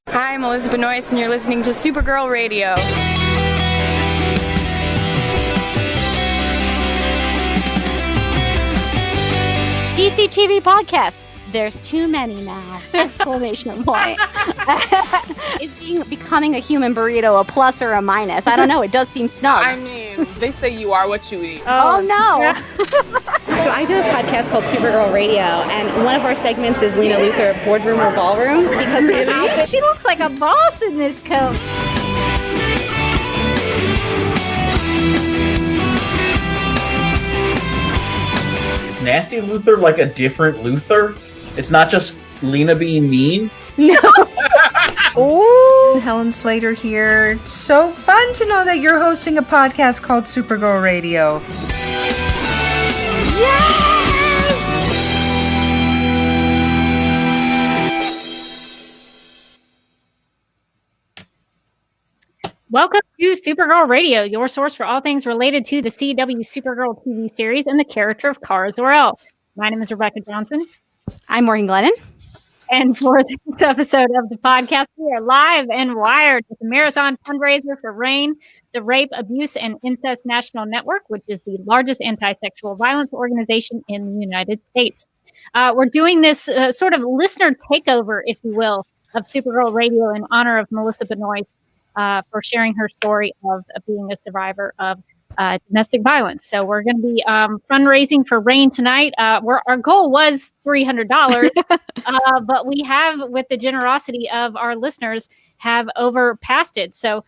Hi, I'm Elizabeth Noyce, and you're listening to Supergirl Radio. DC TV podcast. There's too many now! Exclamation point. Is becoming a human burrito a plus or a minus? I don't know. It does seem snug. I mean, they say you are what you eat. Oh no! So I do a podcast called Supergirl Radio, and one of our segments is Lena Luthor, Boardroom or Ballroom, because she looks like a boss in this coat. Is Nasty Luthor like a different Luthor? It's not just Lena being mean? No. Ooh. Helen Slater here. It's so fun to know that you're hosting a podcast called Supergirl Radio. Welcome to Supergirl Radio, your source for all things related to the CW Supergirl TV series and the character of Kara Zor-El. My name is Rebecca Johnson. I'm Morgan Glennon. And for this episode of the podcast, we are live and wired with the Marathon Fundraiser for RAINN, the Rape, Abuse, and Incest National Network, which is the largest anti-sexual violence organization in the United States. We're doing this sort of listener takeover, if you will, of Supergirl Radio in honor of Melissa Benoist for sharing her story of being a survivor of domestic violence. So we're going to be fundraising for RAINN tonight. Our goal was $300, but we have, with the generosity of our listeners, have overpassed it. So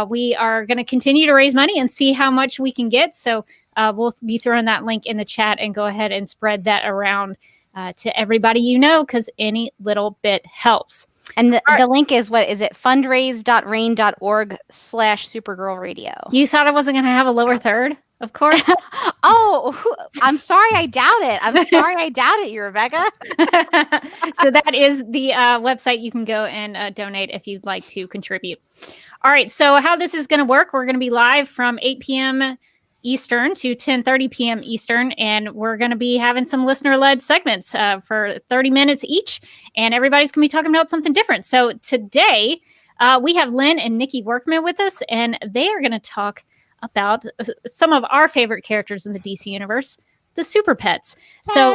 we are going to continue to raise money and see how much we can get. So we'll be throwing that link in the chat and go ahead and spread that around to everybody you know, because any little bit helps. And the link is, what is it? fundraise.rainn.org/Supergirl Radio. You thought I wasn't going to have a lower third? Of course. I'm sorry. I doubt it. You, Rebecca. So that is the website. You can go and donate if you'd like to contribute. All right. So how this is going to work, we're going to be live from 8 p.m. Eastern to 10:30 p.m. Eastern, and we're going to be having some listener-led segments for 30 minutes each, and everybody's going to be talking about something different. So today, we have Lynn and Nicki Workman with us, and they are going to talk about some of our favorite characters in the DC universe, the Super Pets. So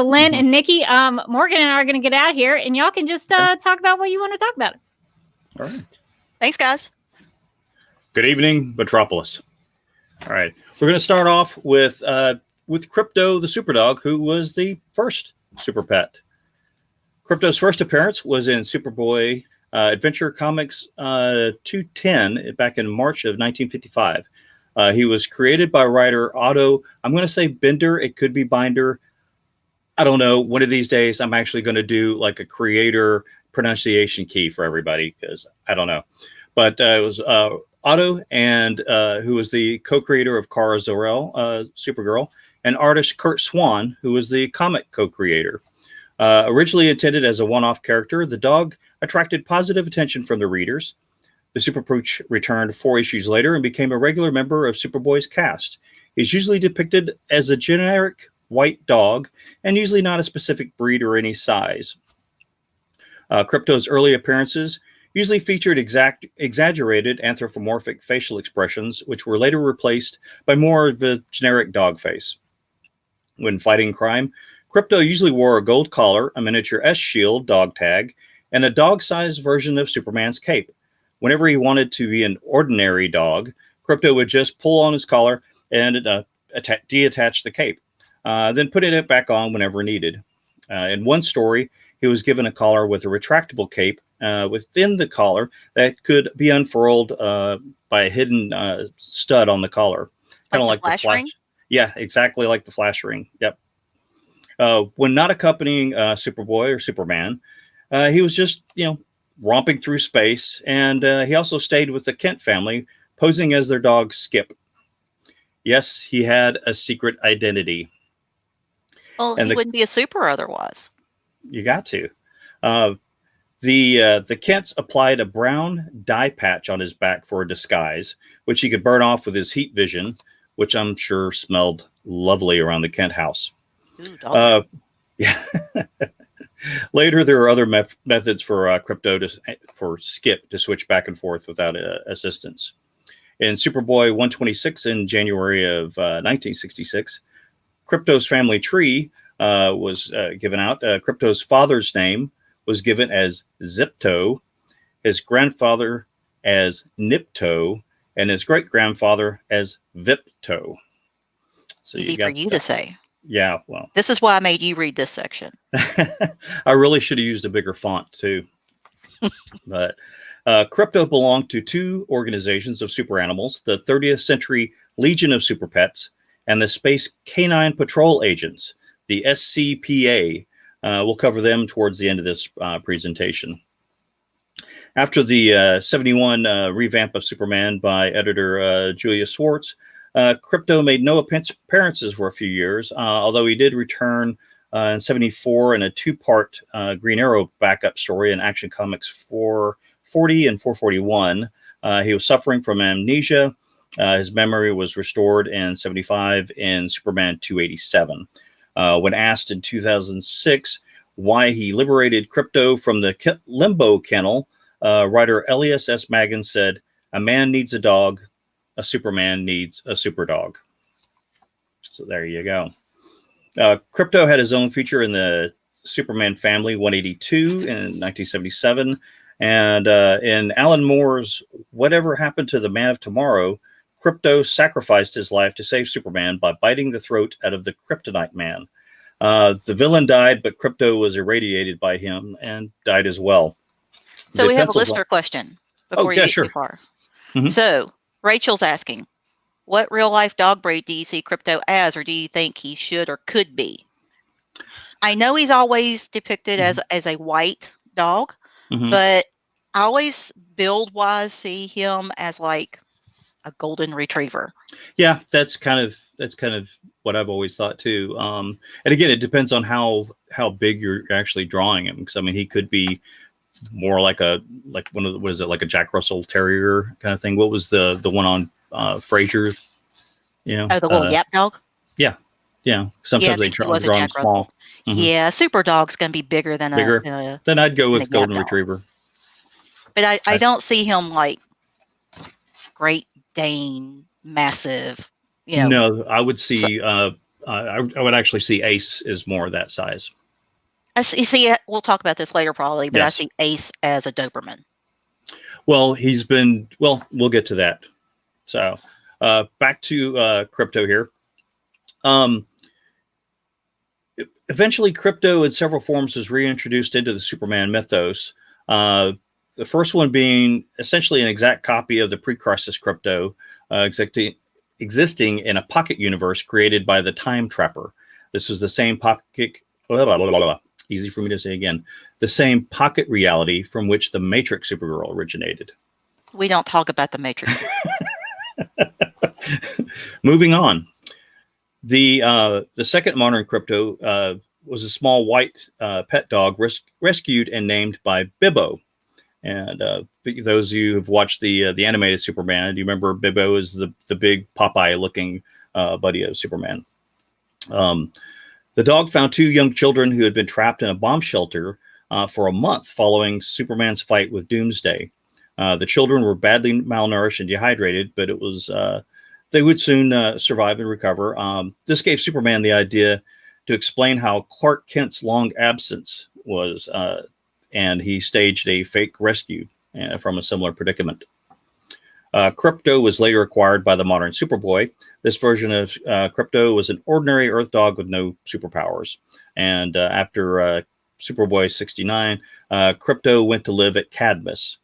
Lynn and Nicki, Morgan and I are going to get out here, and y'all can just talk about what you want to talk about. All right. Thanks, guys. Good evening, Metropolis. All right, we're going to start off with Krypto the Superdog, who was the first super pet. Krypto's first appearance was in Superboy Adventure Comics 210 back in March of 1955. He was created by writer Otto. I'm going to say Bender. It could be Binder. I don't know. One of these days, I'm actually going to do like a creator pronunciation key for everybody because I don't know. But it was Otto, and who was the co-creator of Kara Zor-El, Supergirl, and artist Kurt Swan, who was the comic co-creator. Originally intended as a one-off character, the dog attracted positive attention from the readers. The Super Pooch returned 4 issues later and became a regular member of Superboy's cast. He's usually depicted as a generic white dog, and usually not a specific breed or any size. Krypto's early appearances usually featured exaggerated anthropomorphic facial expressions, which were later replaced by more of the generic dog face. When fighting crime, Krypto usually wore a gold collar, a miniature S-shield dog tag, and a dog-sized version of Superman's cape. Whenever he wanted to be an ordinary dog, Krypto would just pull on his collar and deattach the cape, then put it back on whenever needed. In one story, he was given a collar with a retractable cape within the collar that could be unfurled by a hidden stud on the collar. Kind of like the flash ring? Yeah, exactly like the flash ring. Yep. When not accompanying Superboy or Superman, he was just, romping through space. And he also stayed with the Kent family, posing as their dog Skip. Yes, he had a secret identity. Well, he wouldn't be a super otherwise. You got to. The Kents applied a brown dye patch on his back for a disguise, which he could burn off with his heat vision, which I'm sure smelled lovely around the Kent house. Ooh, Yeah. Later, there are other methods for for Skip to switch back and forth without assistance. In Superboy 126 in January of 1966, Krypto's family tree was given out. Krypto's father's name was given as Zipto, his grandfather as Nipto, and his great-grandfather as Vipto. So Easy for you to say. Yeah, well. This is why I made you read this section. I really should have used a bigger font, too. But Krypto belonged to two organizations of super animals, the 30th Century Legion of Super Pets and the Space Canine Patrol Agents, the SCPA. We'll cover them towards the end of this presentation. After the 71 revamp of Superman by editor Julia Schwartz, Krypto made no appearances for a few years, although he did return in 74 in a two-part Green Arrow backup story in Action Comics 440 and 441. He was suffering from amnesia. His memory was restored in 75 in Superman 287. When asked in 2006 why he liberated Krypto from the limbo kennel, writer Elias S. Magan said, "A man needs a dog. A Superman needs a super dog." So there you go. Krypto had his own feature in the Superman Family 182 in 1977. And in Alan Moore's Whatever Happened to the Man of Tomorrow, Krypto sacrificed his life to save Superman by biting the throat out of the Kryptonite Man. The villain died, but Krypto was irradiated by him and died as well. So we have a listener question before you get too far. Mm-hmm. So Rachel's asking, what real-life dog breed do you see Krypto as, or do you think he should or could be? I know he's always depicted as a white dog, but I always build-wise see him as like a golden retriever. Yeah, that's kind of what I've always thought too. And again, it depends on how big you're actually drawing him. Because I mean, he could be more like one of the, what is it, like a Jack Russell Terrier kind of thing. What was the one on Frasier? You know, the little yap dog. Yeah. Sometimes they draw them small. Yeah, Super Dog's going to be bigger than then I'd go with golden retriever. But I don't see him like Great Dane, massive. You know. No, I would see. I would actually see Ace is more that size. I see. We'll talk about this later, probably. But Yes. I see Ace as a Doberman. Well, he's been. Well, we'll get to that. So, back to Krypto here. Eventually, Krypto in several forms was reintroduced into the Superman mythos. The first one being essentially an exact copy of the pre-crisis Krypto, existing in a pocket universe created by the Time Trapper. This was the same pocket. Easy for me to say again. The same pocket reality from which the Matrix Supergirl originated. We don't talk about the Matrix. Moving on. The second modern Krypto was a small white pet dog rescued and named by Bibbo. And those of you who've watched the animated Superman, do you remember Bibbo is the big Popeye-looking buddy of Superman? The dog found two young children who had been trapped in a bomb shelter for a month following Superman's fight with Doomsday. The children were badly malnourished and dehydrated, but it was they would soon survive and recover. This gave Superman the idea to explain how Clark Kent's long absence was, and he staged a fake rescue from a similar predicament. Krypto was later acquired by the modern Superboy. This version of Krypto was an ordinary Earth dog with no superpowers. And after Superboy 69, Krypto went to live at Cadmus.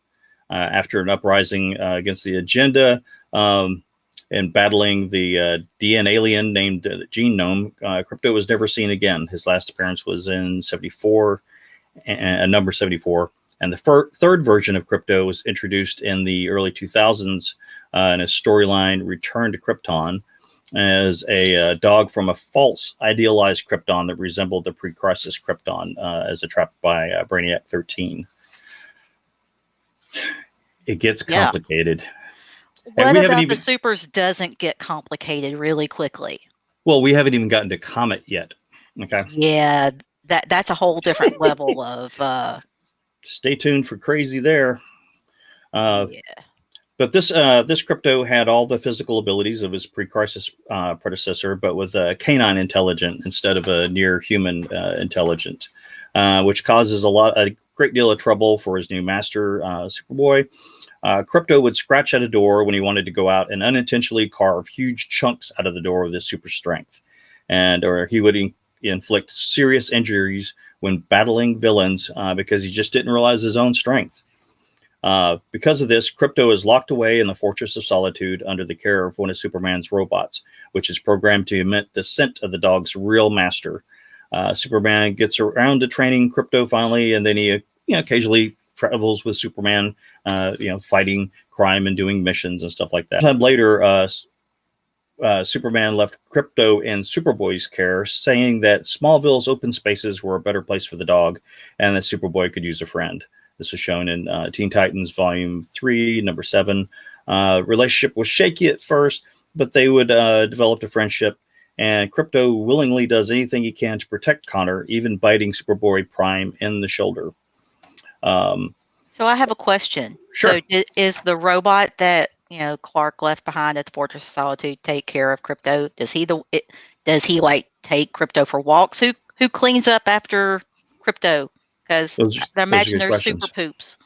After an uprising against the agenda, and battling the DN alien named Gene Gnome, Krypto was never seen again. His last appearance was in 74, number 74. And the third version of Krypto was introduced in the early 2000s in a storyline Return to Krypton as a dog from a false idealized Krypton that resembled the pre-crisis Krypton as trapped by Brainiac 13. It gets complicated. What about the supers doesn't get complicated really quickly? Well, we haven't even gotten to Comet yet. Okay. Yeah, that's a whole different level of. Stay tuned for crazy there. Yeah. But this crypto had all the physical abilities of his pre-crisis predecessor, but with a canine intelligent instead of a near human intelligent, which causes a great deal of trouble for his new master, Superboy. Crypto would scratch at a door when he wanted to go out and unintentionally carve huge chunks out of the door with his super strength, or he would inflict serious injuries when battling villains because he just didn't realize his own strength. Because of this, Crypto is locked away in the Fortress of Solitude under the care of one of Superman's robots, which is programmed to emit the scent of the dog's real master. Superman gets around to training Crypto finally, and then he occasionally travels with Superman, fighting crime and doing missions and stuff like that. Sometime later, Superman left Crypto in Superboy's care, saying that Smallville's open spaces were a better place for the dog, and that Superboy could use a friend. This was shown in Teen Titans Volume 3, number 7. Relationship was shaky at first, but they would develop a friendship, and Crypto willingly does anything he can to protect Connor, even biting Superboy Prime in the shoulder. So I have a question. Sure. So is the robot that Clark left behind at the Fortress of Solitude take care of Crypto? Does he take Crypto for walks? Who cleans up after Crypto? Because I imagine there's super poops.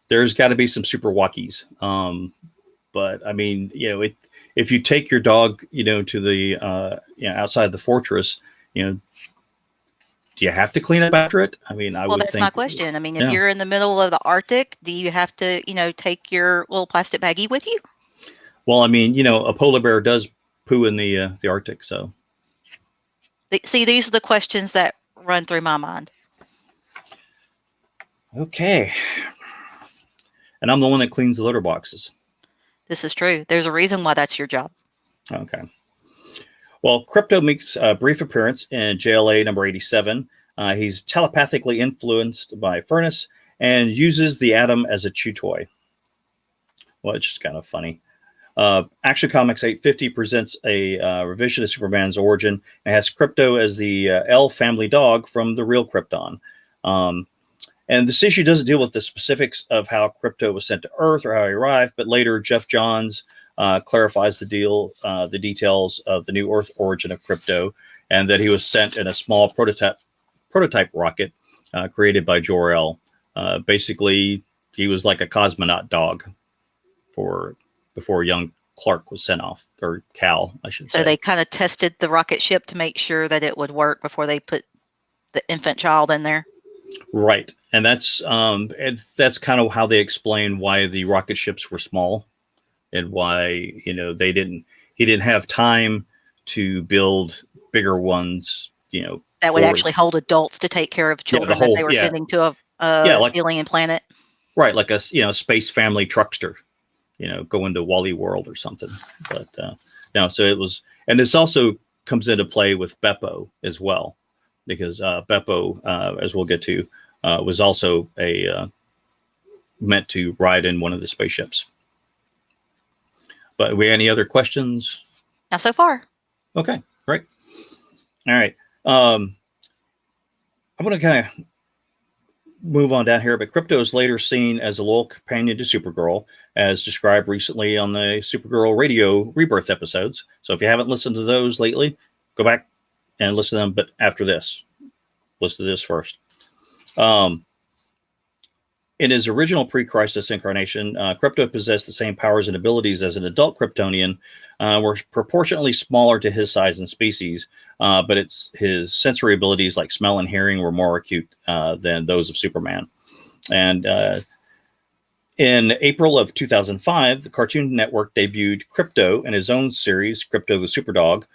There's got to be some super walkies. But I mean, if you take your dog, to the outside the fortress, do you have to clean up after it? I mean, Well, that's my question. I mean, if you're in the middle of the Arctic, do you have to, take your little plastic baggie with you? Well, I mean, a polar bear does poo in the Arctic, so. See, these are the questions that run through my mind. Okay. And I'm the one that cleans the litter boxes. This is true. There's a reason why that's your job. Okay. Well, Crypto makes a brief appearance in JLA number 87. He's telepathically influenced by Furnace and uses the Atom as a chew toy. Well, it's just kind of funny. Action Comics 850 presents a revision of Superman's origin and has Crypto as the L family dog from the real Krypton. And this issue doesn't deal with the specifics of how Crypto was sent to Earth or how he arrived, but later Jeff Johns clarifies the details of the new Earth origin of Crypto, and that he was sent in a small prototype rocket created by Jor-El. Basically, he was like a cosmonaut dog before young Clark was sent off, or Cal, I should say. So they kind of tested the rocket ship to make sure that it would work before they put the infant child in there. Right. And that's kind of how they explain why the rocket ships were small and why, he didn't have time to build bigger ones, that would actually hold adults to take care of children that they were sending to a alien planet. Right. Like a, space family truckster, going to Wally World or something. But no, so it was, and this also comes into play with Beppo as well, because Beppo, as we'll get to, was also meant to ride in one of the spaceships. But any other questions? Not so far. Okay, great. All right. I'm going to kind of move on down here, but Crypto is later seen as a loyal companion to Supergirl, as described recently on the Supergirl radio Rebirth episodes. So if you haven't listened to those lately, go back and listen to them. But after this, listen to this first. In his original pre-crisis incarnation, Crypto possessed the same powers and abilities as an adult Kryptonian, were proportionately smaller to his size and species, but his sensory abilities like smell and hearing were more acute than those of Superman. And in April of 2005, the Cartoon Network debuted Crypto in his own series, Crypto the Superdog,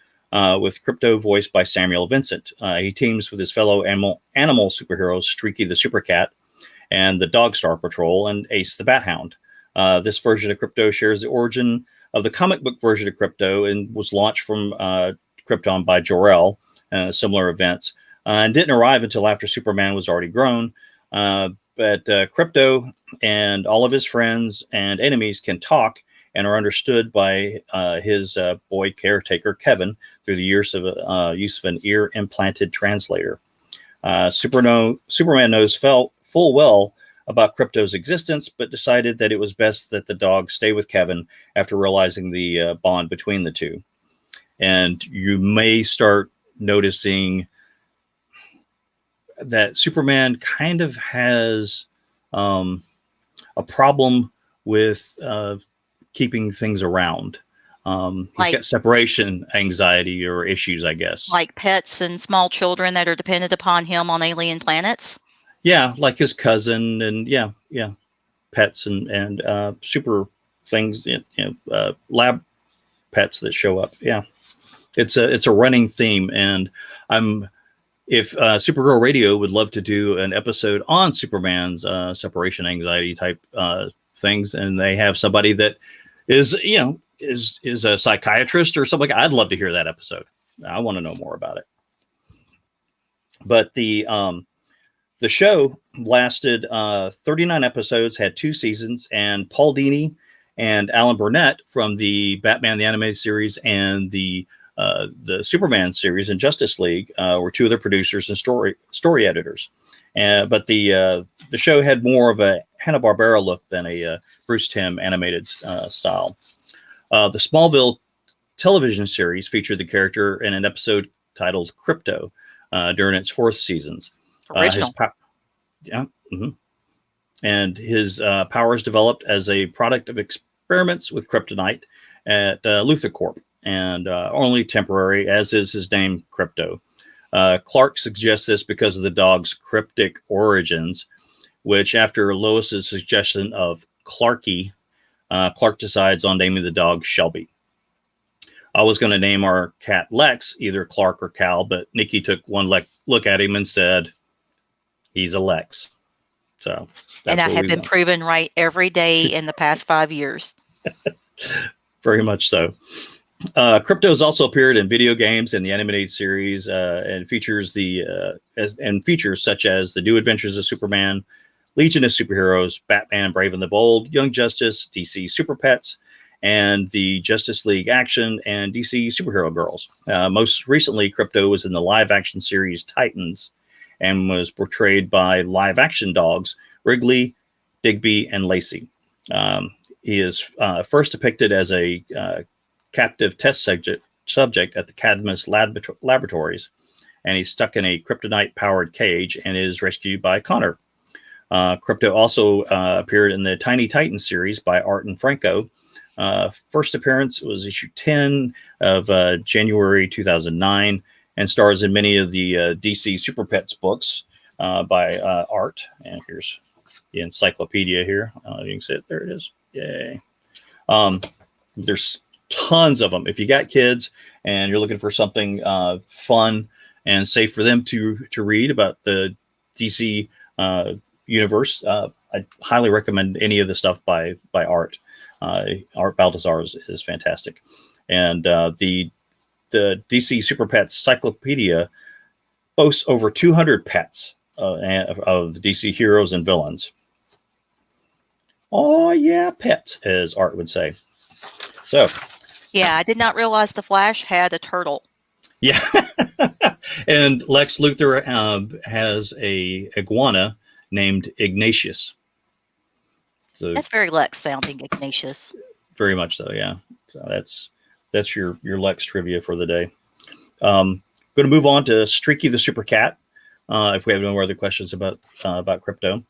with Crypto voiced by Samuel Vincent. He teams with his fellow animal superheroes, Streaky the Supercat, and the Dog Star Patrol, and Ace the Bat Hound. This version of Crypto shares the origin of the comic book version of Crypto and was launched from Krypton by Jor-El, similar events, and didn't arrive until after Superman was already grown. But Crypto and all of his friends and enemies can talk and are understood by his boy caretaker, Kevin, through the use of an ear-implanted translator. Superman knows full well about Krypto's existence, but decided that it was best that the dog stay with Kevin after realizing the bond between the two. And you may start noticing that Superman kind of has a problem with keeping things around. He's got separation anxiety or issues, I guess. Like pets and small children that are dependent upon him on alien planets. Yeah, like his cousin, and pets and super things, lab pets that show up. Yeah, it's a running theme, and if Supergirl Radio would love to do an episode on Superman's separation anxiety type things, and they have somebody that is a psychiatrist or something, I'd love to hear that episode. I want to know more about it. But the show lasted 39 episodes, had 2 seasons, and Paul Dini and Alan Burnett from the Batman the Animated Series and the Superman series and Justice League were 2 of the producers and story editors. But the show had more of a Hanna-Barbera look than a Bruce Timm animated style. The Smallville television series featured the character in an episode titled Krypto during its 4th seasons. Original. And his powers developed as a product of experiments with kryptonite at Luthor Corp, and only temporary, as is his name, Krypto. Clark suggests this because of the dog's cryptic origins, which, after Lois's suggestion of Clarky, Clark decides on naming the dog Shelby. I was going to name our cat Lex, either Clark or Cal, but Nicki took one look at him and said, he's a Lex. So, and I have been proven right every day in the past 5 years. Very much so. Krypto's also appeared in video games and the animated series, and features features such as The New Adventures of Superman, Legion of Superheroes, Batman Brave and the Bold, Young Justice, DC Super Pets, and the Justice League Action and DC Superhero Girls. Most recently, Krypto was in the live-action series Titans and was portrayed by live-action dogs Wrigley, Digby, and Lacey. He is first depicted as a captive test subject at the Cadmus Laboratories, and he's stuck in a kryptonite-powered cage and is rescued by Connor. Krypto also appeared in the Tiny Titans series by Art and Franco. First appearance was issue 10 of January 2009, and stars in many of the DC Super Pets books by Art. And here's the encyclopedia here. You can see it. There it is. Yay. There's tons of them. If you got kids and you're looking for something fun and safe for them to read about the DC universe, I highly recommend any of the stuff by Art. Art Baltazar is fantastic. And the DC Super Pets Cyclopedia boasts over 200 pets of DC heroes and villains. Oh, yeah, pets, as Art would say. So, yeah, I did not realize the Flash had a turtle. Yeah. And Lex Luthor has a iguana named Ignatius. So that's very Lex sounding, Ignatius. Very much so, yeah. So that's your Lex trivia for the day. Going to move on to Streaky the Super Cat. If we have no other questions about Krypto.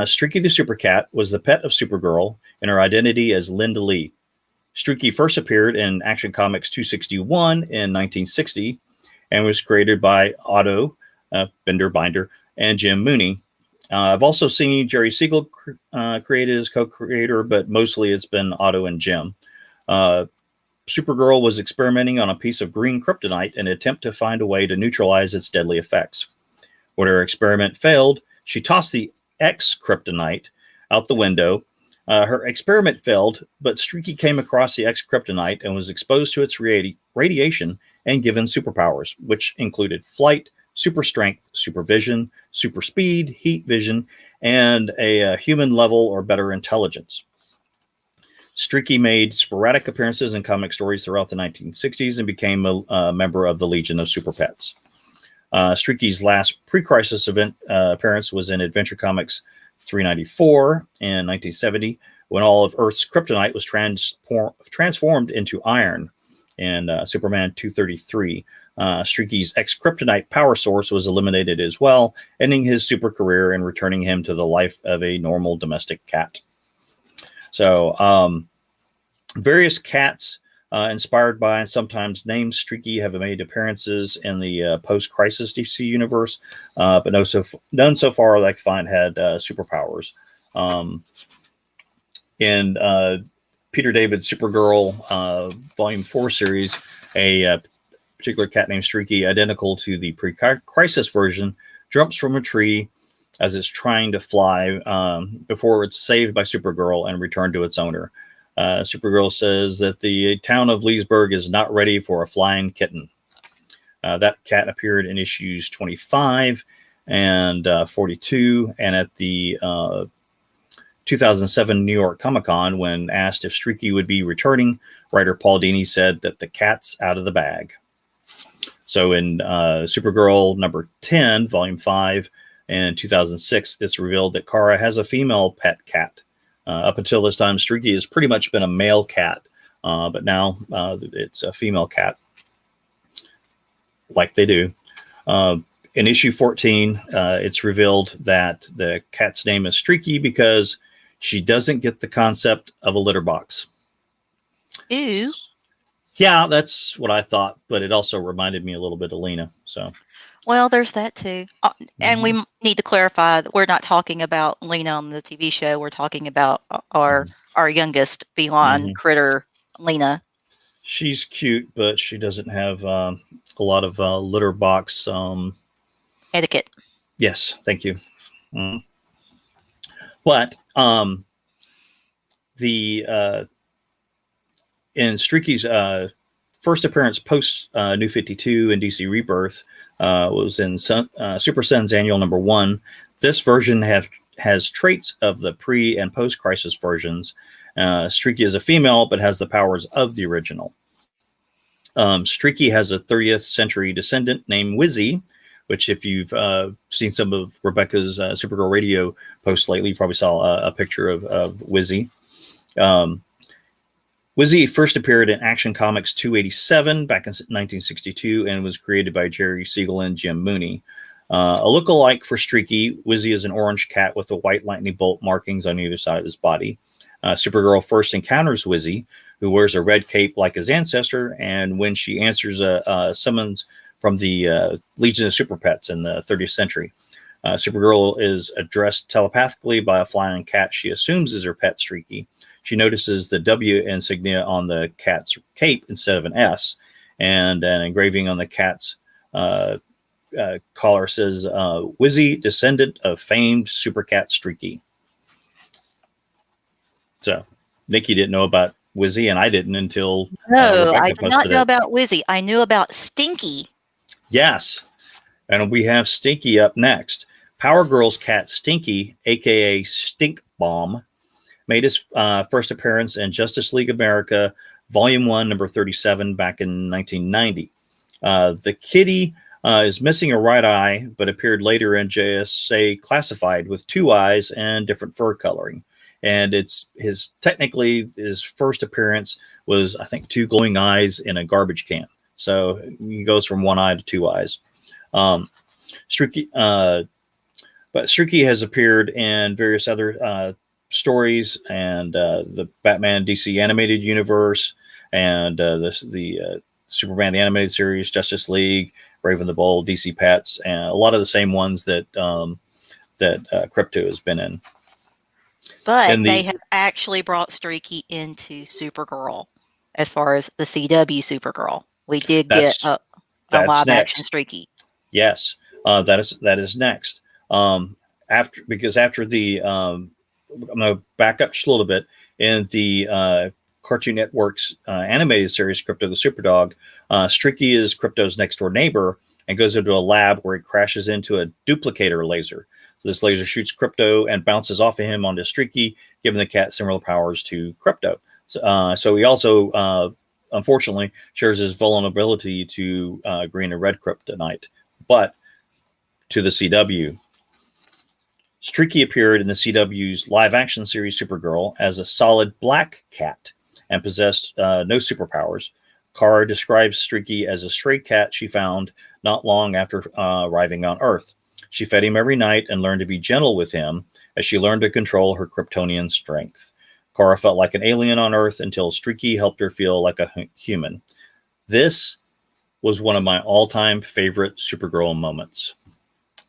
Streaky the Super Cat was the pet of Supergirl and her identity as Linda Lee. Streaky first appeared in Action Comics 261 in 1960 and was created by Otto Binder and Jim Mooney. I've also seen Jerry Siegel created as co-creator, but mostly it's been Otto and Jim. Supergirl was experimenting on a piece of green kryptonite in an attempt to find a way to neutralize its deadly effects. When her experiment failed, she tossed the X-kryptonite out the window. Her experiment failed, but Streaky came across the X-kryptonite and was exposed to its radiation and given superpowers, which included flight, super strength, supervision, super speed, heat vision, and a human level or better intelligence. Streaky made sporadic appearances in comic stories throughout the 1960s and became a member of the Legion of Super Pets. Streaky's last pre-crisis event appearance was in Adventure Comics 394 in 1970, when all of Earth's kryptonite was transformed into iron. In Superman 233, Streaky's ex-kryptonite power source was eliminated as well, ending his super career and returning him to the life of a normal domestic cat. So, various cats inspired by and sometimes named Streaky have made appearances in the post-crisis DC universe, but none so far that I could find had superpowers. In Peter David's Supergirl Volume 4 series, a particular cat named Streaky, identical to the pre-crisis version, jumps from a tree as it's trying to fly before it's saved by Supergirl and returned to its owner. Supergirl says that the town of Leesburg is not ready for a flying kitten. That cat appeared in issues 25 and 42, and at the 2007 New York Comic-Con, when asked if Streaky would be returning, writer Paul Dini said that the cat's out of the bag. So in Supergirl number 10, volume 5, in 2006, it's revealed that Kara has a female pet cat. Up until this time, Streaky has pretty much been a male cat, but now it's a female cat, like they do. In issue 14, it's revealed that the cat's name is Streaky because she doesn't get the concept of a litter box. Ew. Yeah, that's what I thought, but it also reminded me a little bit of Lena. So, well, there's that too. And we need to clarify that we're not talking about Lena on the TV show. We're talking about our youngest feline critter, Lena. She's cute, but she doesn't have a lot of litter box etiquette. Yes, thank you. But in Streaky's first appearance post New 52 and DC Rebirth was in Super Sons Annual number 1. This version has traits of the pre and post crisis versions. Streaky is a female, but has the powers of the original. Streaky has a 30th century descendant named Wizzy, which if you've seen some of Rebecca's Supergirl Radio posts lately, you probably saw a picture of Wizzy. Wizzy first appeared in Action Comics 287 back in 1962 and was created by Jerry Siegel and Jim Mooney. A lookalike for Streaky, Wizzy is an orange cat with the white lightning bolt markings on either side of his body. Supergirl first encounters Wizzy, who wears a red cape like his ancestor, and when she answers a summons from the Legion of Super Pets in the 30th century. Supergirl is addressed telepathically by a flying cat she assumes is her pet, Streaky. She notices the W insignia on the cat's cape instead of an S, and an engraving on the cat's collar says, Wizzy, descendant of famed super cat Streaky. So, Nicki didn't know about Wizzy, and I didn't until No, I did not know about Wizzy. I knew about Stinky. Yes, and we have Stinky up next. Power Girl's cat Stinky, aka Stink Bomb, made his first appearance in Justice League America, Volume 1, number 37, back in 1990. The kitty is missing a right eye, but appeared later in JSA Classified with 2 eyes and different fur coloring. And technically his first appearance was, I think, 2 glowing eyes in a garbage can. So he goes from 1 eye to 2 eyes. Streaky has appeared in various other stories and the Batman DC animated universe and the Superman the animated series, Justice League, Brave and the Bold, DC Pets, and a lot of the same ones that Crypto has been in. But they have actually brought Streaky into Supergirl as far as the CW Supergirl. We did get a live action Streaky. Yes, that is next. After the I'm going to back up just a little bit. In the Cartoon Network's animated series, Crypto the Superdog, Streaky is Crypto's next door neighbor and goes into a lab where he crashes into a duplicator laser. So this laser shoots Crypto and bounces off of him onto Streaky, giving the cat similar powers to Crypto. So he also, unfortunately, shares his vulnerability to green and red kryptonite But to the CW, Streaky appeared in the CW's live-action series Supergirl as a solid black cat and possessed no superpowers. Kara describes Streaky as a stray cat she found not long after arriving on Earth. She fed him every night and learned to be gentle with him as she learned to control her Kryptonian strength. Kara felt like an alien on Earth until Streaky helped her feel like a human. This was one of my all-time favorite Supergirl moments.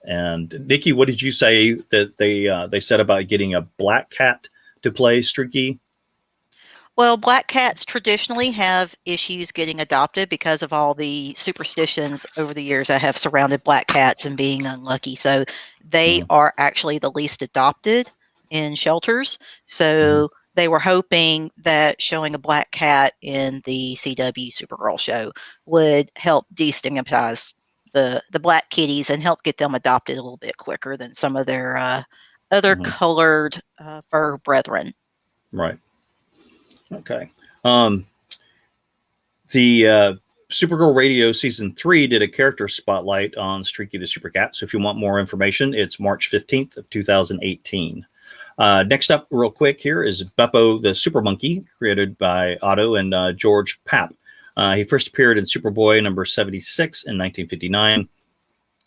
And Nicki, what did you say that they said about getting a black cat to play Streaky? Well, black cats traditionally have issues getting adopted because of all the superstitions over the years that have surrounded black cats and being unlucky. So they are actually the least adopted in shelters. So they were hoping that showing a black cat in the CW Supergirl show would help destigmatize the black kitties and help get them adopted a little bit quicker than some of their other colored fur brethren. Right. Okay. The Supergirl Radio Season 3 did a character spotlight on Streaky the Super Cat. So if you want more information, it's March 15th of 2018. Next up, real quick here, is Beppo the Super Monkey, created by Otto and George Papp. He first appeared in Superboy number 76 in 1959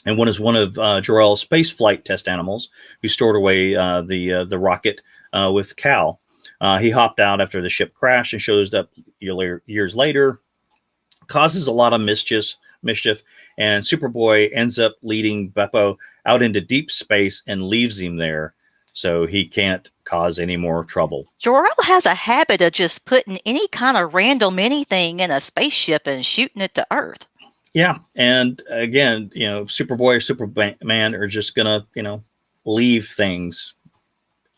and was one of Jor-El's space flight test animals who stored away the rocket with Cal. He hopped out after the ship crashed and shows up years later, causes a lot of mischief, and Superboy ends up leading Beppo out into deep space and leaves him there so he can't cause any more trouble. Jor-El has a habit of just putting any kind of random anything in a spaceship and shooting it to Earth. Yeah, and again, Superboy or Superman are just gonna, leave things.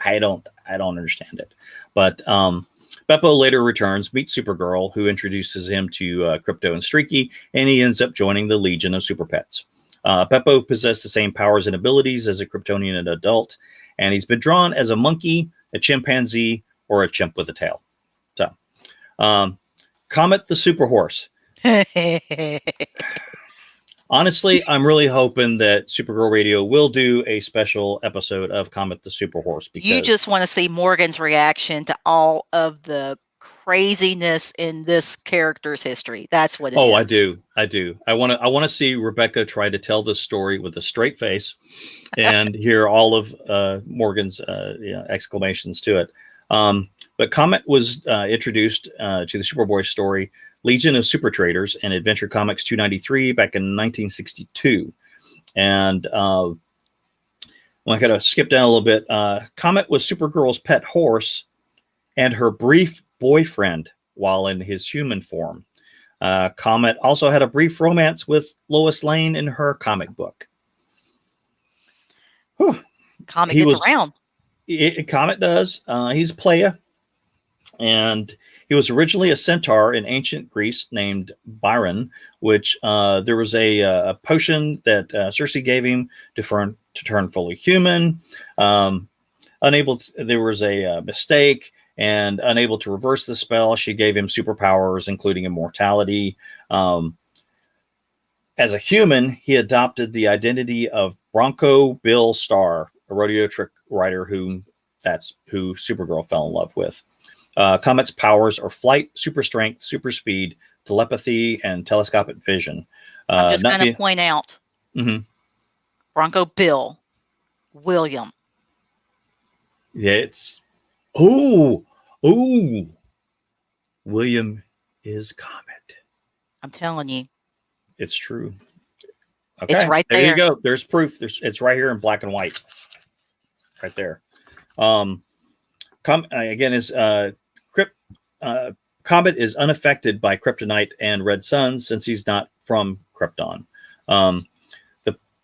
I don't understand it. But Beppo later returns, meets Supergirl, who introduces him to Krypto and Streaky, and he ends up joining the Legion of Super Pets. Beppo possessed the same powers and abilities as a Kryptonian adult, and he's been drawn as a monkey, a chimpanzee, or a chimp with a tail. So, Comet the Super Horse. Honestly, I'm really hoping that Supergirl Radio will do a special episode of Comet the Super Horse. Because you just want to see Morgan's reaction to all of the craziness in this character's history. That's what it is. Oh, I do. I want to see Rebecca try to tell this story with a straight face and hear all of Morgan's exclamations to it. But Comet was introduced to the Superboy story Legion of Super Traders and Adventure Comics 293 back in 1962. And I got to skip down a little bit. Comet was Supergirl's pet horse and her brief boyfriend while in his human form. Comet also had a brief romance with Lois Lane in her comic book. Whew. Comet gets around. Comet does. He's a playa. And he was originally a centaur in ancient Greece named Byron, which there was a potion that Circe gave him to turn fully human. There was a mistake, and unable to reverse the spell, she gave him superpowers, including immortality. As a human, he adopted the identity of Bronco Bill Starr, a rodeo trick rider that's who Supergirl fell in love with. Comet's powers are flight, super strength, super speed, telepathy, and telescopic vision. I'm just going to point out Bronco Bill William. Yeah, it's William is Comet. I'm telling you, it's true. Okay, it's right there. There you go. There's proof. It's right here in black and white, right there. Comet is unaffected by kryptonite and red suns since he's not from Krypton.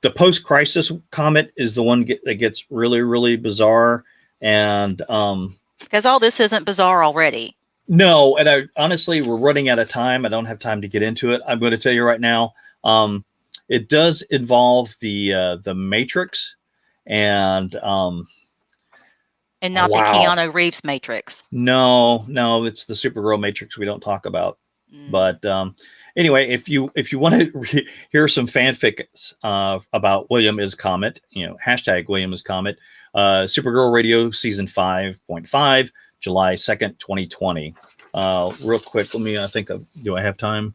The post-crisis Comet is the one that gets really, really bizarre, and because all this isn't bizarre already. No, and honestly, we're running out of time. I don't have time to get into it. I'm going to tell you right now. It does involve the Matrix, and not the Keanu Reeves Matrix. No, it's the Supergirl Matrix we don't talk about. But anyway, if you want to hear some fanfics about William is Comet, hashtag William is Comet, Supergirl Radio Season 5.5, July 2nd, 2020. Real quick, let me do I have time?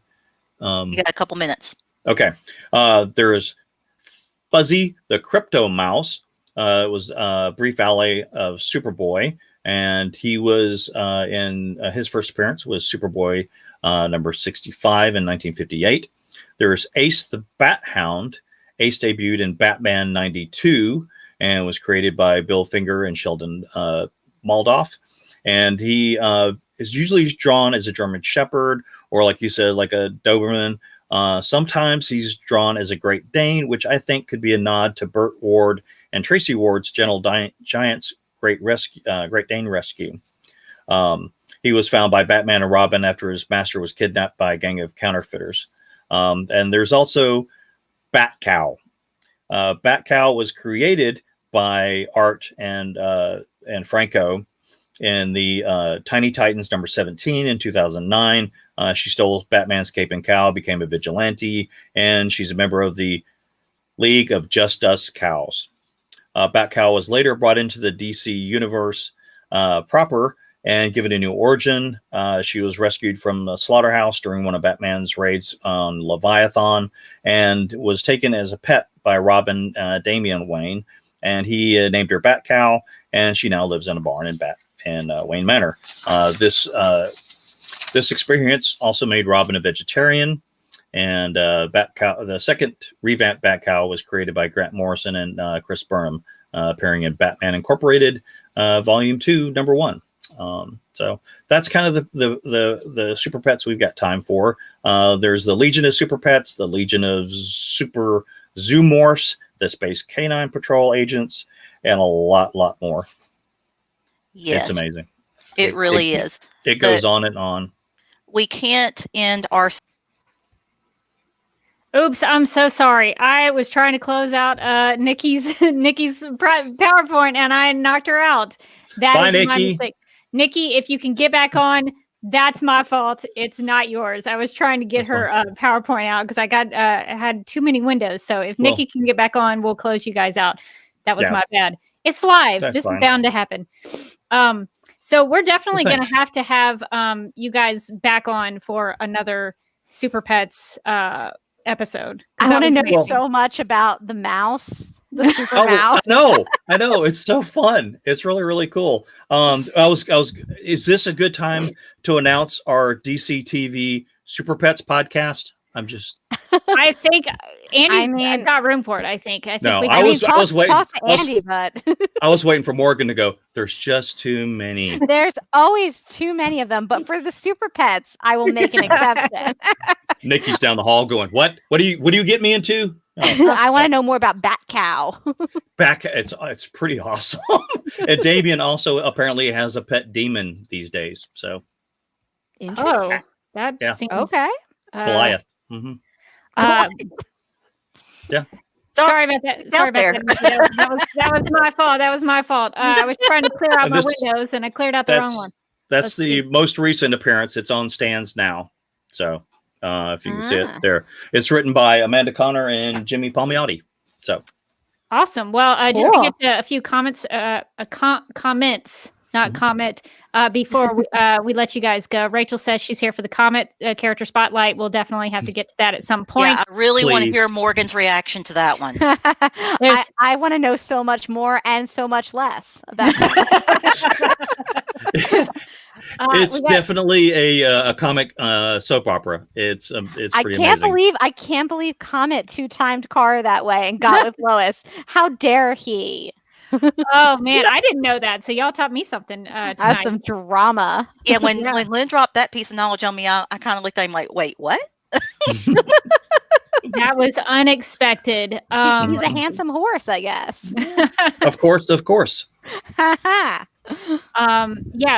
You got a couple minutes. Okay. There is Fuzzy the Crypto Mouse. It was a brief ally of Superboy, and he was in his first appearance was Superboy number 65 in 1958. There's Ace the Bat Hound. Ace debuted in Batman 92 and was created by Bill Finger and Sheldon Moldoff. And he is usually drawn as a German Shepherd, or like you said, like a Doberman. Sometimes he's drawn as a Great Dane, which I think could be a nod to Burt Ward and Tracy Ward's Gentle Giant's Great Dane Rescue. He was found by Batman and Robin after his master was kidnapped by a gang of counterfeiters. And there's also Bat Cow. Bat Cow was created by Art and Franco in the Tiny Titans number 17 in 2009. She stole Batman's cape and cow, became a vigilante, and she's a member of the League of Just Us Cows. Bat Cow was later brought into the DC universe proper and given a new origin. She was rescued from a slaughterhouse during one of Batman's raids on Leviathan and was taken as a pet by Robin Damian Wayne, and he named her Bat Cow, and she now lives in a barn in Wayne Manor. This experience also made Robin a vegetarian, and Bat Cow, the second revamped Bat Cow, was created by Grant Morrison and Chris Burnham, appearing in Batman Incorporated, Volume 2, Number 1. So that's kind of the super pets we've got time for. There's the Legion of Super Pets, the Legion of Super Zoomorphs, the Space Canine Patrol agents, and a lot more. Yes. It's amazing. It really is. It goes on and on. We can't end our... Oops, I'm so sorry. I was trying to close out Nicki's PowerPoint, and I knocked her out. Bye, That is my Nicki. mistake. Nicki, if you can get back on, that's my fault. It's not yours. I was trying to get her PowerPoint out because I had too many windows. So if Nicki can get back on, we'll close you guys out. That was my bad. It's live. That's This fine. is bound to happen. So we're definitely going to have you guys back on for another Super Pets episode. I want to know so much about the mouse, the super mouse. I know. It's so fun. It's really, really cool. Is this a good time to announce our DC TV Super Pets podcast? I think Andy's got room for it. I think No, we I was waiting. Talk to Andy, but I was waiting for Morgan to go, there's just too many. there's always too many of them. But for the Super Pets, I will make an exception. Nicki's down the hall going, what do you get me into? Oh, I want to know more about Bat Cow. it's pretty awesome. And Davian also apparently has a pet demon these days. So Interesting. That seems okay. Goliath. Mm-hmm. Yeah. Sorry about that. Sorry about that. That was my fault. That was my fault. I was trying to clear out my windows and I cleared out the wrong one. That's the most recent appearance. It's on stands now. So if you can see it there, it's written by Amanda Connor and Jimmy Palmiotti. So awesome. Well, just to get to a few comments, not comment, before we let you guys go. Rachel says she's here for the Comet character spotlight. We'll definitely have to get to that at some point. Yeah, I really want to hear Morgan's reaction to that one. I want to know so much more and so much less about it's definitely a comic soap opera. It's pretty amazing. I can't believe Comet two-timed car that way and got with Lois. How dare he? Oh man, I didn't know that. So y'all taught me something tonight. That's some drama. Yeah, when Lynn dropped that piece of knowledge on me, I kind of looked at him like, wait, what? That was unexpected. He's a handsome horse, I guess. Of course. Yeah,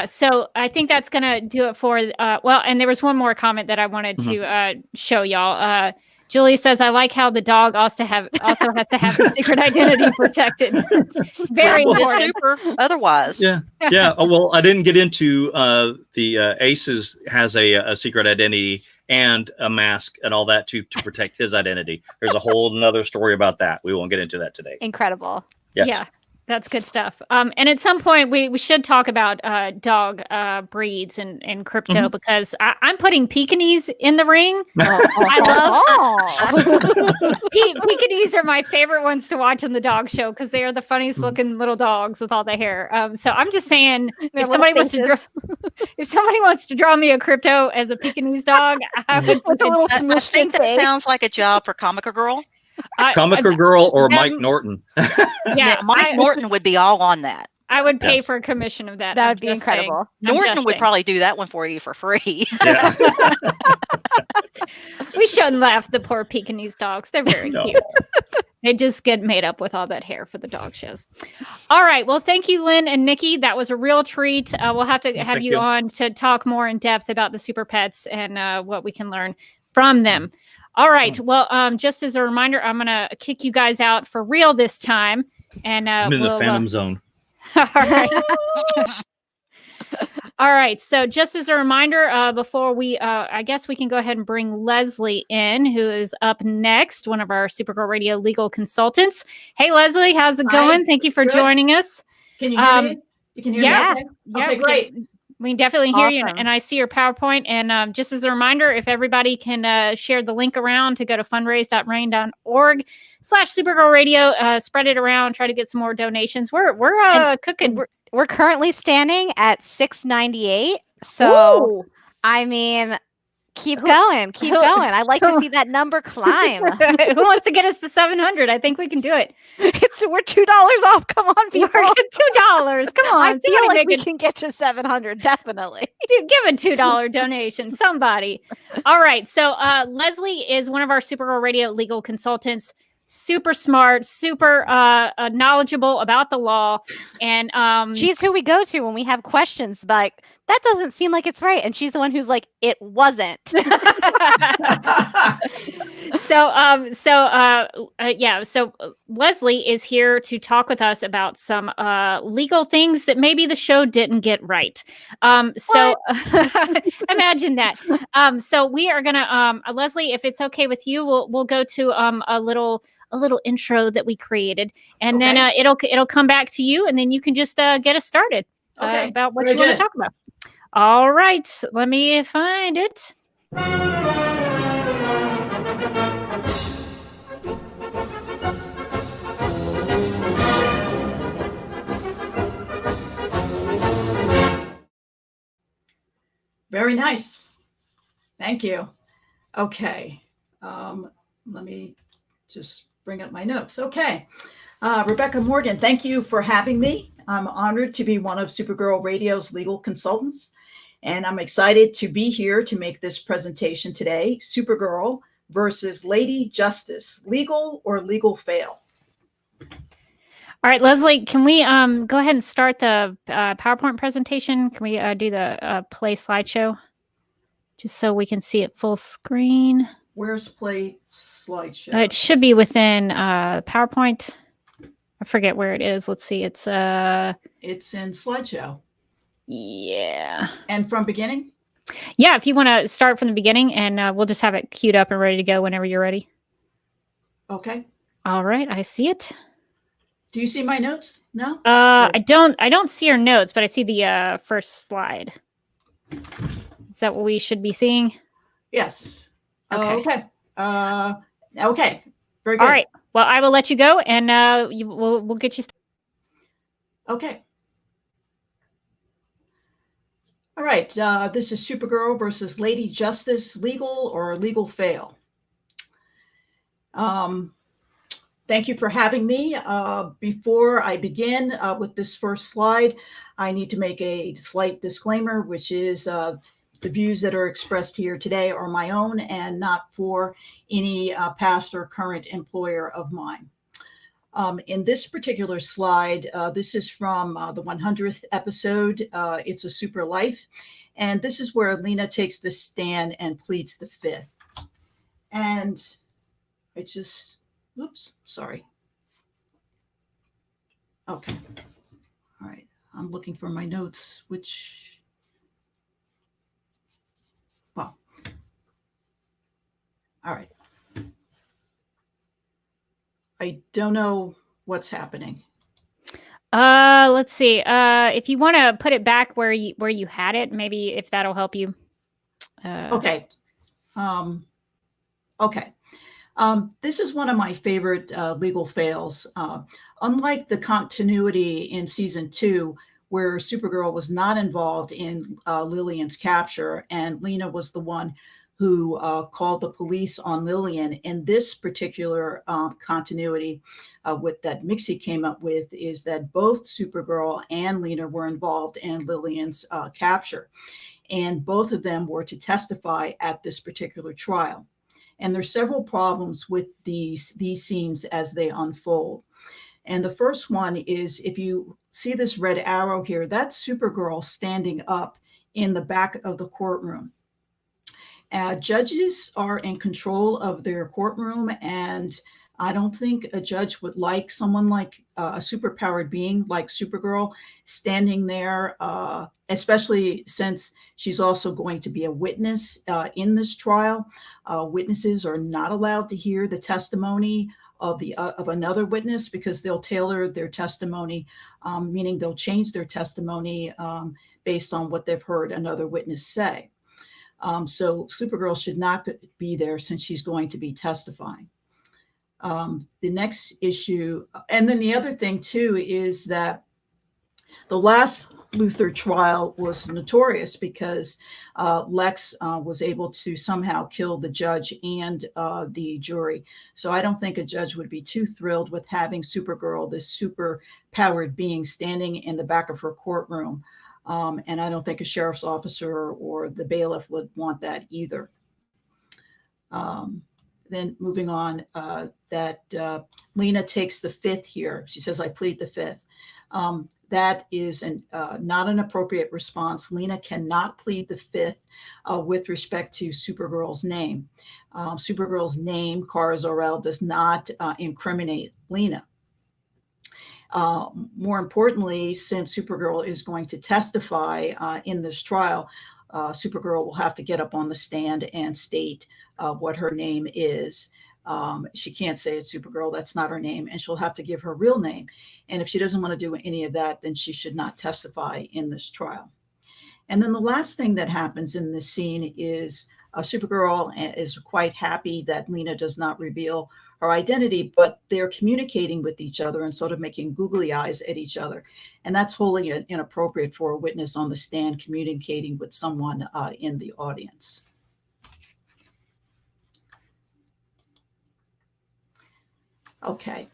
so I think that's gonna do it for and there was one more comment that I wanted to show y'all. Julie says, I like how the dog also has to have his secret identity protected. Very Well, important. it's super otherwise. Yeah. Oh, well, I didn't get into the Aces has a secret identity and a mask and all that to protect his identity. There's a whole another story about that. We won't get into that today. Incredible. Yes. Yeah. That's good stuff. And at some point, we should talk about dog breeds and crypto because I'm putting Pekingese in the ring. I love Pekingese are my favorite ones to watch on the dog show because they are the funniest looking little dogs with all the hair. So I'm just saying, if somebody wants to draw me a crypto as a Pekingese dog, I would put I think that sounds like a job for Comica Girl. Comica Girl or Mike Norton. Yeah, Mike Norton would be all on that. I would pay for a commission of that. That would be incredible. Norton would probably do that one for you for free. Yeah. We shouldn't laugh at the poor Pekingese dogs. They're very cute. They just get made up with all that hair for the dog shows. All right. Well, thank you, Lynn and Nicki. That was a real treat. We'll have to have you on to talk more in depth about the super pets and what we can learn from them. All right. Well, just as a reminder, I'm going to kick you guys out for real this time. And I'm in the Phantom Zone. All right. All right. So just as a reminder, before we, I guess we can go ahead and bring Leslie in, who is up next, one of our Supergirl Radio legal consultants. Hey, Leslie, how's it going? Thank you for joining us. Can you hear me? You can hear me? Yeah. Okay, great. We can definitely hear you, and I see your PowerPoint. And just as a reminder, if everybody can share the link around to go to fundraise.rainn.org/Supergirl Radio, spread it around, try to get some more donations. We're cooking. We're currently standing at $6.98. So, I mean, keep going. I'd like to see that number climb. Who wants to get us to 700? I think we can do it. We're $2 off. Come on, people. We're $2. Come on. I feel like we can get to 700. Definitely. Dude, give a $2 donation. Somebody. All right. So Leslie is one of our Supergirl Radio legal consultants. Super smart, super knowledgeable about the law, and she's who we go to when we have questions. But that doesn't seem like it's right, and she's the one who's like, it wasn't. So Leslie is here to talk with us about some legal things that maybe the show didn't get right. Imagine that. So we are gonna Leslie, if it's okay with you, we'll go to a little intro that we created, and then it'll come back to you, and then you can just get us started about what you want to talk about. All right, let me find it. Very nice. Thank you. Okay. Let me just bring up my notes. Okay. Rebecca Morgan, thank you for having me. I'm honored to be one of Supergirl Radio's legal consultants, and I'm excited to be here to make this presentation today, Supergirl versus Lady Justice, legal or legal fail. All right, Leslie, can we go ahead and start the PowerPoint presentation? Can we do the play slideshow just so we can see it full screen? Where's play slideshow? It should be within PowerPoint. I forget where it is. Let's see. It's in slideshow. Yeah. And from beginning? Yeah, if you want to start from the beginning, and we'll just have it queued up and ready to go whenever you're ready. Okay. All right, I see it. Do you see my notes? No? I don't see your notes, but I see the first slide. Is that what we should be seeing? Yes. Okay. Okay. Very good. All right. Well, I will let you go, and we'll get you started. Okay. All right. This is Supergirl versus Lady Justice, legal or legal fail. Thank you for having me. Before I begin with this first slide, I need to make a slight disclaimer, which is the views that are expressed here today are my own and not for any past or current employer of mine. In this particular slide, this is from the 100th episode, It's a Super Life. And this is where Lena takes the stand and pleads the fifth. And Oops, sorry. Okay. All right. I'm looking for my notes, well, all right. I don't know what's happening. Let's see. If you want to put it back where you had it, maybe if that'll help you. Okay. Okay. This is one of my favorite legal fails. Unlike the continuity in season 2, where Supergirl was not involved in Lillian's capture, and Lena was the one who called the police on Lillian. In this particular continuity with that Mixie came up with, is that both Supergirl and Lena were involved in Lillian's capture, and both of them were to testify at this particular trial. And there's several problems with these scenes as they unfold. And the first one is, if you see this red arrow here, that's Supergirl standing up in the back of the courtroom. Judges are in control of their courtroom, and I don't think a judge would like someone like a superpowered being like Supergirl standing there, especially since she's also going to be a witness in this trial. Witnesses are not allowed to hear the testimony of another witness, because they'll tailor their testimony, meaning they'll change their testimony based on what they've heard another witness say. So Supergirl should not be there since she's going to be testifying. The next issue, and then the other thing too, is that the last Luthor trial was notorious because Lex was able to somehow kill the judge and the jury. So I don't think a judge would be too thrilled with having Supergirl, this super powered being, standing in the back of her courtroom. And I don't think a sheriff's officer or the bailiff would want that either. Then moving on, that Lena takes the fifth here. She says, I plead the fifth. That is not an appropriate response. Lena cannot plead the fifth with respect to Supergirl's name. Supergirl's name, Kara Zor-El, does not incriminate Lena. More importantly, since Supergirl is going to testify in this trial, Supergirl will have to get up on the stand and state what her name is. She can't say it's Supergirl. That's not her name. And she'll have to give her real name. And if she doesn't want to do any of that, then she should not testify in this trial. And then the last thing that happens in this scene is Supergirl is quite happy that Lena does not reveal her identity, but they're communicating with each other and sort of making googly eyes at each other. And that's wholly inappropriate for a witness on the stand communicating with someone in the audience. Okay.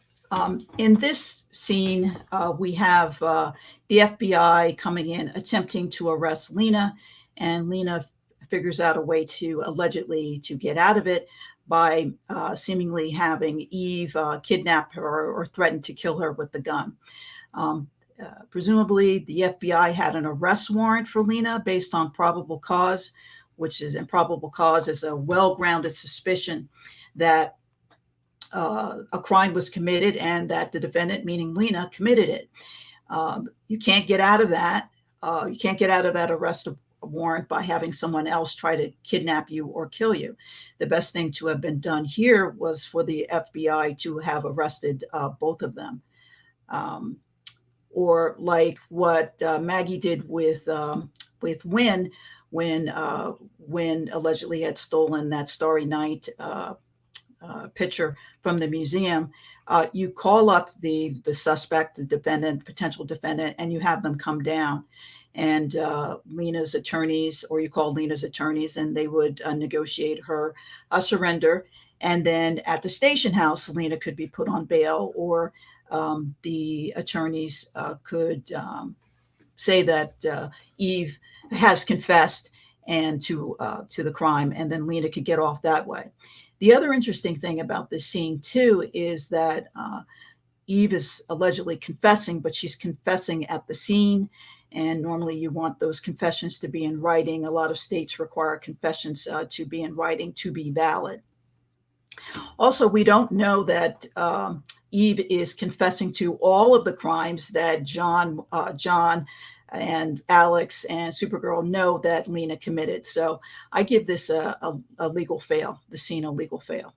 In this scene, we have the FBI coming in, attempting to arrest Lena, and Lena figures out a way to allegedly to get out of it by seemingly having Eve kidnap her or threaten to kill her with the gun. Presumably, the FBI had an arrest warrant for Lena based on probable cause, which is improbable cause is a well-grounded suspicion that a crime was committed and that the defendant, meaning Lena, committed it. You can't get out of that. You can't get out of that arrest warrant by having someone else try to kidnap you or kill you. The best thing to have been done here was for the FBI to have arrested both of them. Or like what Maggie did with Wynn when allegedly had stolen that Starry Night picture from the museum. You call up the suspect, the defendant, potential defendant, and you have them come down. And Lena's attorneys, or you call Lena's attorneys, and they would negotiate her surrender. And then at the station house, Lena could be put on bail, or the attorneys could say that Eve has confessed and to the crime, and then Lena could get off that way. The other interesting thing about this scene too is that Eve is allegedly confessing, but she's confessing at the scene. And normally you want those confessions to be in writing. A lot of states require confessions to be in writing to be valid. Also, we don't know that Eve is confessing to all of the crimes that John and Alex and Supergirl know that Lena committed. So I give this a legal fail, the scene a legal fail.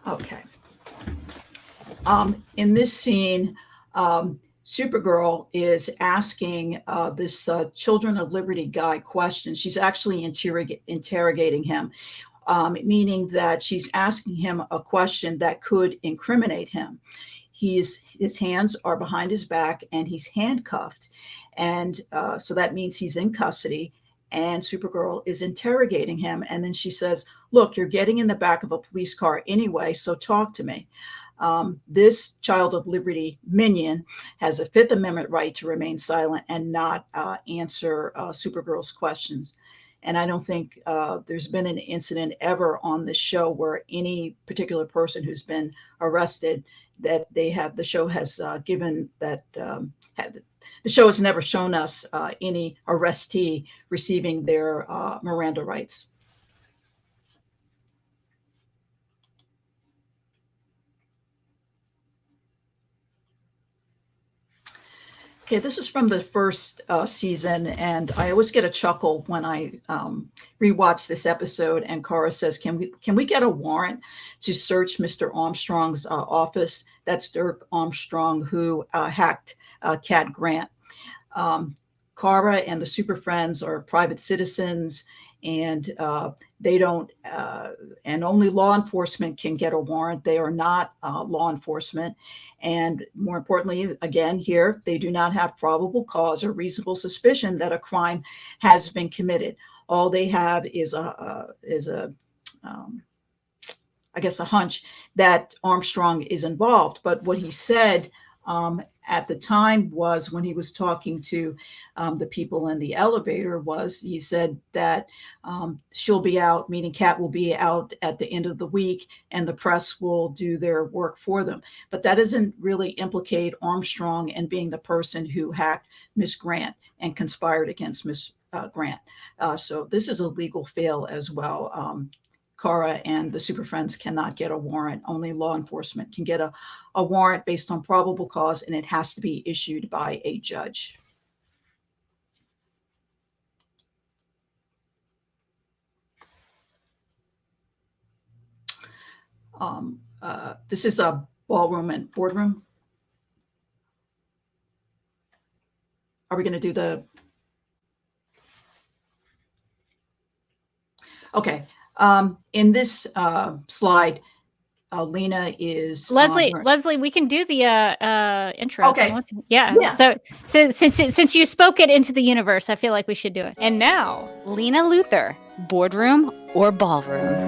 Okay. In this scene, Supergirl is asking this Children of Liberty guy questions. She's actually interrogating him, meaning that she's asking him a question that could incriminate him. His hands are behind his back and he's handcuffed. And so that means he's in custody. And Supergirl is interrogating him. And then she says, look, you're getting in the back of a police car anyway, so talk to me. This Child of Liberty minion has a Fifth Amendment right to remain silent and not answer Supergirl's questions. And I don't think there's been an incident ever on this show where any particular person who's been arrested that the show has given that the show has never shown us any arrestee receiving their Miranda rights. Okay, this is from the first season, and I always get a chuckle when I rewatch this episode. And Kara says, "Can we get a warrant to search Mr. Armstrong's office?" That's Dirk Armstrong, who hacked Cat Grant. Kara and the Super Friends are private citizens, and they don't. And only law enforcement can get a warrant. They are not law enforcement. And more importantly, again, here, they do not have probable cause or reasonable suspicion that a crime has been committed. All they have is I guess, a hunch that Armstrong is involved. But what he said at the time was, when he was talking to the people in the elevator, was he said that she'll be out, meaning Kat will be out at the end of the week, and the press will do their work for them. But that doesn't really implicate Armstrong in being the person who hacked Miss Grant and conspired against Miss Grant. So this is a legal fail as well. Kara and the Super Friends cannot get a warrant. Only law enforcement can get a warrant based on probable cause, and it has to be issued by a judge. This is a ballroom and boardroom. Are we going to do the... Okay. In this slide, Lena is Leslie, we can do the intro. Okay. Yeah. So since you spoke it into the universe, I feel like we should do it. And now, Lena Luthor, boardroom or ballroom?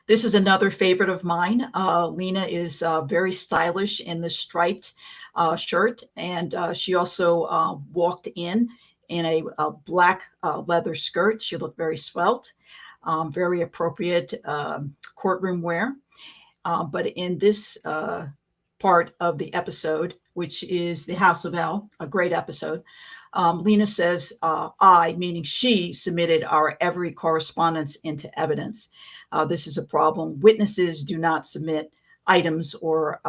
This is another favorite of mine. Lena is very stylish in the striped shirt, and she also walked in a black leather skirt. She looked very svelte, very appropriate courtroom wear. But in this part of the episode, which is the House of L, a great episode, Lena says, I, meaning she, submitted our every correspondence into evidence. This is a problem. Witnesses do not submit items or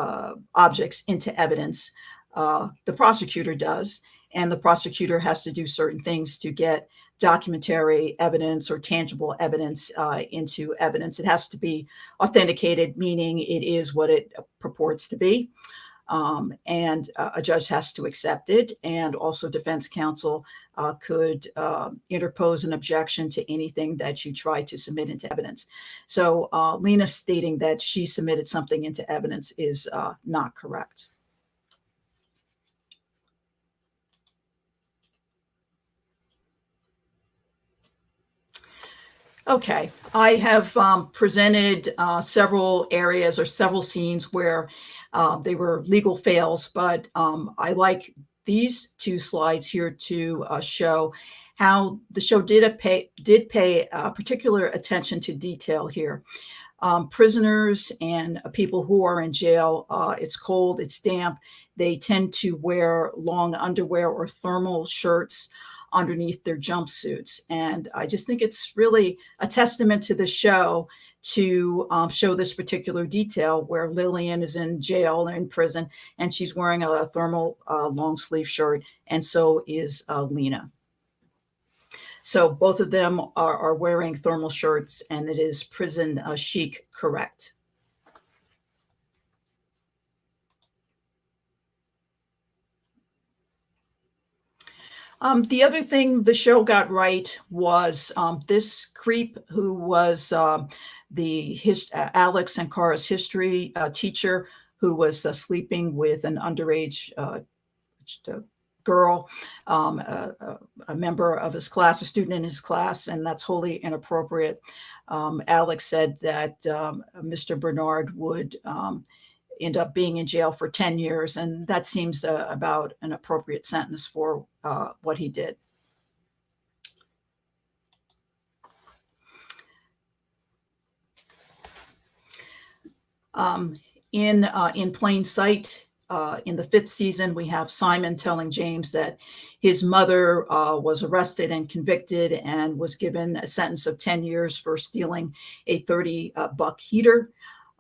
objects into evidence. The prosecutor does, and the prosecutor has to do certain things to get documentary evidence or tangible evidence into evidence. It has to be authenticated, meaning it is what it purports to be. And a judge has to accept it. And also defense counsel could interpose an objection to anything that you try to submit into evidence. So Lena stating that she submitted something into evidence is not correct. Okay, I have presented several areas or several scenes where they were legal fails, but I like these two slides here to show how the show did pay particular attention to detail here. prisoners and people who are in jail, it's cold, it's damp. They tend to wear long underwear or thermal shirts underneath their jumpsuits. And I just think it's really a testament to the show to show this particular detail where Lillian is in jail, in prison, and she's wearing a thermal long sleeve shirt, and so is Lena. So both of them are wearing thermal shirts, and it is prison chic, correct. The other thing the show got right was this creep who was Alex and Kara's history teacher, who was sleeping with an underage girl, a member of his class, a student in his class, and that's wholly inappropriate. Alex said that Mr. Bernard would end up being in jail for 10 years, and that seems about an appropriate sentence for what he did. In plain sight, in the 5th season, we have Simon telling James that his mother was arrested and convicted and was given a sentence of 10 years for stealing a $30 heater.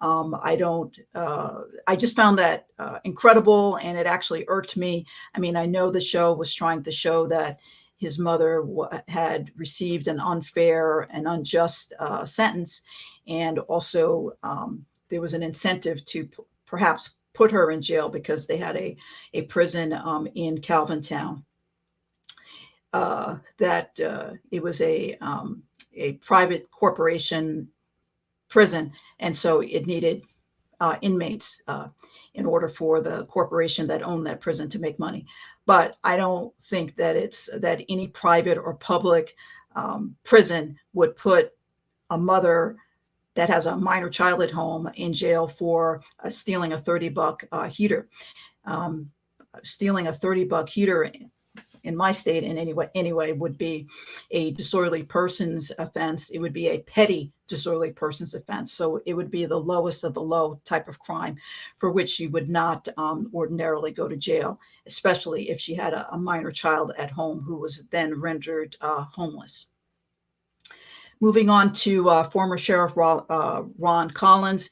I just found that incredible, and it actually irked me. I mean, I know the show was trying to show that his mother had received an unfair and unjust sentence, and also there was an incentive to perhaps put her in jail because they had a prison in Calvintown. It was a private corporation prison, and so it needed inmates in order for the corporation that owned that prison to make money. But I don't think that any private or public prison would put a mother that has a minor child at home in jail for stealing a $30 heater. Stealing a $30 heater in my state in anyway would be a disorderly persons offense. It would be a petty disorderly persons offense. So it would be the lowest of the low type of crime for which she would not ordinarily go to jail, especially if she had a minor child at home who was then rendered homeless. Moving on to former Sheriff Ron Collins.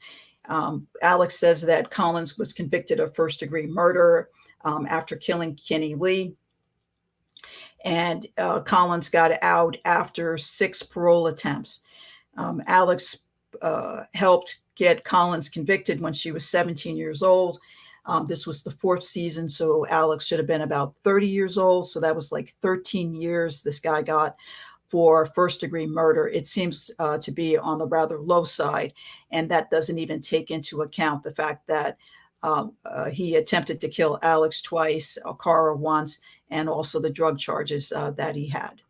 Alex says that Collins was convicted of first-degree murder after killing Kenny Lee. And Collins got out after 6 parole attempts. Alex helped get Collins convicted when she was 17 years old. This was the 4th season, so Alex should have been about 30 years old. So that was like 13 years this guy got for first-degree murder. It seems to be on the rather low side, and that doesn't even take into account the fact that he attempted to kill Alex twice, Kara once, and also the drug charges that he had.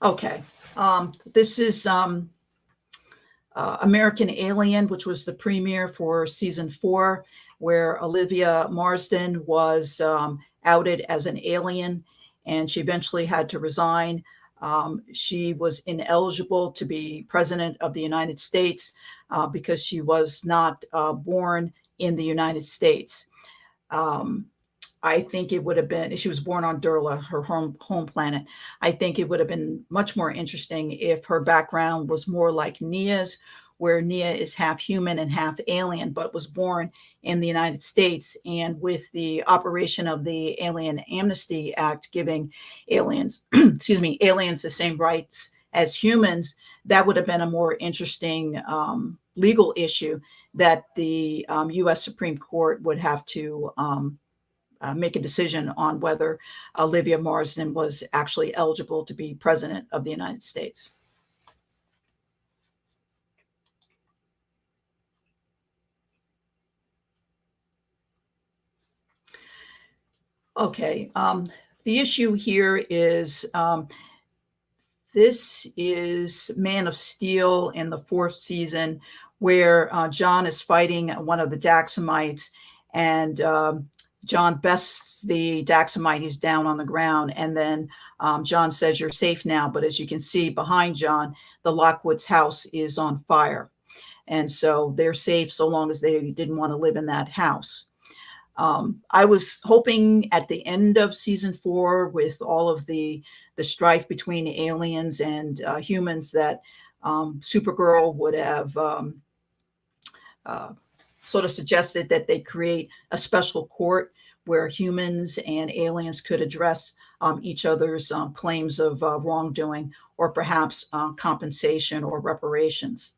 Okay, this is American Alien, which was the premiere for season 4, where Olivia Marsden was outed as an alien, and she eventually had to resign. She was ineligible to be president of the United States because she was not born in the United States. I think it would have been, she was born on Durla, her home planet. I think it would have been much more interesting if her background was more like Nia's, where Nia is half human and half alien, but was born in the United States. And with the operation of the Alien Amnesty Act giving aliens, aliens the same rights as humans, that would have been a more interesting legal issue that the U.S. Supreme Court would have to make a decision on whether Olivia Marsden was actually eligible to be president of the United States. Okay, the issue here is this is Man of Steel in the 4th season, where John is fighting one of the Daxamites, and John bests the Daxamite. He's down on the ground. And then John says, "You're safe now." But as you can see behind John, the Lockwood's house is on fire. And so they're safe so long as they didn't want to live in that house. I was hoping at the end of season 4, with all of the strife between aliens and humans, that Supergirl would have sort of suggested that they create a special court where humans and aliens could address each other's claims of wrongdoing, or perhaps compensation or reparations.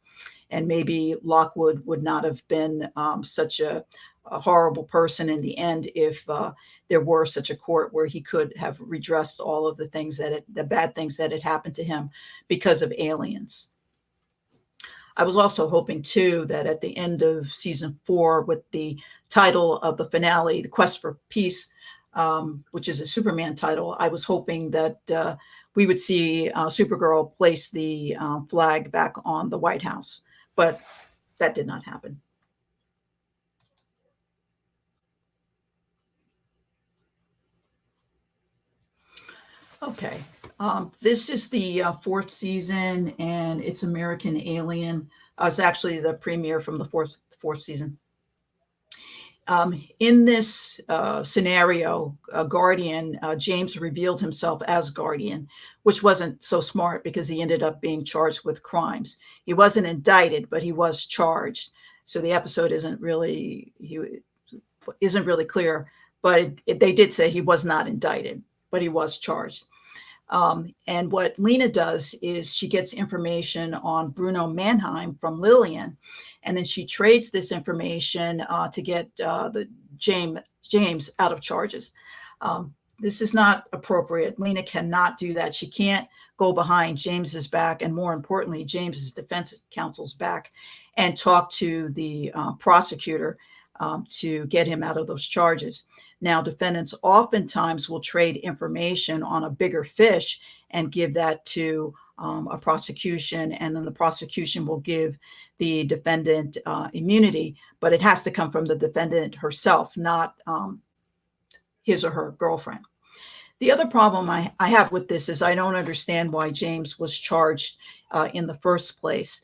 And maybe Lockwood would not have been such a horrible person in the end if there were such a court where he could have redressed all of the bad things that had happened to him because of aliens. I was also hoping too that at the end of season 4, with the title of the finale, "The Quest for Peace," which is a Superman title, I was hoping that we would see Supergirl place the flag back on the White House, but that did not happen. Okay, this is the 4th season, and it's American Alien. It's actually the premiere from the fourth season. In this scenario, Guardian, James revealed himself as Guardian, which wasn't so smart because he ended up being charged with crimes. He wasn't indicted, but he was charged. So the episode isn't really clear, but they did say he was not indicted, but he was charged. And what Lena does is she gets information on Bruno Mannheim from Lillian, and then she trades this information to get the James out of charges. This is not appropriate. Lena cannot do that. She can't go behind James's back, and more importantly, James's defense counsel's back, and talk to the prosecutor to get him out of those charges. Now, defendants oftentimes will trade information on a bigger fish and give that to a prosecution, and then the prosecution will give the defendant immunity, but it has to come from the defendant herself, not his or her girlfriend. The other problem I have with this is I don't understand why James was charged in the first place.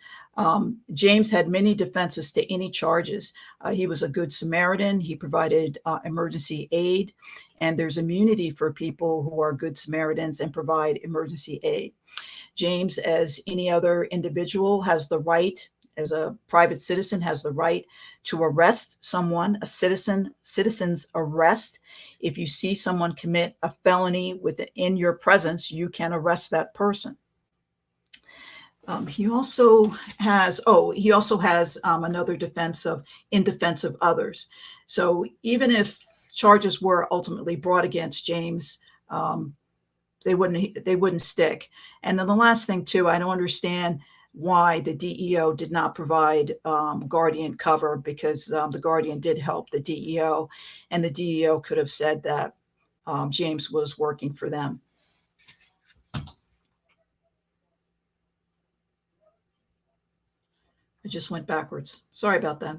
James had many defenses to any charges. He was a good Samaritan. He provided emergency aid, and there's immunity for people who are good Samaritans and provide emergency aid. James, as any other individual, has the right, as a private citizen, has the right to arrest someone, a citizen's arrest. If you see someone commit a felony within your presence, you can arrest that person. He also has another defense of in defense of others. So even if charges were ultimately brought against James, they wouldn't stick. And then the last thing too, I don't understand why the DEO did not provide Guardian cover, because the Guardian did help the DEO, and the DEO could have said that James was working for them. I just went backwards. Sorry about that.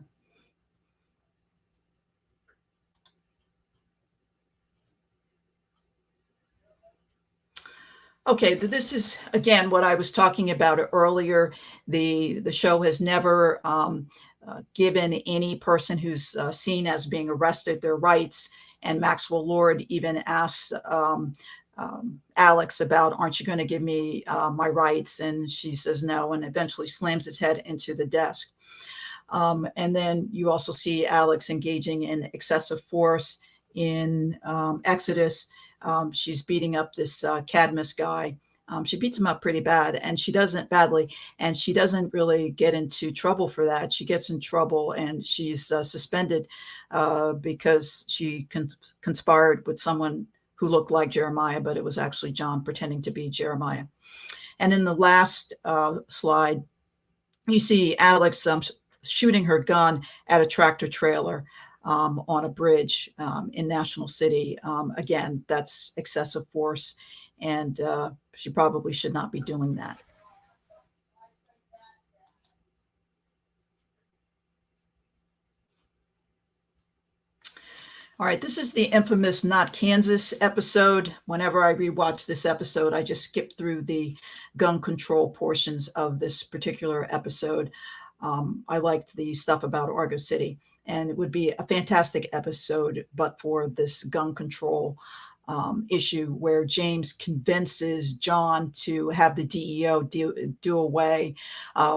Okay, this is, again, what I was talking about earlier. The show has never given any person who's seen as being arrested their rights. And Maxwell Lord even asks Alex about, "Aren't you going to give me my rights?" And she says no, and eventually slams his head into the desk. And then you also see Alex engaging in excessive force in Exodus. She's beating up this Cadmus guy. She beats him up pretty bad, and she doesn't really get into trouble for that. She gets in trouble, and she's suspended because she conspired with someone who looked like Jeremiah, but it was actually John pretending to be Jeremiah. And in the last slide, you see Alex shooting her gun at a tractor trailer on a bridge in National City. Again, that's excessive force, and she probably should not be doing that. All right, this is the infamous Not Kansas episode. Whenever I rewatch this episode, I just skip through the gun control portions of this particular episode. I liked the stuff about Argo City, and it would be a fantastic episode, but for this gun control issue where James convinces John to have the DEO do away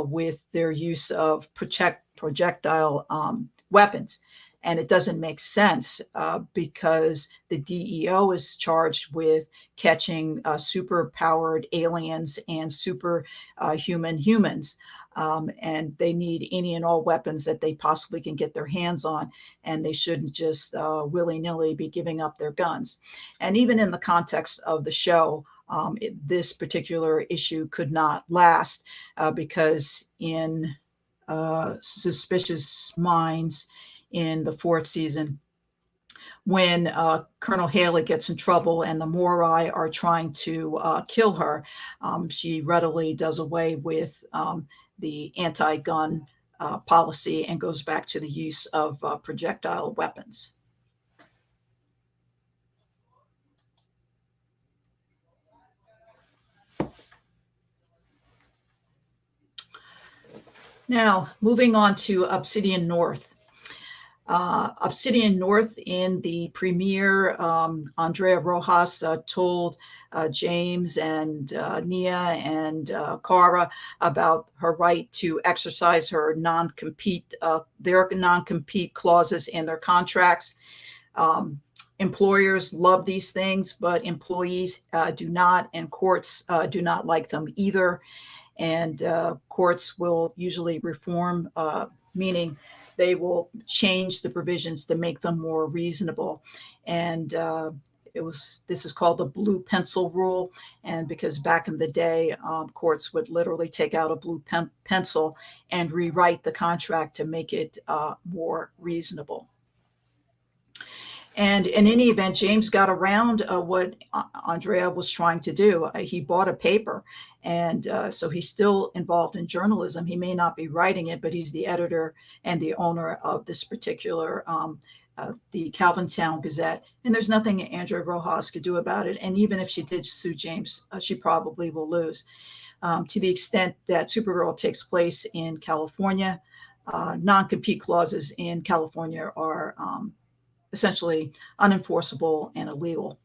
with their use of projectile weapons. And it doesn't make sense because the DEO is charged with catching super-powered aliens and superhuman humans. And they need any and all weapons that they possibly can get their hands on. And they shouldn't just willy-nilly be giving up their guns. And even in the context of the show, this particular issue could not last because in Suspicious Minds, in the 4th season, when Colonel Haley gets in trouble and the Morai are trying to kill her, she readily does away with the anti-gun policy and goes back to the use of projectile weapons. Now, moving on to Obsidian North. Obsidian North, in the premiere, Andrea Rojas told James and Nia and Cara about her right to exercise her non-compete, their non-compete clauses in their contracts. Employers love these things, but employees do not, and courts do not like them either. And courts will usually reform, meaning they will change the provisions to make them more reasonable. And this is called the blue pencil rule. And because back in the day, courts would literally take out a blue pencil and rewrite the contract to make it more reasonable. And in any event, James got around what Andrea was trying to do. He bought a paper, and so he's still involved in journalism. He may not be writing it, but he's the editor and the owner of this particular, the Calvintown Gazette. And there's nothing Andrea Rojas could do about it. And even if she did sue James, she probably will lose. To the extent that Supergirl takes place in California, non-compete clauses in California are essentially unenforceable and illegal.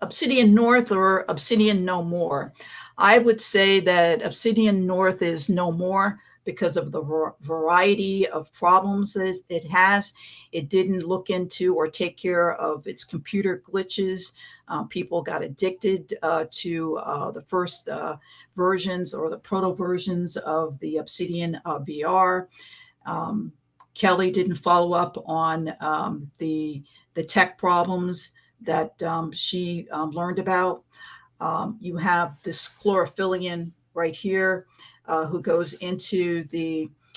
Obsidian North or Obsidian No More. I would say that Obsidian North is no more because of the variety of problems that it has. It didn't look into or take care of its computer glitches. People got addicted to the first versions or the proto versions of the Obsidian VR. Kelly didn't follow up on the tech problems that she learned about. You have this chlorophyllian right here who goes into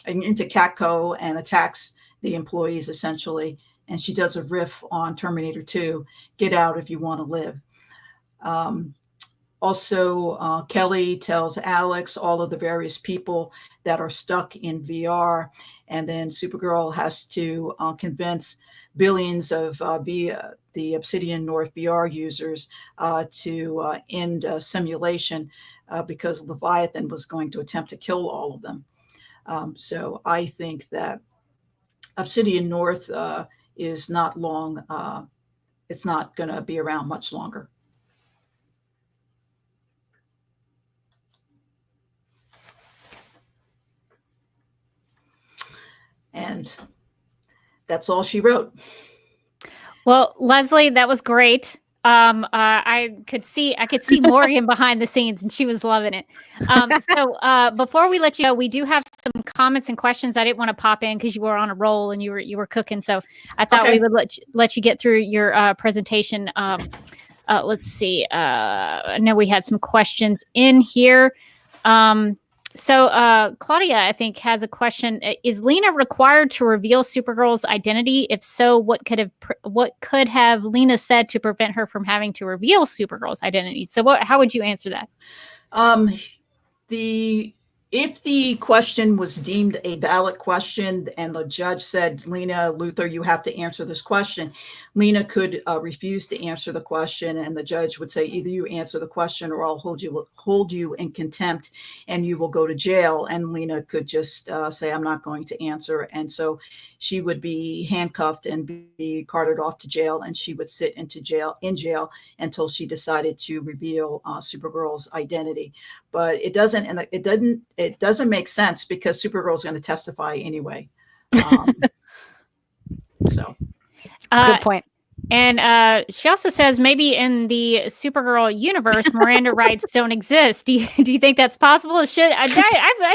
CATCO and attacks the employees essentially. And she does a riff on Terminator 2, Get Out If You Want to Live. Also, Kelly tells Alex all of the various people that are stuck in VR. And then Supergirl has to convince billions of the Obsidian North VR users to end simulation because Leviathan was going to attempt to kill all of them. So I think that Obsidian North is not long. It's not going to be around much longer. And that's all she wrote. Well, Leslie, that was great. I could see Morgan behind the scenes, and she was loving it. So before we let you go, we do have some comments and questions. I didn't want to pop in because you were on a roll and you were cooking. So I thought we would let you get through your presentation. Let's see. I know we had some questions in here. So Claudia, I think, has a question. Is Lena required to reveal Supergirl's identity? If so, what could have Lena said to prevent her from having to reveal Supergirl's identity? So how would you answer that? If the question was deemed a valid question and the judge said, Lena Luther, you have to answer this question, Lena could refuse to answer the question, and the judge would say, either you answer the question or I'll hold you in contempt and you will go to jail. And Lena could just say, I'm not going to answer. And so she would be handcuffed and be carted off to jail, and she would sit in jail until she decided to reveal Supergirl's identity. But it doesn't make sense because Supergirl's going to testify anyway. So good point. And she also says maybe in the Supergirl universe, Miranda rights don't exist. Do you think that's possible? I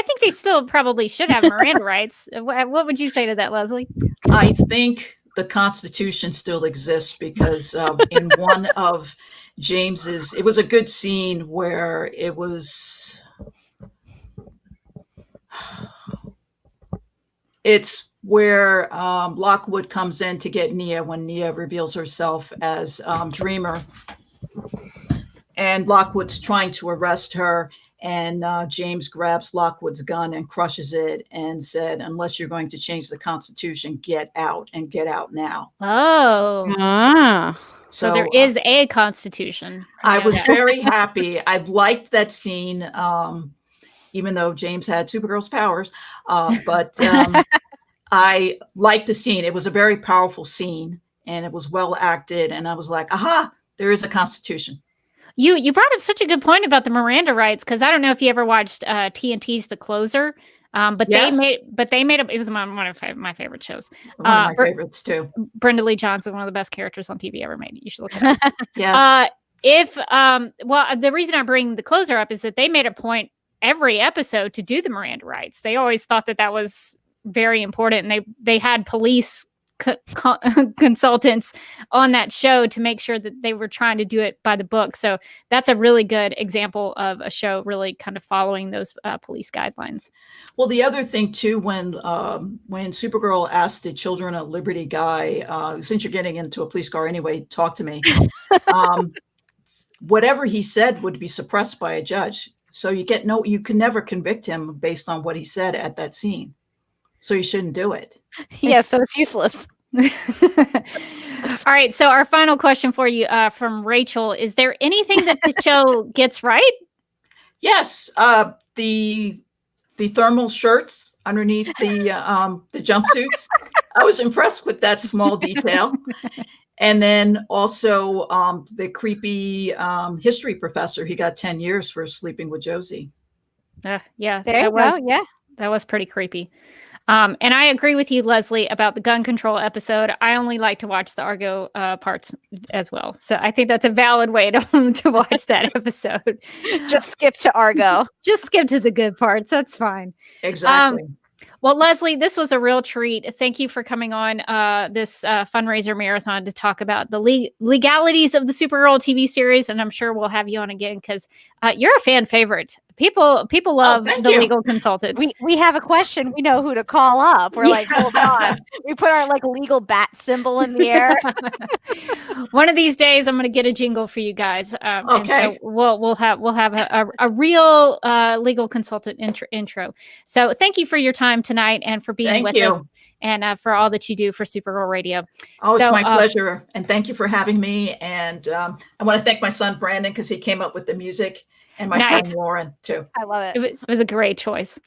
think they still probably should have Miranda rights. What would you say to that, Leslie? I think the Constitution still exists because in one of James's, it was a good scene where it was, it's where Lockwood comes in to get Nia when Nia reveals herself as Dreamer, and Lockwood's trying to arrest her, and James grabs Lockwood's gun and crushes it and said, unless you're going to change the Constitution, get out, and get out now. Oh. So there is a Constitution. I was very happy. I liked that scene, even though James had Supergirl's powers. But I liked the scene. It was a very powerful scene, and it was well acted. And I was like, aha, there is a Constitution. You brought up such a good point about the Miranda rights, because I don't know if you ever watched TNT's The Closer. But yes. they made it was one of my favorite shows. One of my favorites too. Brenda Lee Johnson, one of the best characters on TV ever made. You should look it up. Yes. The reason I bring The Closer up is that they made a point every episode to do the Miranda rights. They always thought that was very important, and they had police consultants on that show to make sure that they were trying to do it by the book. So that's a really good example of a show really kind of following those police guidelines. Well, the other thing too, when Supergirl asked the Children of Liberty guy, since you're getting into a police car anyway, talk to me. Whatever he said would be suppressed by a judge. So you can never convict him based on what he said at that scene. So you shouldn't do it. Yeah, so it's useless. All right. So our final question for you from Rachel: is there anything that the show gets right? Yes, the thermal shirts underneath the jumpsuits. I was impressed with that small detail. And then also the creepy history professor. He got 10 years for sleeping with Josie. Yeah, that was pretty creepy. And I agree with you, Leslie, about the gun control episode. I only like to watch the Argo parts as well. So I think that's a valid way to watch that episode. Just skip to Argo. Just skip to the good parts. That's fine. Exactly. Well, Leslie, this was a real treat. Thank you for coming on this fundraiser marathon to talk about the legalities of the Supergirl TV series. And I'm sure we'll have you on again because you're a fan favorite. People love the legal consultants. We have a question. We know who to call up. We're like, hold on. We put our legal bat symbol in the air. One of these days, I'm going to get a jingle for you guys. Okay. And so we'll have a real legal consultant intro. So thank you for your time tonight and for being with us and for all that you do for Supergirl Radio. Oh, it's my pleasure. And thank you for having me. And I want to thank my son, Brandon, because he came up with the music. And my friend Lauren, too. I love it. It was a great choice.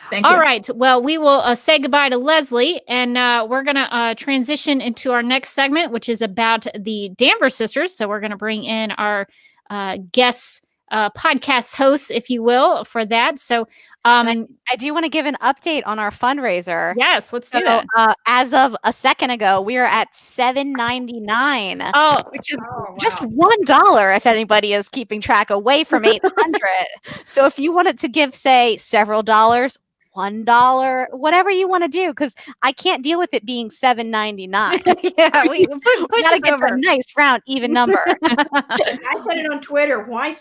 Thank you. All right. Well, we will say goodbye to Leslie, and we're going to transition into our next segment, which is about the Danvers Sisters. So we're going to bring in our guest podcast hosts, if you will, for that. So I do want to give an update on our fundraiser. Yes, let's do that. As of a second ago, we are at $7.99, which is just $1 if anybody is keeping track, away from $800. So if you wanted to give, say, several dollars $1, whatever you want to do, because I can't deal with it being $7.99. Yeah, we We gotta get to a nice round even number. I said it on Twitter. Why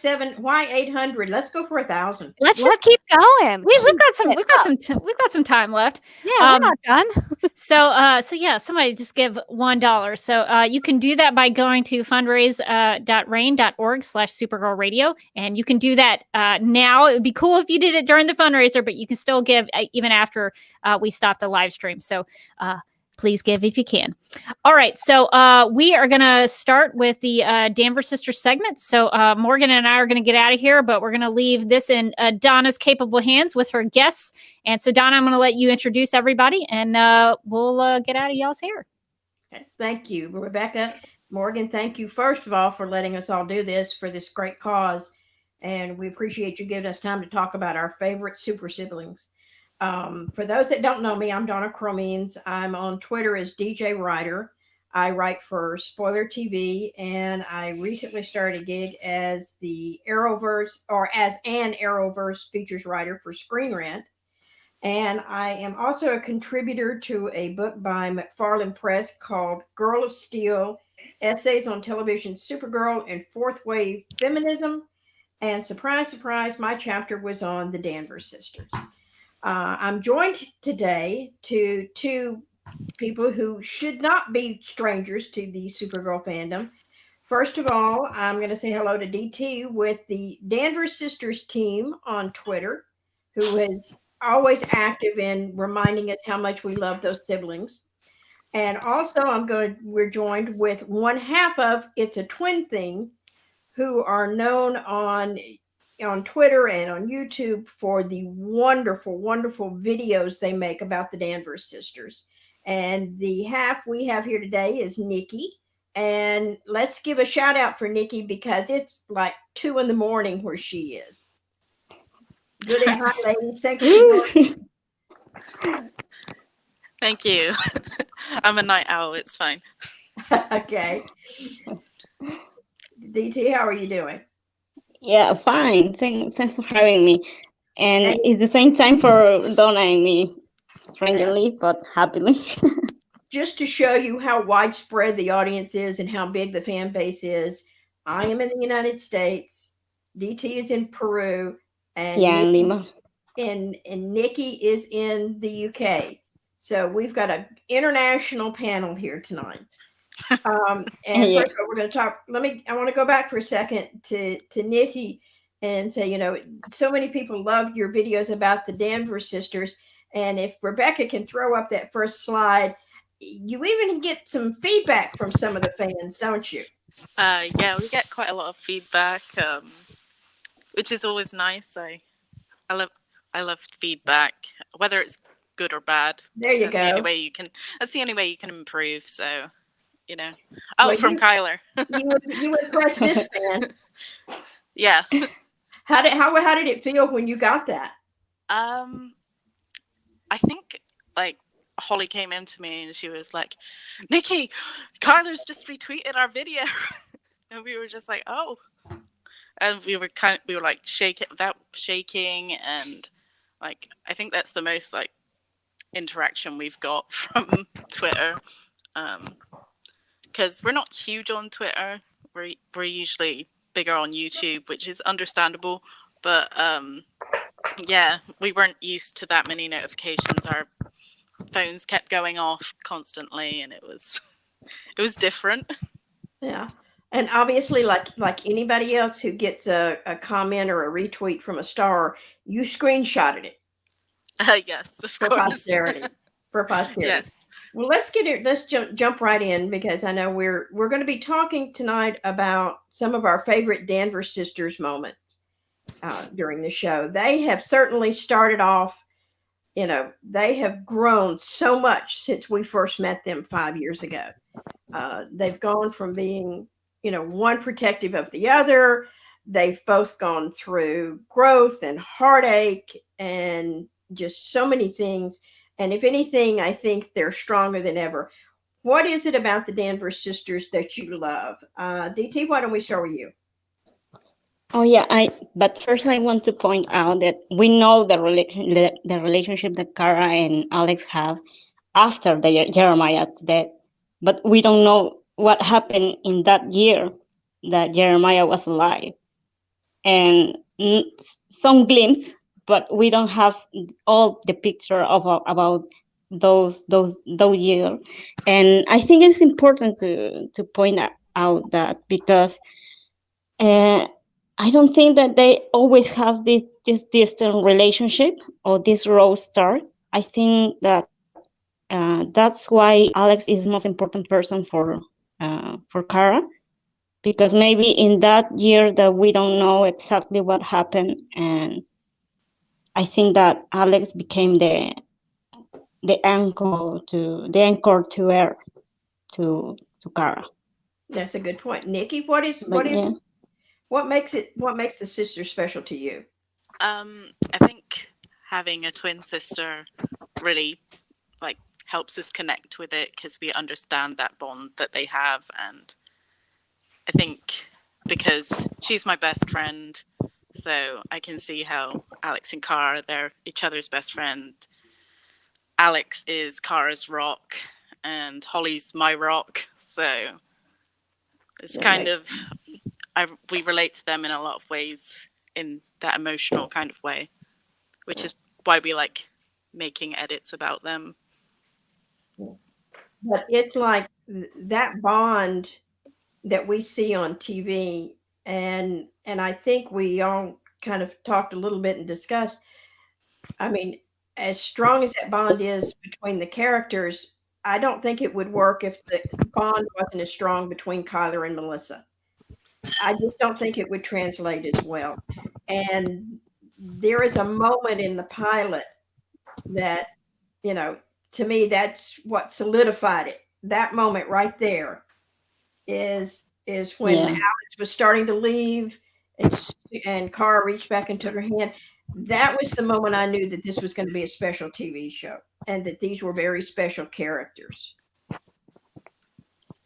800? Let's go for 1,000. Let's just keep going. We've got some time left. Yeah, we're not done. So yeah, somebody just give $1. So you can do that by going to fundraise.rainn.org/supergirlradio, and you can do that now. It would be cool if you did it during the fundraiser, but you can still give even after we stop the live stream. So please give if you can. All right, so we are going to start with the Danvers Sisters segment. So Morgan and I are going to get out of here, but we're going to leave this in Donna's capable hands with her guests. And so, Donna, I'm going to let you introduce everybody, and we'll get out of y'all's hair. Okay. Thank you, Rebecca. Morgan, thank you, first of all, for letting us all do this for this great cause. And we appreciate you giving us time to talk about our favorite super siblings. For those that don't know me, I'm Donna Cromeans. I'm on Twitter as DJ Writer. I write for Spoiler TV, and I recently started a gig as the Arrowverse, or as an Arrowverse features writer for Screen Rant. And I am also a contributor to a book by McFarlane Press called Girl of Steel, Essays on Television, Supergirl, and Fourth Wave Feminism. And surprise, surprise, my chapter was on the Danvers Sisters. I'm joined today to two people who should not be strangers to the Supergirl fandom. First of all, I'm going to say hello to DT with the Danvers Sisters team on Twitter, who is always active in reminding us how much we love those siblings. And also, we're joined with one half of It's a Twin Thing, who are known on Twitter and on YouTube for the wonderful, wonderful videos they make about the Danvers Sisters. And the half we have here today is Nicki. And let's give a shout out for Nicki, because it's like 2 a.m. where she is. Good day, hi, ladies. Thank you. Thank you. I'm a night owl. It's fine. Okay. DT, how are you doing? Yeah, fine. Thanks for having me. And it's the same time for Donna and me, strangely, but happily. Just to show you how widespread the audience is and how big the fan base is, I am in the United States. DT is in Peru. And in Lima. And Nicki is in the UK. So we've got an international panel here tonight. And first of all, we're going to talk. I want to go back for a second to Nicki and say, so many people love your videos about the Danvers Sisters. And if Rebecca can throw up that first slide, you even get some feedback from some of the fans, don't you? Yeah, we get quite a lot of feedback, which is always nice. I love feedback, whether it's good or bad. There you go. That's the only way you can improve. So. From Kyler. you impressed this fan. Yeah. How did it feel when you got that? I think Holly came into me and she was like, "Nicki, Kyler's just retweeted our video," and we were just like, "Oh," and we were like shaking without shaking, and I think that's the most interaction we've got from Twitter. Because we're not huge on Twitter. We're usually bigger on YouTube, which is understandable. But yeah, we weren't used to that many notifications. Our phones kept going off constantly, and it was different. Yeah, and obviously, like anybody else who gets a comment or a retweet from a star, you screenshotted it. Yes, of course. For posterity. Yes. Well, let's get it. Let's jump right in, because I know we're going to be talking tonight about some of our favorite Danvers Sisters moments during the show. They have certainly started off. They have grown so much since we first met them 5 years ago. They've gone from being, one protective of the other. They've both gone through growth and heartache and just so many things. And if anything, I think they're stronger than ever. What is it about the Danvers Sisters that you love? DT, why don't we start with you? Oh yeah, but first I want to point out that we know the relationship that Kara and Alex have after Jeremiah's death, but we don't know what happened in that year that Jeremiah was alive. And some glimpse, but we don't have all the picture of about those years. And I think it's important to point out that because I don't think that they always have this distant relationship or this raw start. I think that that's why Alex is the most important person for Kara, because maybe in that year that we don't know exactly what happened, and I think that Alex became the anchor to her, to Kara. That's a good point. Nicki, what makes the sisters special to you? I think having a twin sister really helps us connect with it because we understand that bond that they have. And I think because she's my best friend, so I can see how Alex and Kara, they're each other's best friend. Alex is Kara's rock and Holly's my rock. So it's we relate to them in a lot of ways in that emotional kind of way, which is why we like making edits about them. But it's like that bond that we see on TV, and I think we all kind of talked a little bit and discussed. I mean, as strong as that bond is between the characters, I don't think it would work if the bond wasn't as strong between Kyler and Melissa. I just don't think it would translate as well. And there is a moment in the pilot that, to me, that's what solidified it. That moment right there is when Alex was starting to leave and Kara reached back and took her hand. That was the moment I knew that this was going to be a special TV show and that these were very special characters.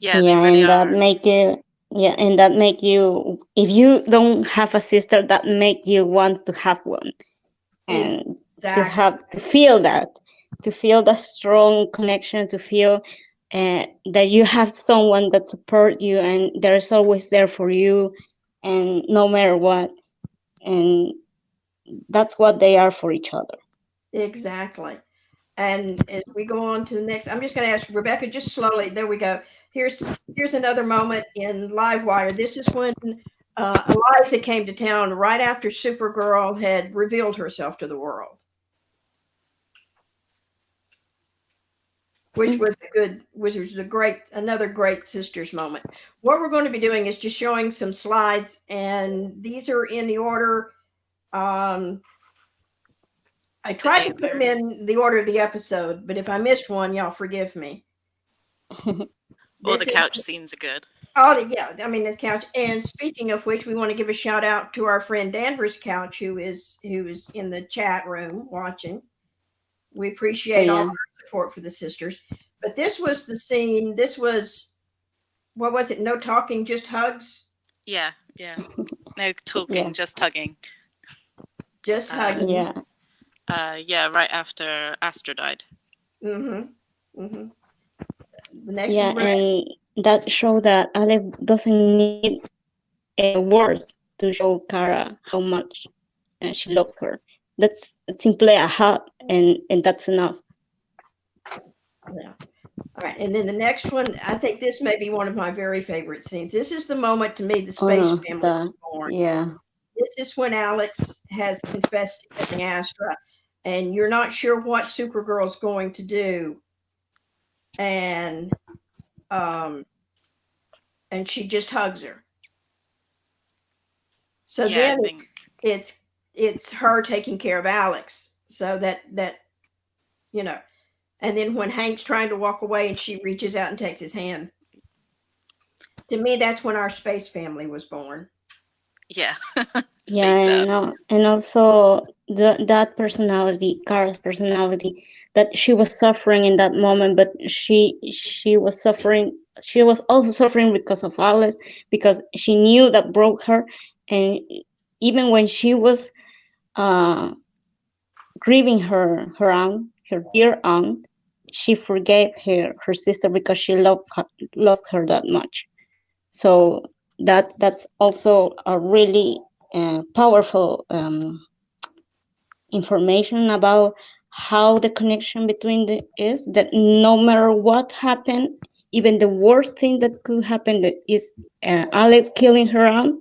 Yeah, they really and that are. make you, if you don't have a sister, that make you want to have one, and to feel that strong connection, to feel that you have someone that support you and there's always there for you, and no matter what, and that's what they are for each other. Exactly. And as we go on to the next, I'm just going to ask Rebecca just slowly. There we go. Here's another moment in Livewire. This is when Eliza came to town right after Supergirl had revealed herself to the world, which was another great sisters moment. What we're going to be doing is just showing some slides, and these are in the order. I tried to put them in the order of the episode, but if I missed one, y'all forgive me. All the couch scenes are good. The couch. And speaking of which, we want to give a shout out to our friend Danvers Couch, who is in the chat room watching. We appreciate all our support for the sisters. But this was the scene. This was, what was it? No talking, just hugs? Yeah. No talking, just hugging. Just hugging. Right after Astra died. The next one, and that showed that Alex doesn't need words to show Kara how much she loves her. That's simply a hug, and that's enough. Yeah. All right, and then the next one, I think this may be one of my very favorite scenes. This is the moment to me the Space Family was born. Yeah. This is when Alex has confessed to killing Astra, and you're not sure what Supergirl's going to do, and she just hugs her. So then it's her taking care of Alex, so that and then when Hank's trying to walk away and she reaches out and takes his hand. To me, that's when our Space Family was born. Yeah. And also that personality, Kara's personality, that she was suffering in that moment, but she was suffering. She was also suffering because of Alex, because she knew that broke her, and even when she was grieving her aunt, her dear aunt, she forgave her sister because she loved her that much. So that's also a really powerful information about how the connection between the is that no matter what happened, even the worst thing that could happen that is Alex killing her aunt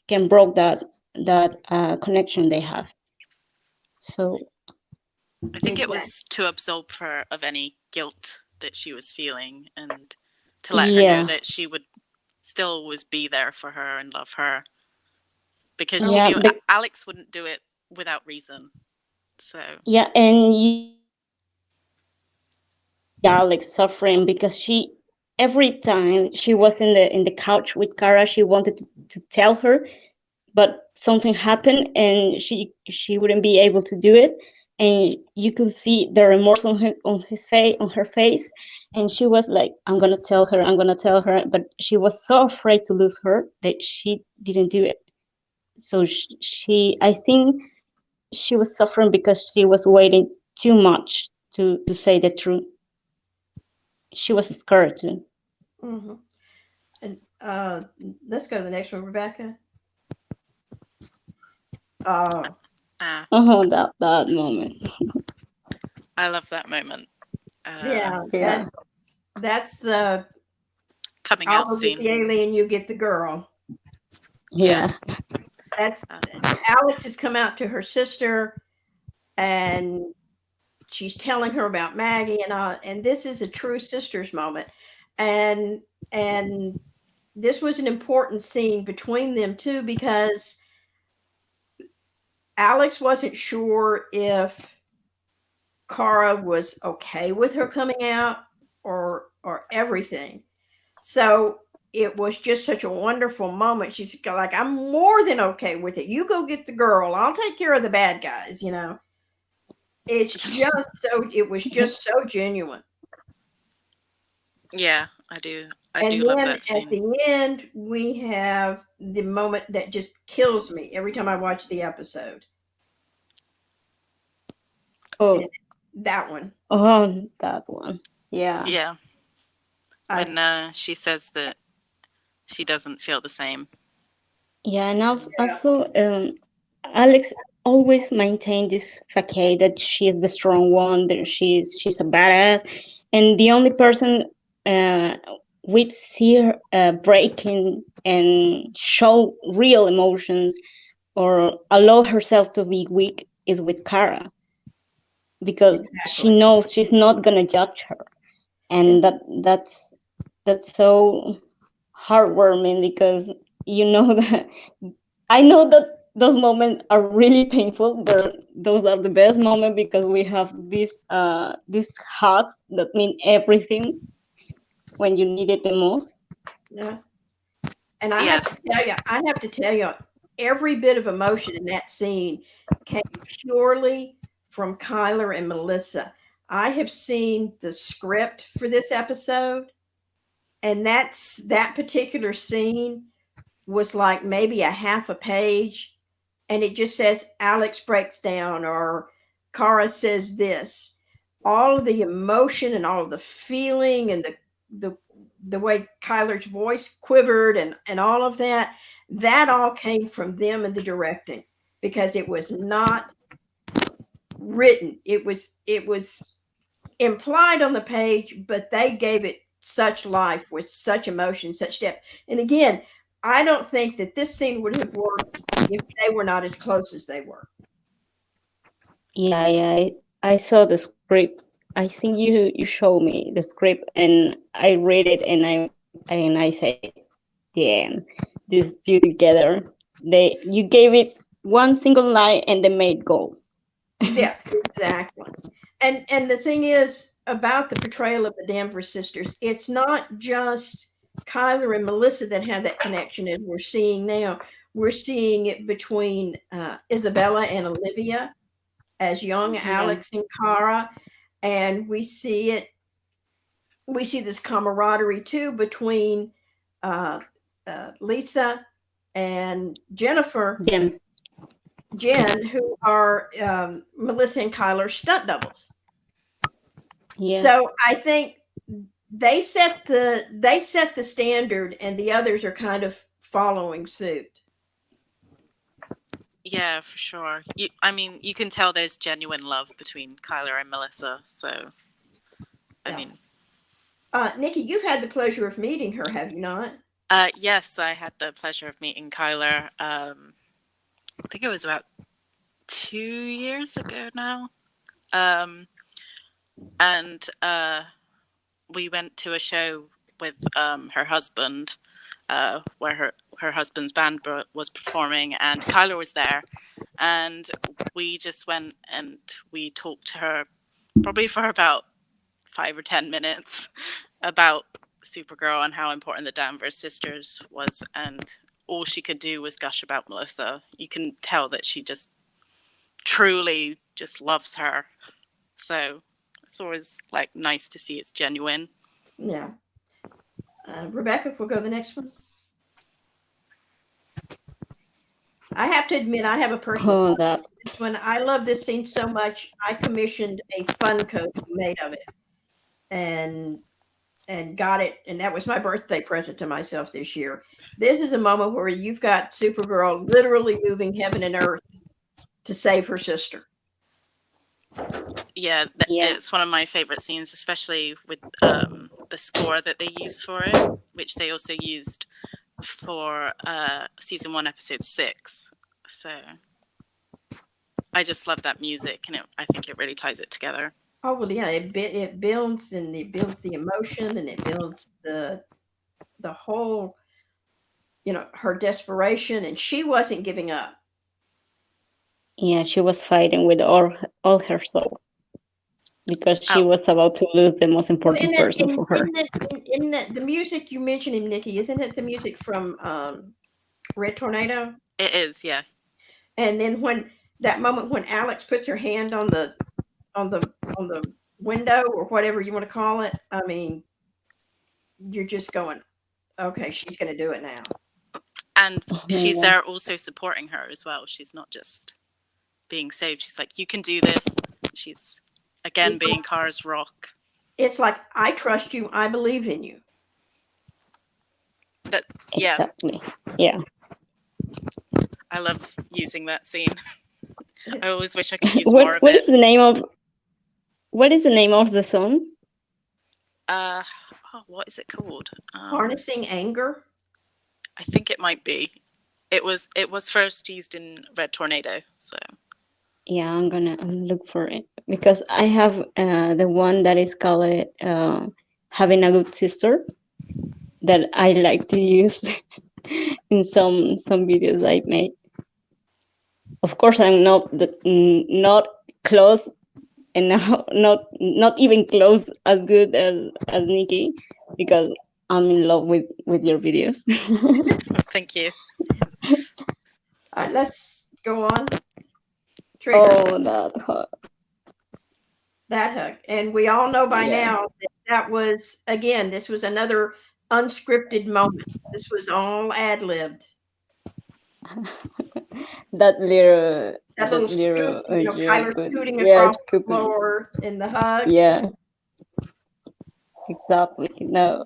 can break that connection they have. So I think it was to absolve her of any guilt that she was feeling and to let her know that she would still always be there for her and love her. Because she knew Alex wouldn't do it without reason. So and Alex suffering because she every time she was in the couch with Kara, she wanted to tell her, but something happened and she wouldn't be able to do it, and you could see the remorse on her face, and she was like, I'm gonna tell her, but she was so afraid to lose her that she didn't do it. So I think she was suffering because she was waiting too much to say the truth. She was scared too. Mm-hmm. And let's go to the next one, Rebecca. That moment. I love that moment. That's the coming out scene. The alien, you get the girl. Yeah. That's Alex has come out to her sister, and she's telling her about Maggie and this is a true sisters moment, and this was an important scene between them too, because Alex wasn't sure if Kara was okay with her coming out or everything. So it was just such a wonderful moment. She's like, I'm more than okay with it. You go get the girl. I'll take care of the bad guys, you know. It was just so genuine. Yeah, I do love that scene. At the end, we have the moment that just kills me every time I watch the episode. Oh, that one. Oh, that one. Yeah. Yeah. When she says that she doesn't feel the same. Yeah, and also Alex always maintained this facade that she is the strong one, that she's a badass, and the only person we see her breaking and show real emotions or allow herself to be weak is with Kara, because she knows she's not gonna judge her, and that's so heartwarming, because you know that I know that those moments are really painful, but those are the best moments because we have these hugs that mean everything when you need it the most. Yeah. And I have to tell you, every bit of emotion in that scene came purely from Kyler and Melissa. I have seen the script for this episode, and that particular scene was like maybe a half a page, and it just says Alex breaks down or Kara says this. All of the emotion and all of the feeling and the way Kyler's voice quivered and all of that all came from them and the directing, because it was not written. It was implied on the page, but they gave it such life with such emotion, such depth. And again, I don't think that this scene would have worked if they were not as close as they were. Yeah, I saw the script. I think you showed me the script, and I read it, and I say, damn, these two together. You gave it one single line, and they made gold. Yeah, exactly. And the thing is about the portrayal of the Danvers sisters, it's not just Kyler and Melissa that have that connection as we're seeing now. We're seeing it between Isabella and Olivia as young Alex and Kara. And we see this camaraderie too between Lisa and Jennifer Jen, who are Melissa and Kyler's stunt doubles. Yes. So I think they set the standard, and the others are kind of following suit. Yeah, for sure. I mean, you can tell there's genuine love between Kyler and Melissa. So, I mean, Nicki, you've had the pleasure of meeting her, have you not? yes, I had the pleasure of meeting Kyler. I think it was about 2 years ago now. And we went to a show with her husband, where her husband's band was performing, and Kyler was there, and we just went and we talked to her probably for about 5 or 10 minutes about Supergirl and how important the Danvers Sisters was, and all she could do was gush about Melissa. You can tell that she just truly just loves her. So it's always like nice to see it's genuine. Yeah. Rebecca, we'll go to the next one. I have to admit, I have a personal when I love this scene so much, I commissioned a fun coat made of it, and got it, and that was my birthday present to myself this year. This is a moment where you've got Supergirl literally moving heaven and earth to save her sister. Yeah, it's one of my favorite scenes, especially with the score that they use for it, which they also used for season 1, episode 6. So I just love that music, and I think it really ties it together. Oh well, yeah, it builds, and it builds the emotion, and it builds the whole, her desperation, and she wasn't giving up. Yeah, she was fighting with all her soul, because she was about to lose the most important person for her. In the music you mentioned him, Nicki, isn't it the music from Red Tornado? It is, yeah. And then when that moment when Alex puts her hand on the window, or whatever you want to call it, I mean, you're just going, okay, she's going to do it now. And she's there also supporting her as well. She's not just being saved. She's like, you can do this. She's again being Kara's rock. It's like, I trust you. I believe in you. Yeah. Exactly. Yeah. I love using that scene. I always wish I could use more of it. What is the name of the song? What is it called? Harnessing Anger. I think it might be. It was first used in Red Tornado. So yeah, I'm gonna look for it, because I have the one that is called "Having a Good Sister" that I like to use in some videos I made. Of course, I'm not close, and not even close as good as Nicki, because I'm in love with your videos. Thank you. All right, let's go on. Trigger. Oh, that hug. That hug. And we all know by now that was, again, this was another unscripted moment. This was all ad-libbed. that little Kyler scooting across the floor in the hug. Yeah. Exactly. No.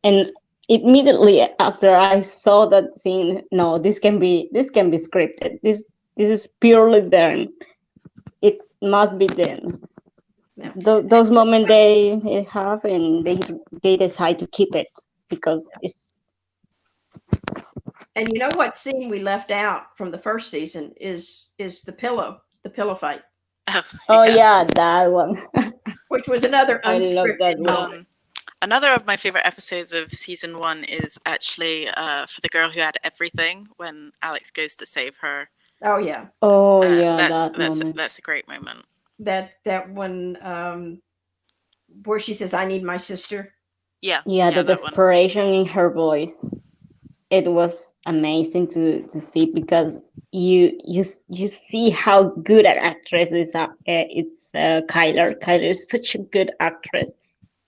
And immediately after I saw that scene, no, this can be scripted. This is purely them. It must be them. Yeah. Those moments they have, and they decide to keep it because it's. And you know what scene we left out from the first season is the pillow fight. Oh yeah, that one. Which was another unscripted moment. Another of my favorite episodes of season 1 is actually for the girl who had everything, when Alex goes to save her. Oh yeah. Oh yeah, that's a great moment. That one where she says, "I need my sister." Yeah. Yeah, the desperation in her voice. It was amazing to see, because you see how good an actress is. It's Kyler. Kyler is such a good actress,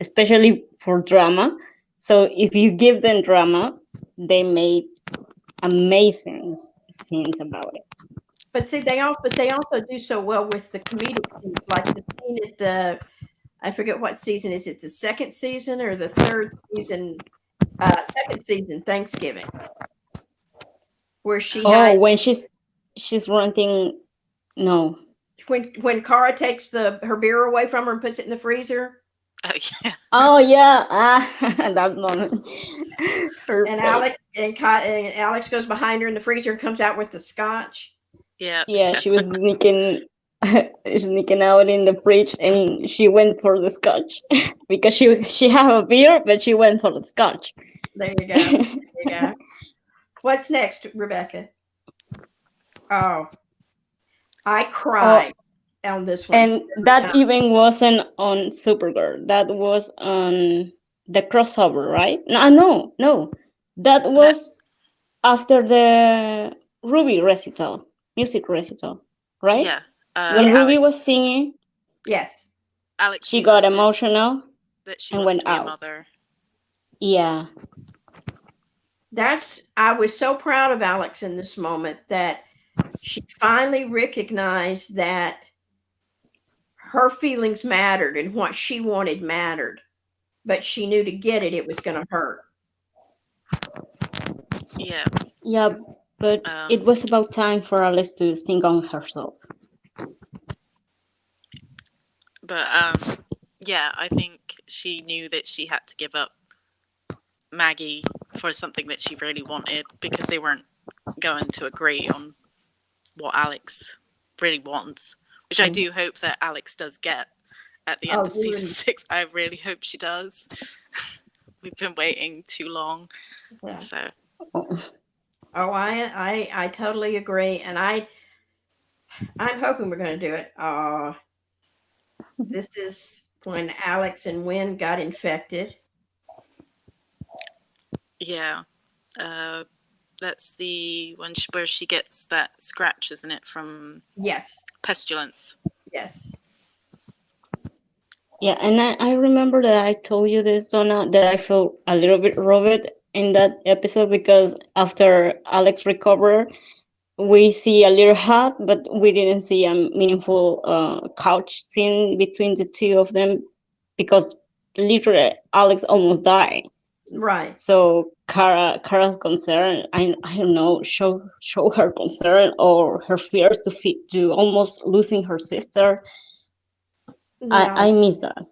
especially for drama. So if you give them drama, they made amazing scenes about it. But see, they also do so well with the comedic scenes, like the scene at I forget what season is it, the second season or the third season? Second season, Thanksgiving, where she had when she's renting. No. when Kara takes her beer away from her and puts it in the freezer. Oh yeah. Oh yeah, that moment. And Alex and Alex goes behind her in the freezer and comes out with the scotch. Yeah. Yeah, she was sneaking out in the fridge, and she went for the scotch because she had a beer, but she went for the scotch. There you go. There you go. What's next, Rebecca? Oh, I cried on this one. And that even wasn't on Supergirl. That was on the crossover, right? No. That was after the Ruby recital, music recital, right? Yeah. When Ruby Alex, was singing, yes, Alex, she got realizes emotional that she and wants went to be a out. mother. Yeah. I was so proud of Alex in this moment that she finally recognized that her feelings mattered and what she wanted mattered, but she knew to get it was going to hurt. Yeah. Yeah, but it was about time for Alice to think on herself. But yeah, I think she knew that she had to give up Maggie for something that she really wanted, because they weren't going to agree on what Alex really wants, which I do hope that Alex does get at the end of season 6. I really hope she does. We've been waiting too long. Yeah. So. Oh, I totally agree, and I'm hoping we're going to do it. This is when Alex and Wynn got infected. Yeah, that's the one where she gets that scratch, isn't it, from pestilence? Yes. Yeah, and I remember that I told you this, Donna, that I felt a little bit robbed in that episode, because after Alex recovered, we see a little hut, but we didn't see a meaningful couch scene between the two of them, because literally Alex almost died. Right. So Kara's concern, I don't know, show her concern or her fears to almost losing her sister. Yeah. I miss that.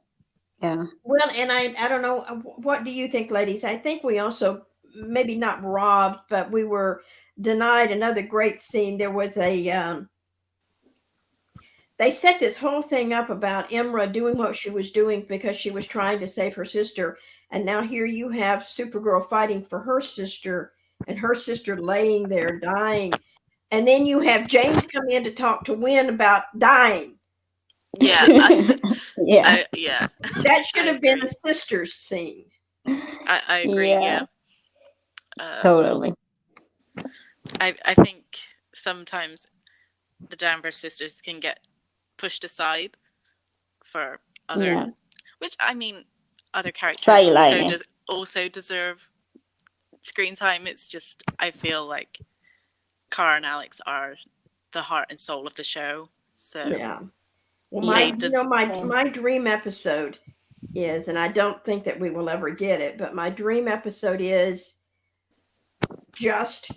Yeah. Well, and I don't know, what do you think, ladies? I think we also, maybe not robbed, but we were denied another great scene. There was they set this whole thing up about Imra doing what she was doing because she was trying to save her sister. And now here you have Supergirl fighting for her sister, and her sister laying there dying. And then you have James come in to talk to Wynn about dying. Yeah. Yeah. Yeah. That should have been a sister's scene. I agree. Yeah. Totally. I think sometimes the Danvers sisters can get pushed aside for other, which I mean, other characters also deserve screen time. It's just, I feel like Kara and Alex are the heart and soul of the show. So yeah. Well, my dream episode is, and I don't think that we will ever get it, but my dream episode is just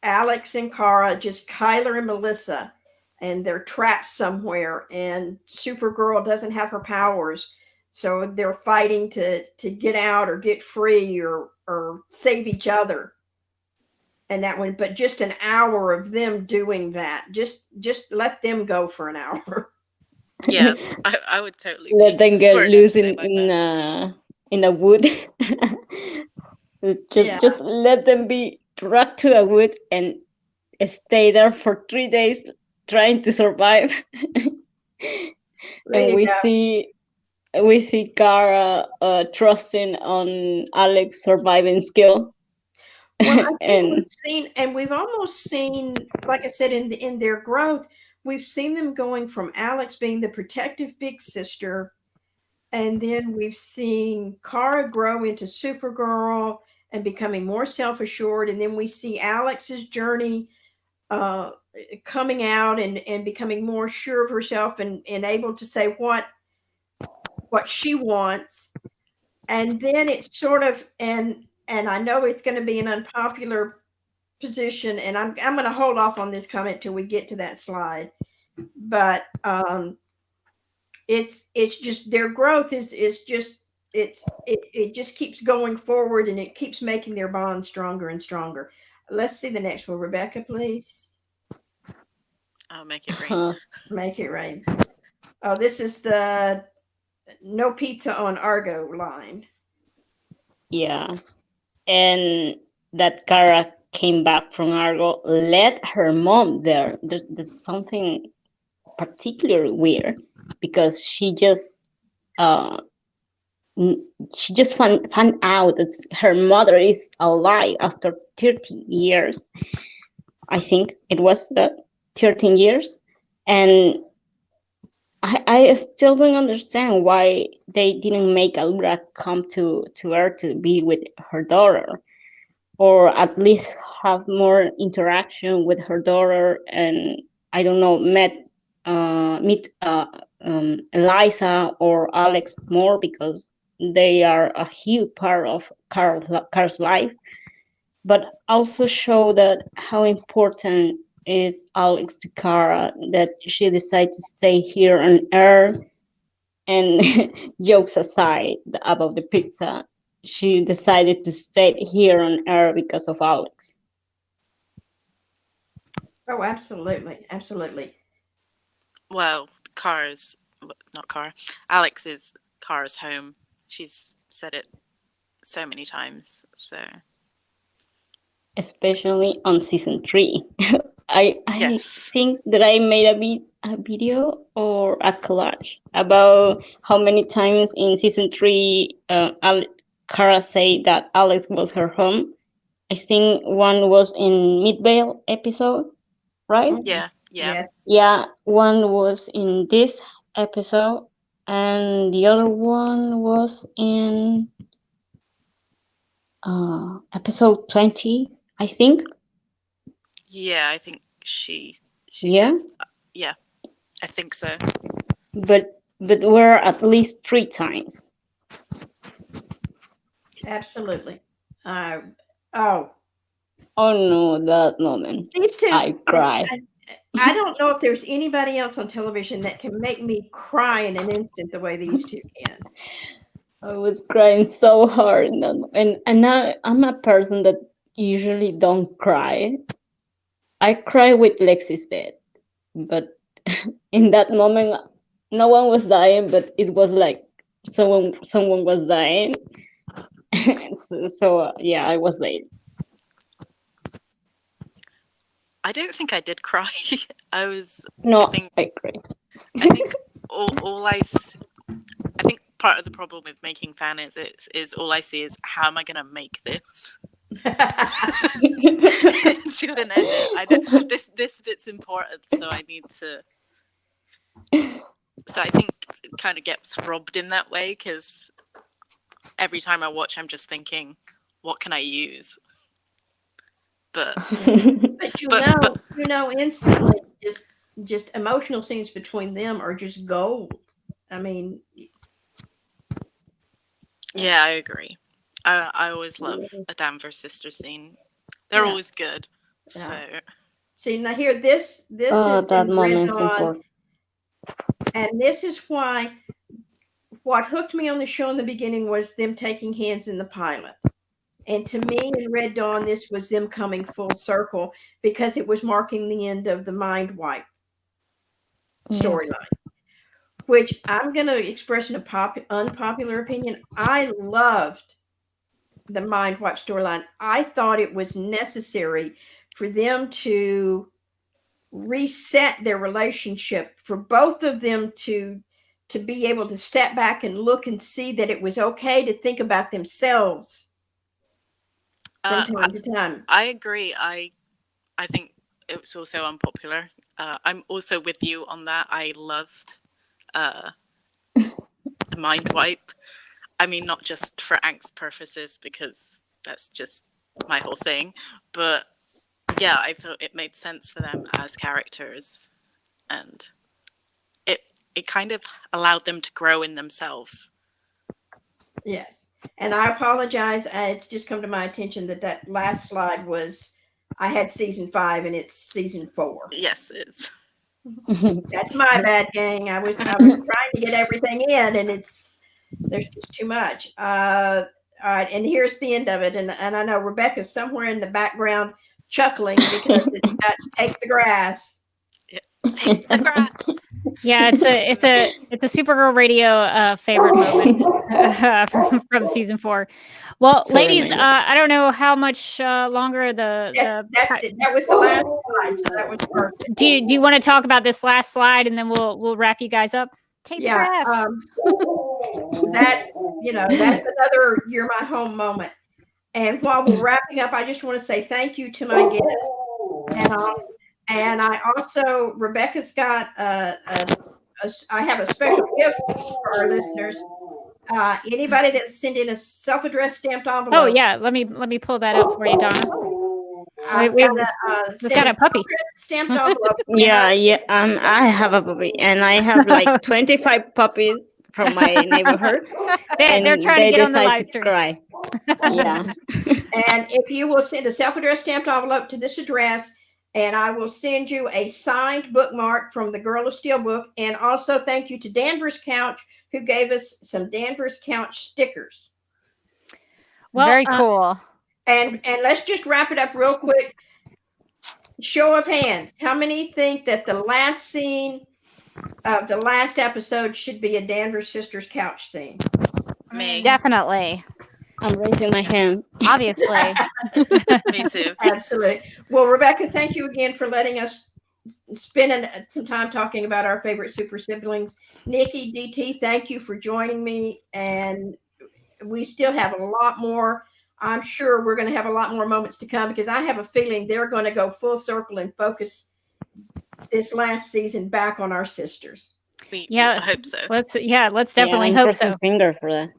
Alex and Kara, just Kyler and Melissa, and they're trapped somewhere, and Supergirl doesn't have her powers, so they're fighting to get out or get free or save each other. And that one, but just an hour of them doing that, just let them go for an hour. Yeah, I would totally let them get loose in a wood. Just let them be dragged to a wood and stay there for 3 days trying to survive. And we see Kara trusting on Alex's surviving skill. Well, I think we've almost seen, like I said, in their growth, we've seen them going from Alex being the protective big sister, and then we've seen Kara grow into Supergirl and becoming more self-assured, and then we see Alex's journey uh, coming out and becoming more sure of herself and able to say what she wants. And then it's sort of, and I know it's going to be an unpopular position, and I'm going to hold off on this comment till we get to that slide. But it's just their growth is just it just keeps going forward, and it keeps making their bond stronger and stronger. Let's see the next one, Rebecca, please. I'll make it rain. Make it rain. Oh, this is the no pizza on Argo line. Yeah. And that Kara came back from Argo, led her mom there. There's something particularly weird because she just found out that her mother is alive after 13 years. I think it was 13 years. And I still don't understand why they didn't make Allura come to Earth to be with her daughter, or at least have more interaction with her daughter, and I don't know, meet Eliza or Alex more, because they are a huge part of Carl's life, but also show that how important is Alex to Kara, that she decided to stay here on Earth. And jokes aside about the pizza, she decided to stay here on Earth because of Alex. Oh, absolutely, absolutely. Well, Alex is Kara's home. She's said it so many times. So, especially on season 3. I think that I made a video or a collage about how many times in season 3 Kara said that Alex was her home. I think one was in Midvale episode, right? Yeah. Yeah, one was in this episode, and the other one was in episode 20, I think. Yeah, I think she Yeah? says, yeah, I think so. But were at least 3 times. Absolutely. Oh no, that moment. These two, I cried. I don't know if there's anybody else on television that can make me cry in an instant the way these two can. I was crying so hard, and I'm a person that usually don't cry. I cry with Lexi's death, but in that moment, no one was dying, but it was like someone was dying. so yeah, I was late. I don't think I did cry. I cried. I think I think part of the problem with making fan is all I see is how am I going to make this into an edit. I don't, this bit's important, so I need to. So I think it kind of gets robbed in that way because every time I watch, I'm just thinking, what can I use? But you know instantly, just emotional scenes between them are just gold. I mean, yeah, I agree. I always love a Danvers Sisters scene. They're always good. Yeah. So see now here, this is that moment's important. And this is why what hooked me on the show in the beginning was them taking hands in the pilot. And to me, in Red Dawn, this was them coming full circle because it was marking the end of the Mind Wipe storyline, which I'm going to express an unpopular opinion. I loved the Mind Wipe storyline. I thought it was necessary for them to reset their relationship, for both of them to be able to step back and look and see that it was okay to think about themselves from time to time. I agree. I think it was also unpopular. I'm also with you on that. I loved the Mind Wipe. I mean, not just for angst purposes, because that's just my whole thing, but yeah, I thought it made sense for them as characters, and it kind of allowed them to grow in themselves. Yes. And I apologize. It's just come to my attention that last slide was, I had season 5 and it's season 4. Yes, it is. That's my bad, gang. I was trying to get everything in, and there's just too much. All right, and here's the end of it. And I know Rebecca's somewhere in the background chuckling because it's got Take the Grass. Take the grass. Yeah, it's a Supergirl Radio favorite moment from season 4. Well, ladies, I don't know how much longer that's it. That was the last slide, so that was perfect. Do you want to talk about this last slide, and then we'll wrap you guys up? Take that that's another You're My Home moment. And while we're wrapping up, I just want to say thank you to my guests. And I also, Rebecca's got I have a special gift for our listeners. Anybody that's sending a self-addressed stamped envelope. Oh yeah, let me pull that up for you, Donna. We've got a puppy. Stamped envelope. Yeah. I have a puppy, and I have like 25 puppies from my neighborhood. They're trying to get on the live stream. Cry. Yeah. And if you will send a self-addressed stamped envelope to this address, and I will send you a signed bookmark from the Girl of Steel book. And also thank you to Danvers Couch, who gave us some Danvers Couch stickers. Well, very cool. And let's just wrap it up real quick. Show of hands. How many think that the last scene of the last episode should be a Danvers Sisters couch scene? Me. Definitely. I'm raising my hand. Obviously. Me too. Absolutely. Well, Rebecca, thank you again for letting us spend some time talking about our favorite super siblings. Nicki, DT, thank you for joining me. And we still have a lot more. I'm sure we're going to have a lot more moments to come, because I have a feeling they're going to go full circle and focus this last season back on our sisters. I hope so. Let's definitely hope so. Finger for that.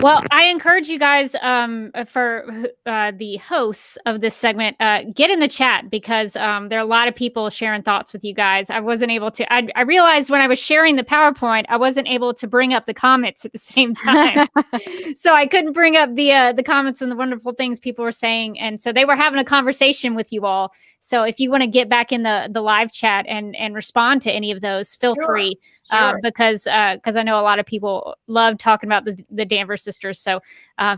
Well, I encourage you guys, for the hosts of this segment, get in the chat, because there are a lot of people sharing thoughts with you guys. I wasn't able to. I realized when I was sharing the PowerPoint, I wasn't able to bring up the comments at the same time, so I couldn't bring up the comments and the wonderful things people were saying. And so they were having a conversation with you all. So if you want to get back in the live chat and respond to any of those, feel free. Because I know a lot of people love talking about the Danvers Sisters. So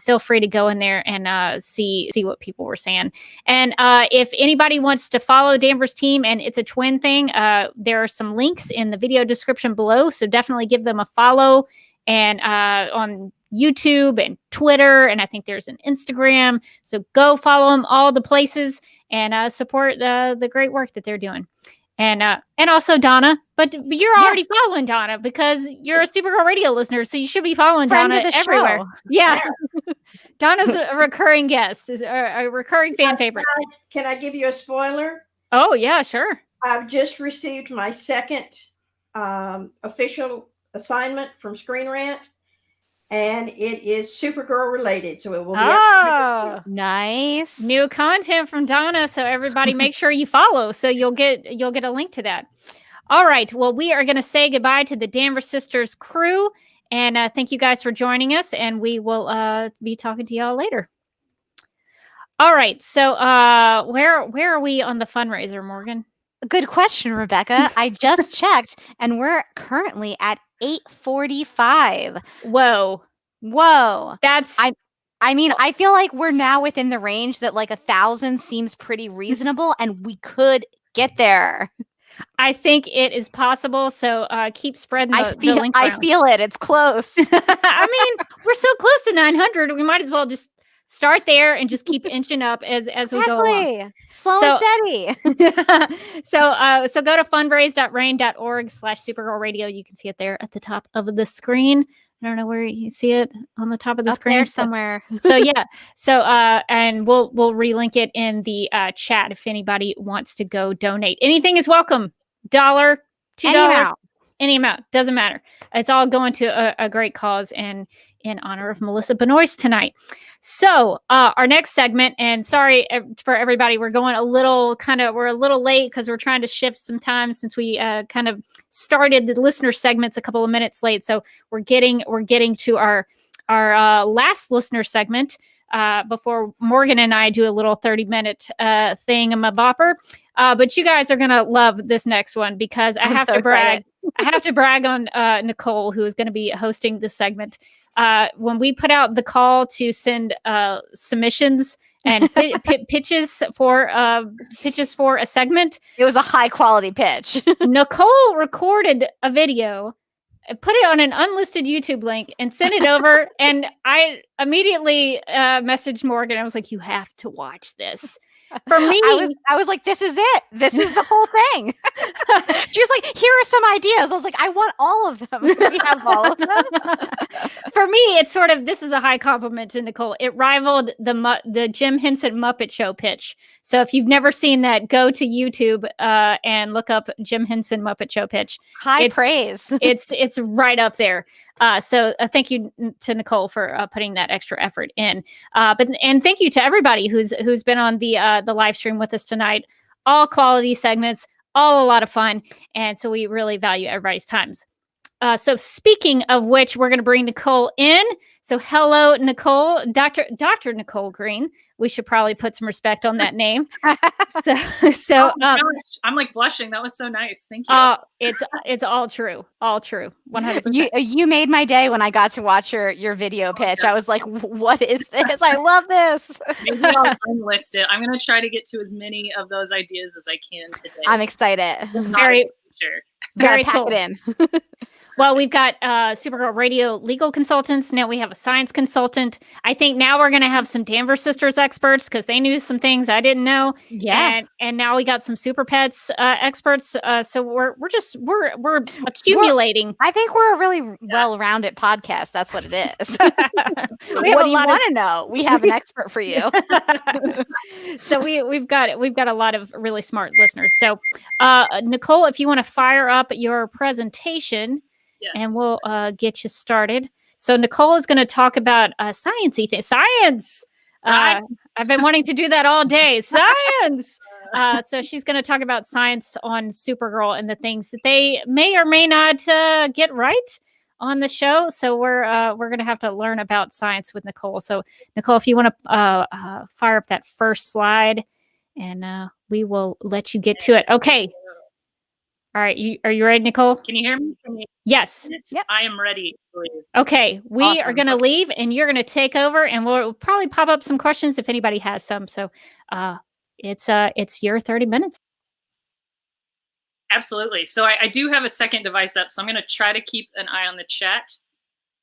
feel free to go in there and see what people were saying. And if anybody wants to follow Danvers team, and it's a twin thing, there are some links in the video description below. So definitely give them a follow, and on YouTube and Twitter, and I think there's an Instagram. So go follow them, all the places, and support the great work that they're doing. And also Donna, but you're already following Donna, because you're a Supergirl Radio listener, so you should be following Donna everywhere. Show. Yeah, Donna's a recurring guest, a recurring fan favorite. Can I give you a spoiler? Oh yeah, sure. I've just received my second official assignment from Screen Rant, and it is Supergirl related, so it will be nice new content from Donna. So everybody, make sure you follow, so you'll get a link to that. All right, well, we are going to say goodbye to the Danvers Sisters crew, and thank you guys for joining us, and we will be talking to y'all later. All right, so where are we on the fundraiser, Morgan? Good question, Rebecca. I just checked, and we're currently at 845. Whoa. That's I mean, I feel like we're now within the range that like 1,000 seems pretty reasonable, and we could get there. I think it is possible. So keep spreading the link around. I feel it. It's close. I mean, we're so close to 900. We might as well just start there and just keep inching up as we go along. Slow and steady. So go to fundraise.rainn.org/Supergirl Radio. You can see it there at the top of the screen. I don't know where you see it on the top of the screen. There somewhere. So yeah. So and we'll relink it in the chat if anybody wants to go donate. Anything is welcome. $1, $2, any amount. Doesn't matter. It's all going to a great cause and in honor of Melissa Benoist tonight. So our next segment, and sorry for everybody, we're a little late because we're trying to shift some time since we kind of started the listener segments a couple of minutes late. So we're getting to our last listener segment before Morgan and I do a little 30-minute thingamabopper. But you guys are gonna love this next one because I have to brag. I have to brag on Nicole, who is going to be hosting this segment. When we put out the call to send submissions and pitches for a segment, it was a high quality pitch. Nicole recorded a video, put it on an unlisted YouTube link, and sent it over. And I immediately messaged Morgan. I was like, "You have to watch this." For me, I was like, "This is it. This is the whole thing." She was like, "Here are some ideas." I was like, "I want all of them." We have all of them. For me, it's sort of, this is a high compliment to Nicole. It rivaled the Jim Henson Muppet Show pitch. So if you've never seen that, go to YouTube and look up Jim Henson Muppet Show pitch. High praise. It's right up there. So thank you to Nicole for putting that extra effort in. And thank you to everybody who's been on the live stream with us tonight. All quality segments, all a lot of fun, and so we really value everybody's times. So speaking of which, we're going to bring Nicole in. So hello, Nicole, Dr. Nicole Green. We should probably put some respect on that name. So oh my gosh, I'm like blushing. That was so nice. Thank you. It's all true. 100%. You made my day when I got to watch your video pitch. I was like, "What is this? I love this." Maybe I'll unlist it. I'm going to try to get to as many of those ideas as I can today. I'm excited. Very pack cool. it in. Well, we've got Supergirl Radio legal consultants. Now we have a science consultant. I think now we're going to have some Danvers Sisters experts because they knew some things I didn't know. Yeah. And now we got some Super Pets experts. So we're accumulating. I think we're a really well-rounded podcast. That's what it is. What do you want to know? We have an expert for you. So we've got a lot of really smart listeners. So Nicole, if you want to fire up your presentation. Yes. And we'll get you started. So Nicole is going to talk about sciencey things. Science. I've been wanting to do that all day. Science. So she's going to talk about science on Supergirl and the things that they may or may not get right on the show. So we're going to have to learn about science with Nicole. So Nicole, if you want to fire up that first slide, and we will let you get to it. Okay. All right, are you ready, Nicole? Can you hear me? Yes. Yep. I am ready. Okay, we are going to leave, and you're going to take over, and we'll probably pop up some questions if anybody has some. So, it's your 30 minutes. Absolutely. So I do have a second device up, so I'm going to try to keep an eye on the chat,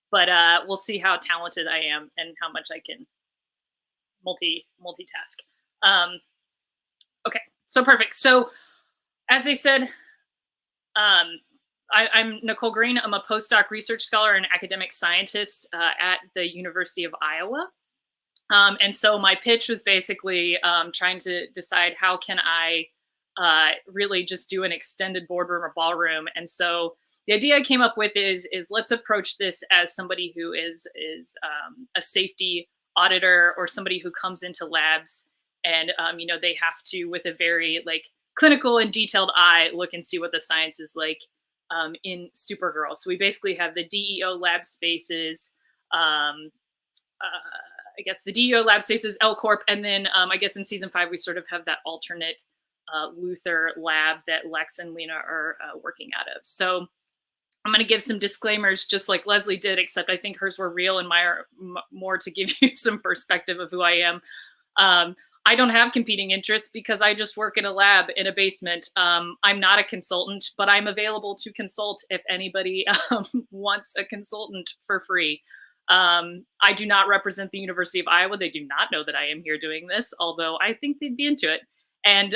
but we'll see how talented I am and how much I can multitask. Okay, so perfect. So, as I said. I'm Nicole Green. I'm a postdoc research scholar and academic scientist at the University of Iowa. And so my pitch was basically trying to decide how can I really just do an extended boardroom or ballroom. And so the idea I came up with is let's approach this as somebody who is a safety auditor or somebody who comes into labs and they have to, with a very clinical and detailed eye, look and see what the science is like in Supergirl. So we basically have the DEO lab spaces, I guess the DEO lab spaces, L Corp, and then I guess in season 5 we sort of have that alternate Luthor lab that Lex and Lena are working out of. So I'm going to give some disclaimers, just like Leslie did, except I think hers were real and mine are more to give you some perspective of who I am. I don't have competing interests because I just work in a lab in a basement. I'm not a consultant, but I'm available to consult if anybody wants a consultant for free. I do not represent the University of Iowa. They do not know that I am here doing this, although I think they'd be into it. And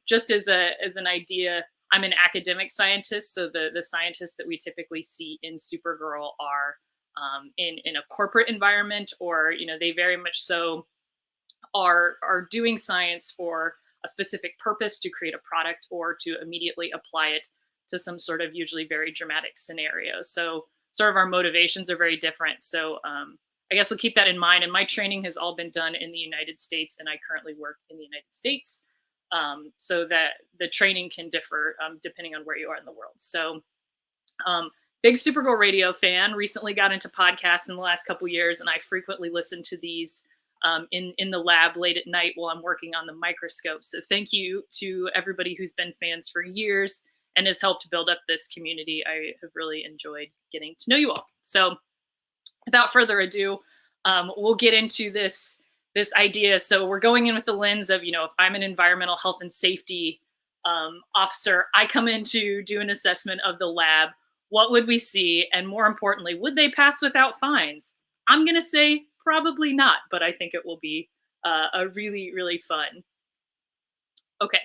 just as an idea, I'm an academic scientist. So the scientists that we typically see in Supergirl are in a corporate environment, or, they very much so are doing science for a specific purpose to create a product or to immediately apply it to some sort of usually very dramatic scenario. So sort of our motivations are very different. So I guess we'll keep that in mind. And my training has all been done in the United States, and I currently work in the United States, so that the training can differ depending on where you are in the world. So big Supergirl radio fan, recently got into podcasts in the last couple years, and I frequently listen to these in the lab late at night while I'm working on the microscope. So thank you to everybody who's been fans for years and has helped build up this community. I have really enjoyed getting to know you all. So without further ado, we'll get into this idea. So we're going in with the lens of, if I'm an environmental health and safety officer, I come in to do an assessment of the lab. What would we see? And more importantly, would they pass without fines? I'm going to say probably not, but I think it will be a really, really fun. Okay.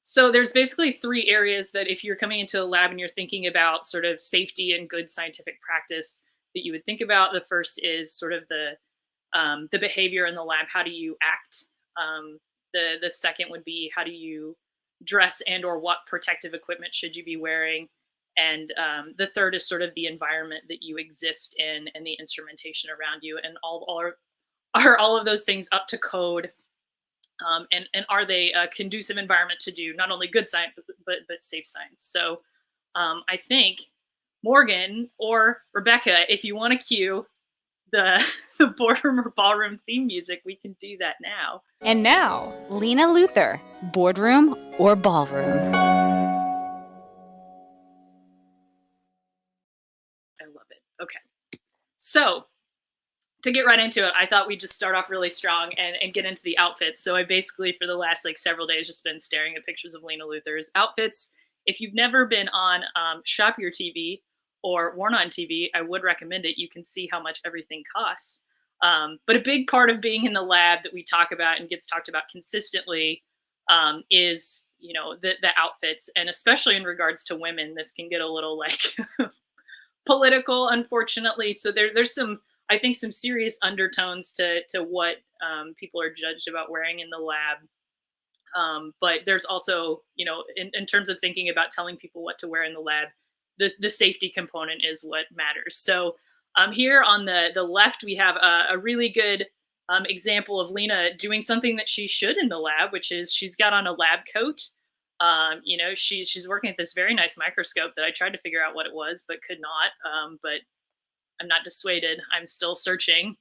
So there's basically 3 areas that if you're coming into a lab and you're thinking about sort of safety and good scientific practice that you would think about. The first is sort of the behavior in the lab. How do you act? The second would be, how do you dress and or what protective equipment should you be wearing? And the third is sort of the environment that you exist in and the instrumentation around you. And are all of those things up to code? And are they a conducive environment to do not only good science, but safe science? So I think Morgan or Rebecca, if you want to cue the boardroom or ballroom theme music, we can do that now. And now, Lena Luther, boardroom or ballroom. I love it. Okay. So to get right into it, I thought we'd just start off really strong and get into the outfits. So I basically, for the last several days, just been staring at pictures of Lena Luther's outfits. If you've never been on Shop Your TV or worn on TV, I would recommend it. You can see how much everything costs. But a big part of being in the lab that we talk about and gets talked about consistently is, the outfits. And especially in regards to women, this can get a little political, unfortunately. So there's some, I think, some serious undertones to what people are judged about wearing in the lab. But there's also, in terms of thinking about telling people what to wear in the lab, the safety component is what matters. So here on the left, we have a really good example of Lena doing something that she should in the lab, which is she's got on a lab coat. She's working at this very nice microscope that I tried to figure out what it was, but could not. But I'm not dissuaded. I'm still searching.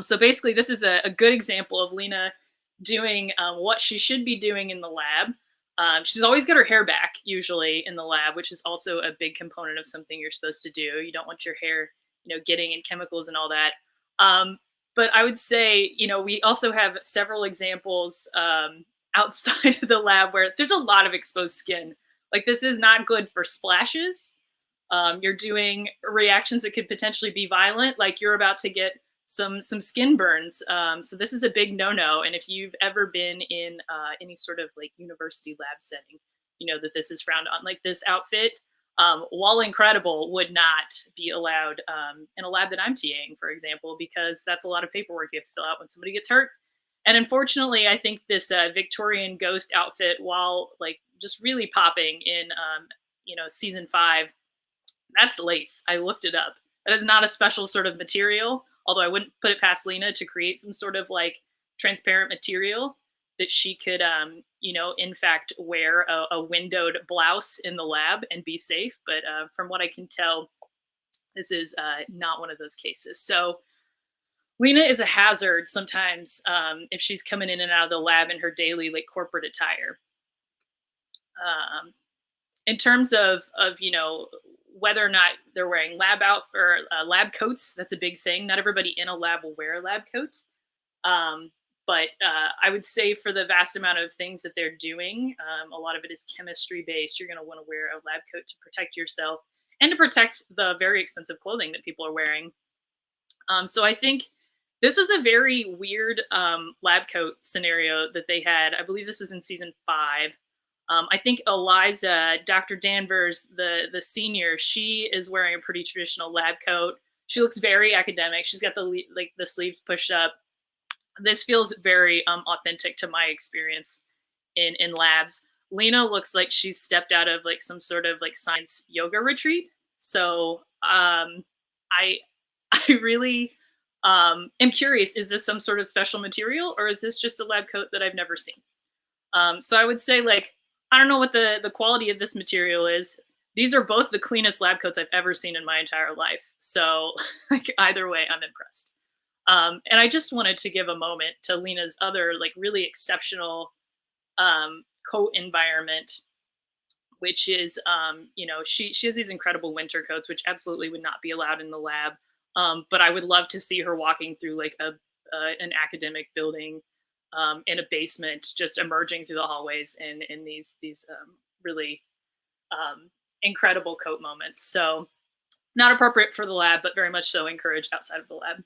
So basically, this is a good example of Lena doing what she should be doing in the lab. She's always got her hair back, usually, in the lab, which is also a big component of something you're supposed to do. You don't want your hair, getting in chemicals and all that. But I would say, we also have several examples outside of the lab where there's a lot of exposed skin. This is not good for splashes. You're doing reactions that could potentially be violent, like you're about to get some skin burns. So this is a big no-no. And if you've ever been in any sort of university lab setting, you know that this is frowned on. This outfit, while incredible, would not be allowed in a lab that I'm TAing, for example, because that's a lot of paperwork you have to fill out when somebody gets hurt. And unfortunately, I think this Victorian ghost outfit, while just really popping in, season 5, that's lace. I looked it up. That is not a special sort of material, although I wouldn't put it past Lena to create some sort of transparent material that she could, in fact, wear a windowed blouse in the lab and be safe. But from what I can tell, this is not one of those cases. So Lena is a hazard sometimes if she's coming in and out of the lab in her daily corporate attire. In terms of whether or not they're wearing lab coats, that's a big thing. Not everybody in a lab will wear a lab coat. But I would say for the vast amount of things that they're doing, a lot of it is chemistry based. You're going to want to wear a lab coat to protect yourself and to protect the very expensive clothing that people are wearing. So I think this was a very weird lab coat scenario that they had. I believe this was in season 5. I think Eliza, Dr. Danvers, the senior, she is wearing a pretty traditional lab coat. She looks very academic. She's got the sleeves pushed up. This feels very authentic to my experience in labs. Lena looks like she's stepped out of some sort of science yoga retreat. So I really am curious, is this some sort of special material, or is this just a lab coat that I've never seen? So I would say, like, I don't know what the quality of this material is. These are both the cleanest lab coats I've ever seen in my entire life. So like either way, I'm impressed. And I just wanted to give a moment to Lena's other like really exceptional coat environment, which is, you know, she has these incredible winter coats, which absolutely would not be allowed in the lab. But I would love to see her walking through like an academic building in a basement, just emerging through the hallways in these really incredible coat moments. So not appropriate for the lab, but very much so encouraged outside of the lab.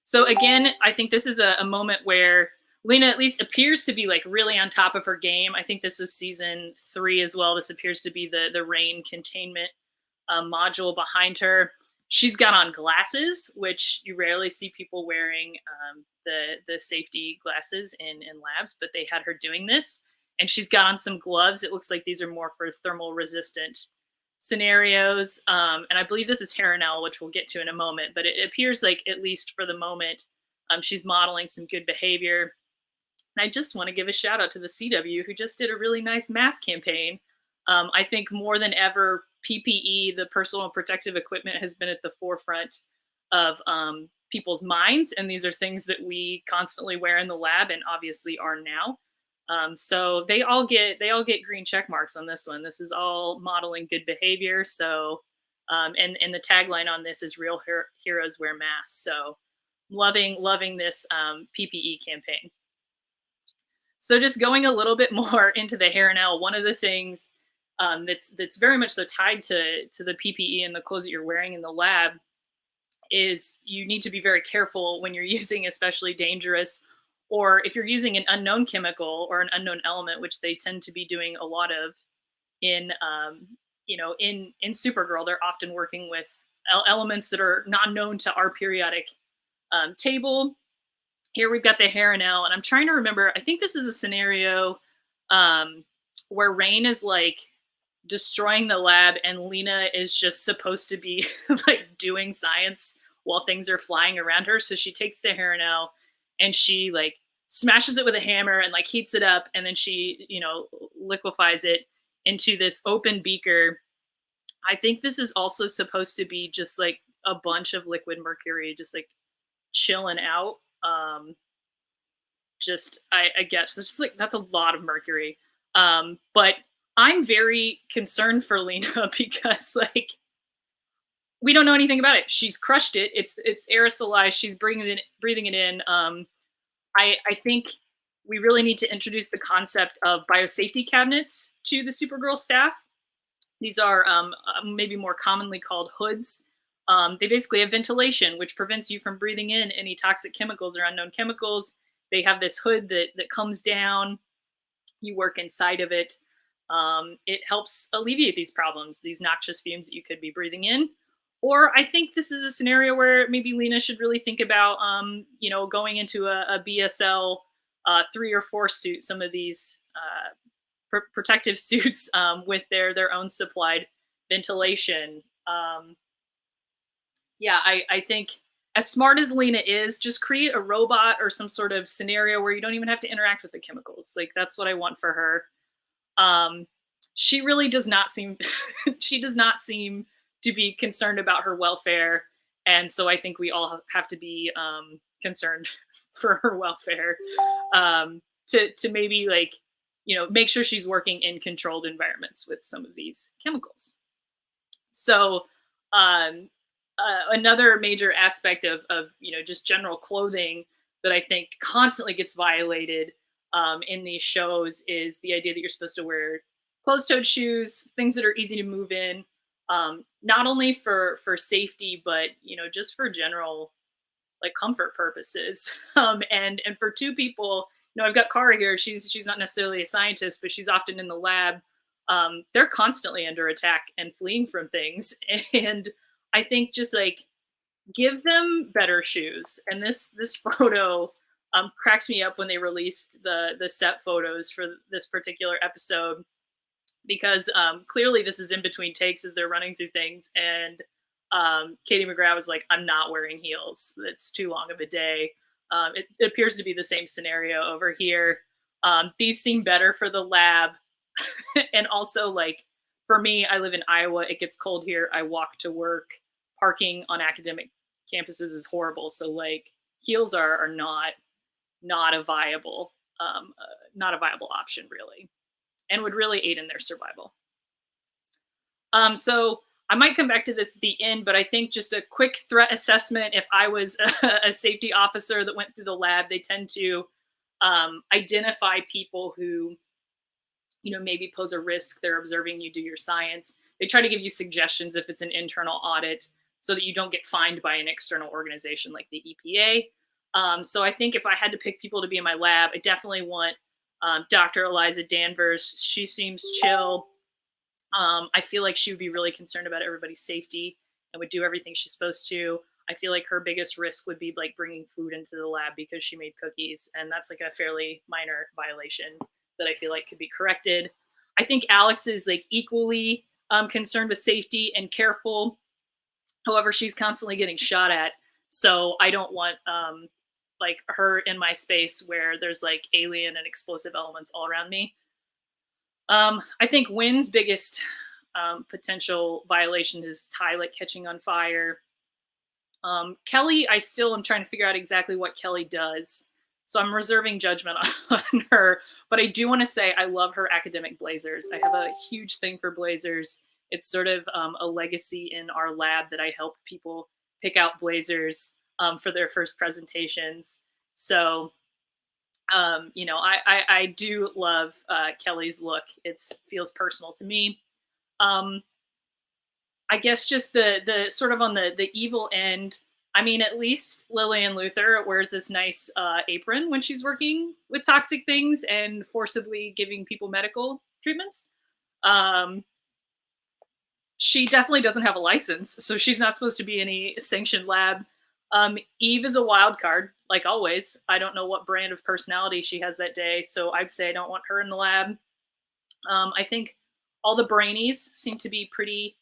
So again, I think this is a moment where Lena at least appears to be like really on top of her game. I think this is season 3 as well. This appears to be the RAINN containment module behind her. She's got on glasses, which you rarely see people wearing the safety glasses in labs, but they had her doing this. And she's got on some gloves. It looks like these are more for thermal resistant scenarios. And I believe this is Harinel, which we'll get to in a moment, but it appears like, at least for the moment, she's modeling some good behavior. And I just want to give a shout out to the CW, who just did a really nice mask campaign. I think more than ever, PPE, the personal protective equipment, has been at the forefront of people's minds. And these are things that we constantly wear in the lab and obviously are now. So they all get green check marks on this one. This is all modeling good behavior. So, and the tagline on this is "Real heroes wear masks." So loving this PPE campaign. So just going a little bit more into the Harinel, one of the things that's very much so tied to the PPE and the clothes that you're wearing in the lab is you need to be very careful when you're using especially dangerous, or if you're using an unknown chemical or an unknown element, which they tend to be doing a lot of in, you know, in Supergirl. They're often working with elements that are not known to our periodic table. Here we've got the Harinel, and I'm trying to remember, I think this is a scenario where RAINN is like destroying the lab and Lena is just supposed to be like doing science while things are flying around her. So she takes the Harinel and she like smashes it with a hammer and like heats it up, and then she, you know, liquefies it into this open beaker. I think this is also supposed to be just like a bunch of liquid mercury just like chilling out. I guess it's just like, that's a lot of mercury. But I'm very concerned for Lena because like we don't know anything about it. She's crushed it. It's aerosolized. She's breathing it in. I think we really need to introduce the concept of biosafety cabinets to the Supergirl staff. These are maybe more commonly called hoods. They basically have ventilation, which prevents you from breathing in any toxic chemicals or unknown chemicals. They have this hood that comes down. You work inside of it. It helps alleviate these problems, these noxious fumes that you could be breathing in. Or I think this is a scenario where maybe Lena should really think about, you know, going into a BSL 3 or 4 suit, some of these protective suits with their own supplied ventilation. Yeah, I think as smart as Lena is, just create a robot or some sort of scenario where you don't even have to interact with the chemicals. Like, that's what I want for her. She really does not seem, she does not seem to be concerned about her welfare. And so I think we all have to be concerned for her welfare to maybe like, you know, make sure she's working in controlled environments with some of these chemicals. So another major aspect of, you know, just general clothing that I think constantly gets violated in these shows is the idea that you're supposed to wear closed-toed shoes, things that are easy to move in, not only for safety, but, you know, just for general like comfort purposes. And for 2 people, you know, I've got Kara here. She's not necessarily a scientist, but she's often in the lab. They're constantly under attack and fleeing from things. And I think just like give them better shoes. And this photo cracked me up when they released the set photos for this particular episode, because clearly this is in between takes as they're running through things. And Katie McGrath was like, I'm not wearing heels. It's too long of a day. It appears to be the same scenario over here. These seem better for the lab. And also, like, for me, I live in Iowa. It gets cold here. I walk to work. Parking on academic campuses is horrible. So, like, heels are not a viable option, really, and would really aid in their survival. So I might come back to this at the end, but I think just a quick threat assessment. If I was a safety officer that went through the lab, they tend to identify people who, maybe pose a risk. They're observing you do your science. They try to give you suggestions if it's an internal audit so that you don't get fined by an external organization like the EPA. So I think if I had to pick people to be in my lab, I definitely want Dr. Eliza Danvers. She seems chill. I feel like she would be really concerned about everybody's safety and would do everything she's supposed to. I feel like her biggest risk would be like bringing food into the lab because she made cookies, and that's like a fairly minor violation that I feel like could be corrected. I think Alex is like equally concerned with safety and careful. However, she's constantly getting shot at, so I don't want like her in my space where there's like alien and explosive elements all around me. I think Wynn's biggest potential violation is Tylet catching on fire. Kelly, I still am trying to figure out exactly what Kelly does, so I'm reserving judgment on her. But I do want to say I love her academic blazers. I have a huge thing for blazers. It's sort of a legacy in our lab that I help people pick out blazers for their first presentations. So, I do love Kelly's look. It feels personal to me. I guess just the sort of on the evil end, I mean, at least Lillian Luther wears this nice apron when she's working with toxic things and forcibly giving people medical treatments. She definitely doesn't have a license, so she's not supposed to be in any sanctioned lab. Eve is a wild card, like always. I don't know what brand of personality she has that day, so I'd say I don't want her in the lab. I think all the brainies seem to be pretty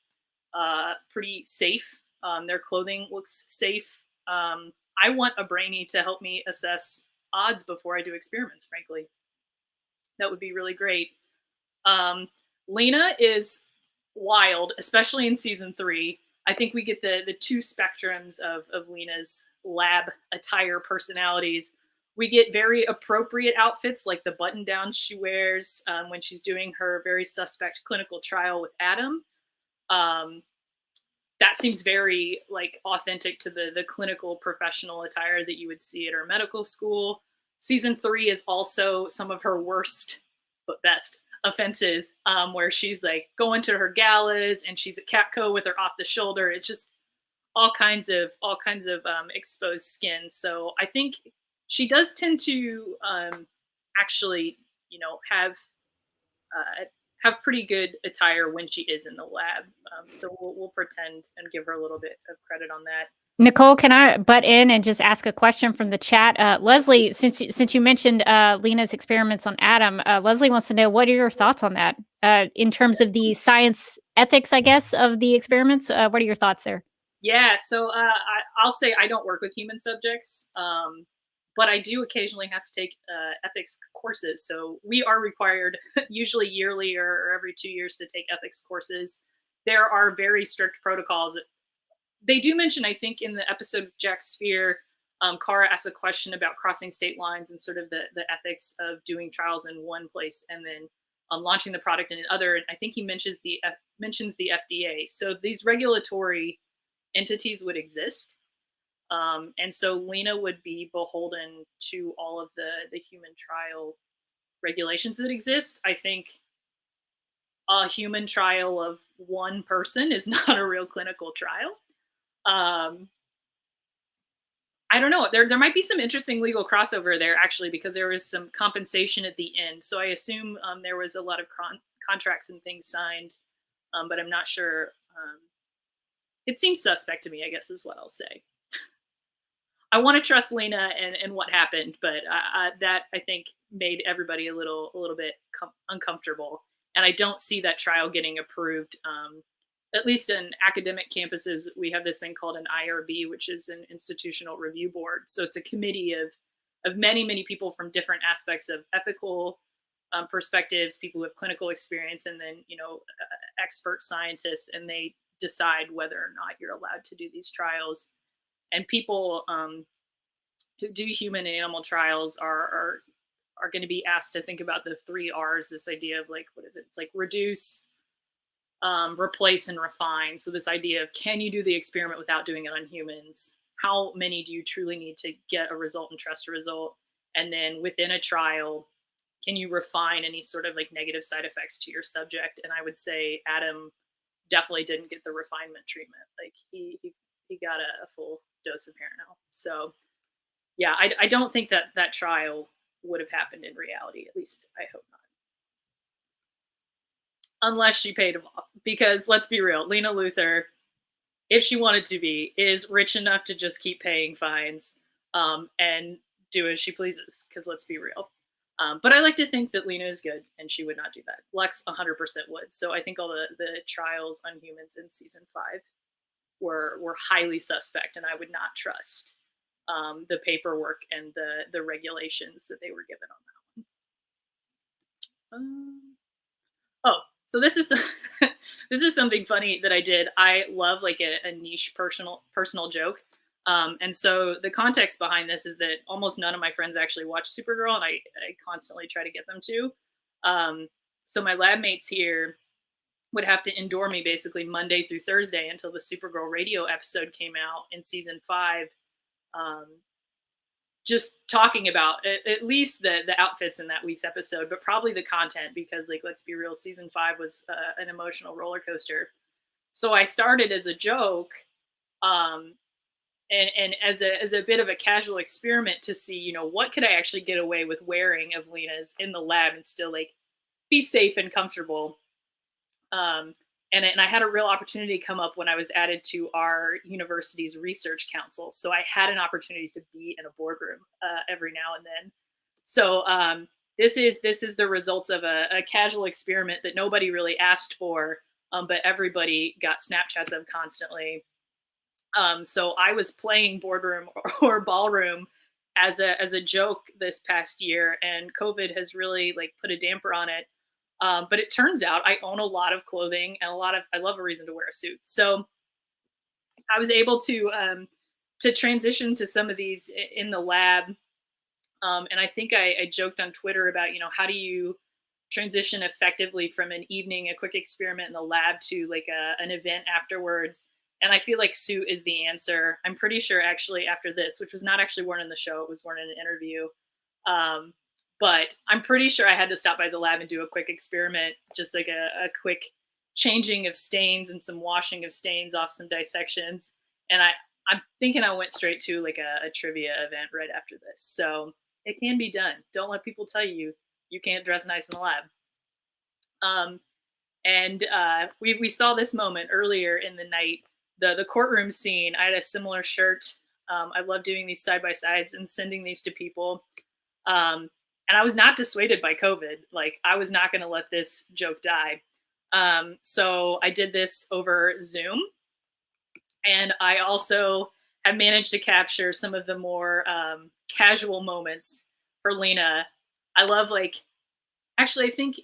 safe. Their clothing looks safe. I want a brainy to help me assess odds before I do experiments, frankly. That would be really great. Lena is wild, especially in season 3. I think we get the two spectrums of Lena's lab attire personalities. We get very appropriate outfits like the button down she wears when she's doing her very suspect clinical trial with Adam. That seems very like authentic to the clinical professional attire that you would see at her medical school. Season 3 is also some of her worst but best offenses, where she's like going to her galas and she's at Capco with her off the shoulder. It's just all kinds of exposed skin. So I think she does tend to actually, have pretty good attire when she is in the lab. So we'll pretend and give her a little bit of credit on that. Nicole, can I butt in and just ask a question from the chat? Leslie, since you mentioned Lena's experiments on Adam, Leslie wants to know, what are your thoughts on that in terms of the science ethics, I guess, of the experiments? What are your thoughts there? Yeah, so I'll say I don't work with human subjects, but I do occasionally have to take ethics courses. So we are required, usually yearly or every 2 years, to take ethics courses. There are very strict protocols. They do mention, I think, in the episode of Jack Spear, Kara asked a question about crossing state lines and sort of the ethics of doing trials in one place and then launching the product in another. And I think he mentions the FDA. So these regulatory entities would exist. And so Lena would be beholden to all of the human trial regulations that exist. I think a human trial of one person is not a real clinical trial. I don't know. There might be some interesting legal crossover there, actually, because there was some compensation at the end. So I assume there was a lot of contracts and things signed, but I'm not sure. It seems suspect to me, I guess, is what I'll say. I want to trust Lena and what happened, but that I think made everybody a little bit uncomfortable, and I don't see that trial getting approved, at least in academic campuses, we have this thing called an IRB, which is an institutional review board. So it's a committee of many, many people from different aspects of ethical perspectives, people who have clinical experience, and then, expert scientists, and they decide whether or not you're allowed to do these trials. And people who do human and animal trials are going to be asked to think about the 3 R's, this idea of like, what is it? It's like reduce, replace, and refine. So this idea of, can you do the experiment without doing it on humans? How many do you truly need to get a result and trust a result? And then within a trial, can you refine any sort of like negative side effects to your subject? And I would say Adam definitely didn't get the refinement treatment. Like he got a full dose of Paranel. So yeah, I don't think that trial would have happened in reality. At least I hope not. Unless she paid him off. Because let's be real, Lena Luthor, if she wanted to be, is rich enough to just keep paying fines and do as she pleases. Because let's be real. But I like to think that Lena is good and she would not do that. Lex 100% would. So I think all the trials on humans in season 5 were highly suspect, and I would not trust the paperwork and the regulations that they were given on that one. So this is this is something funny that I did. I love like a niche personal joke. And so the context behind this is that almost none of my friends actually watch Supergirl, and I constantly try to get them to. So my lab mates here would have to endure me basically Monday through Thursday until the Supergirl radio episode came out in season 5. Just talking about at least the outfits in that week's episode, but probably the content, because like, let's be real, season 5 was an emotional roller coaster. So I started as a joke, and as a bit of a casual experiment to see, what could I actually get away with wearing of Lena's in the lab and still like be safe and comfortable. And I had a real opportunity come up when I was added to our university's research council. So I had an opportunity to be in a boardroom every now and then. So this is the results of a casual experiment that nobody really asked for, but everybody got Snapchats of constantly. So I was playing boardroom or ballroom as a joke this past year, and COVID has really like put a damper on it. But it turns out I own a lot of clothing and I love a reason to wear a suit. So I was able to transition to some of these in the lab. And I think I joked on Twitter about, how do you transition effectively from an evening, a quick experiment in the lab to like an event afterwards. And I feel like suit is the answer. I'm pretty sure actually after this, which was not actually worn in the show, it was worn in an interview. But I'm pretty sure I had to stop by the lab and do a quick experiment, just like a quick changing of stains and some washing of stains off some dissections. And I'm thinking I went straight to like a trivia event right after this. So it can be done. Don't let people tell you you can't dress nice in the lab. And we saw this moment earlier in the night, the courtroom scene. I had a similar shirt. I love doing these side-by-sides and sending these to people. And I was not dissuaded by COVID. Like, I was not going to let this joke die. So I did this over Zoom. And I also have managed to capture some of the more casual moments for Lena. I love, like, actually, I think,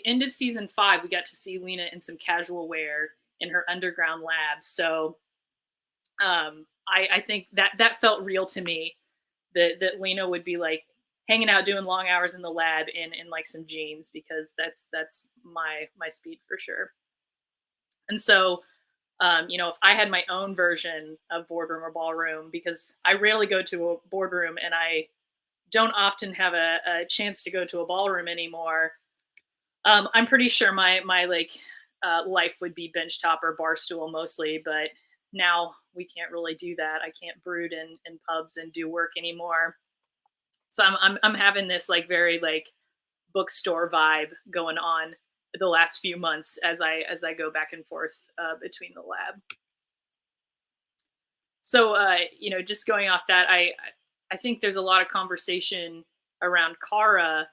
end of season 5, we got to see Lena in some casual wear in her underground lab. So I think that felt real to me, that Lena would be like, hanging out doing long hours in the lab in like some jeans, because that's my speed for sure. And so, if I had my own version of boardroom or ballroom, because I rarely go to a boardroom and I don't often have a chance to go to a ballroom anymore. I'm pretty sure my life would be bench top or bar stool mostly, but now we can't really do that. I can't brood in pubs and do work anymore. So I'm having this like very like bookstore vibe going on the last few months as I go back and forth between the lab. So just going off that, I think there's a lot of conversation around Kara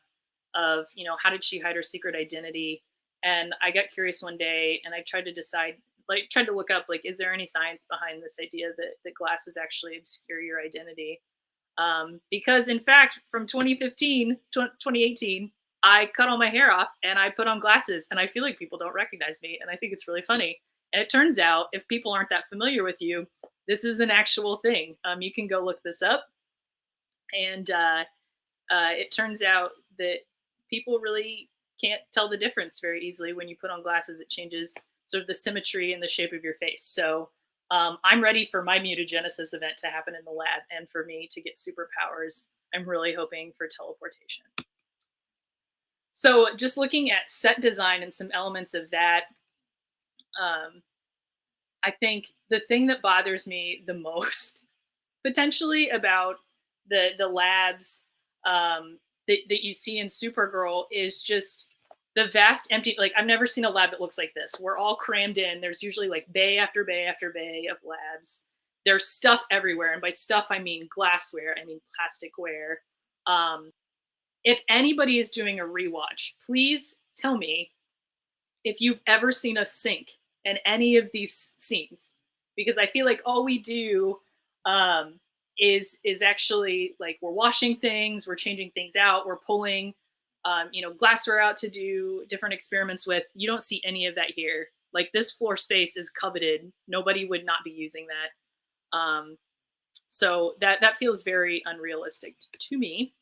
of, how did she hide her secret identity? And I got curious one day and I tried to decide like tried to look up, like, is there any science behind this idea that glasses actually obscure your identity? Because in fact, from 2018, I cut all my hair off and I put on glasses, and I feel like people don't recognize me, and I think it's really funny. And it turns out, if people aren't that familiar with you, this is an actual thing. You can go look this up, and it turns out that people really can't tell the difference very easily when you put on glasses. It changes sort of the symmetry and the shape of your face. So I'm ready for my mutagenesis event to happen in the lab, and for me to get superpowers. I'm really hoping for teleportation. So just looking at set design and some elements of that, I think the thing that bothers me the most potentially about the labs that you see in Supergirl is just the vast empty, like I've never seen a lab that looks like this. We're all crammed in. There's usually like bay after bay after bay of labs. There's stuff everywhere. And by stuff, I mean glassware, I mean plasticware. If anybody is doing a rewatch, please tell me if you've ever seen a sink in any of these scenes, because I feel like all we do is actually like we're washing things, we're changing things out, we're pulling glassware out to do different experiments with. You don't see any of that here. Like this floor space is coveted. Nobody would not be using that. So that feels very unrealistic to me.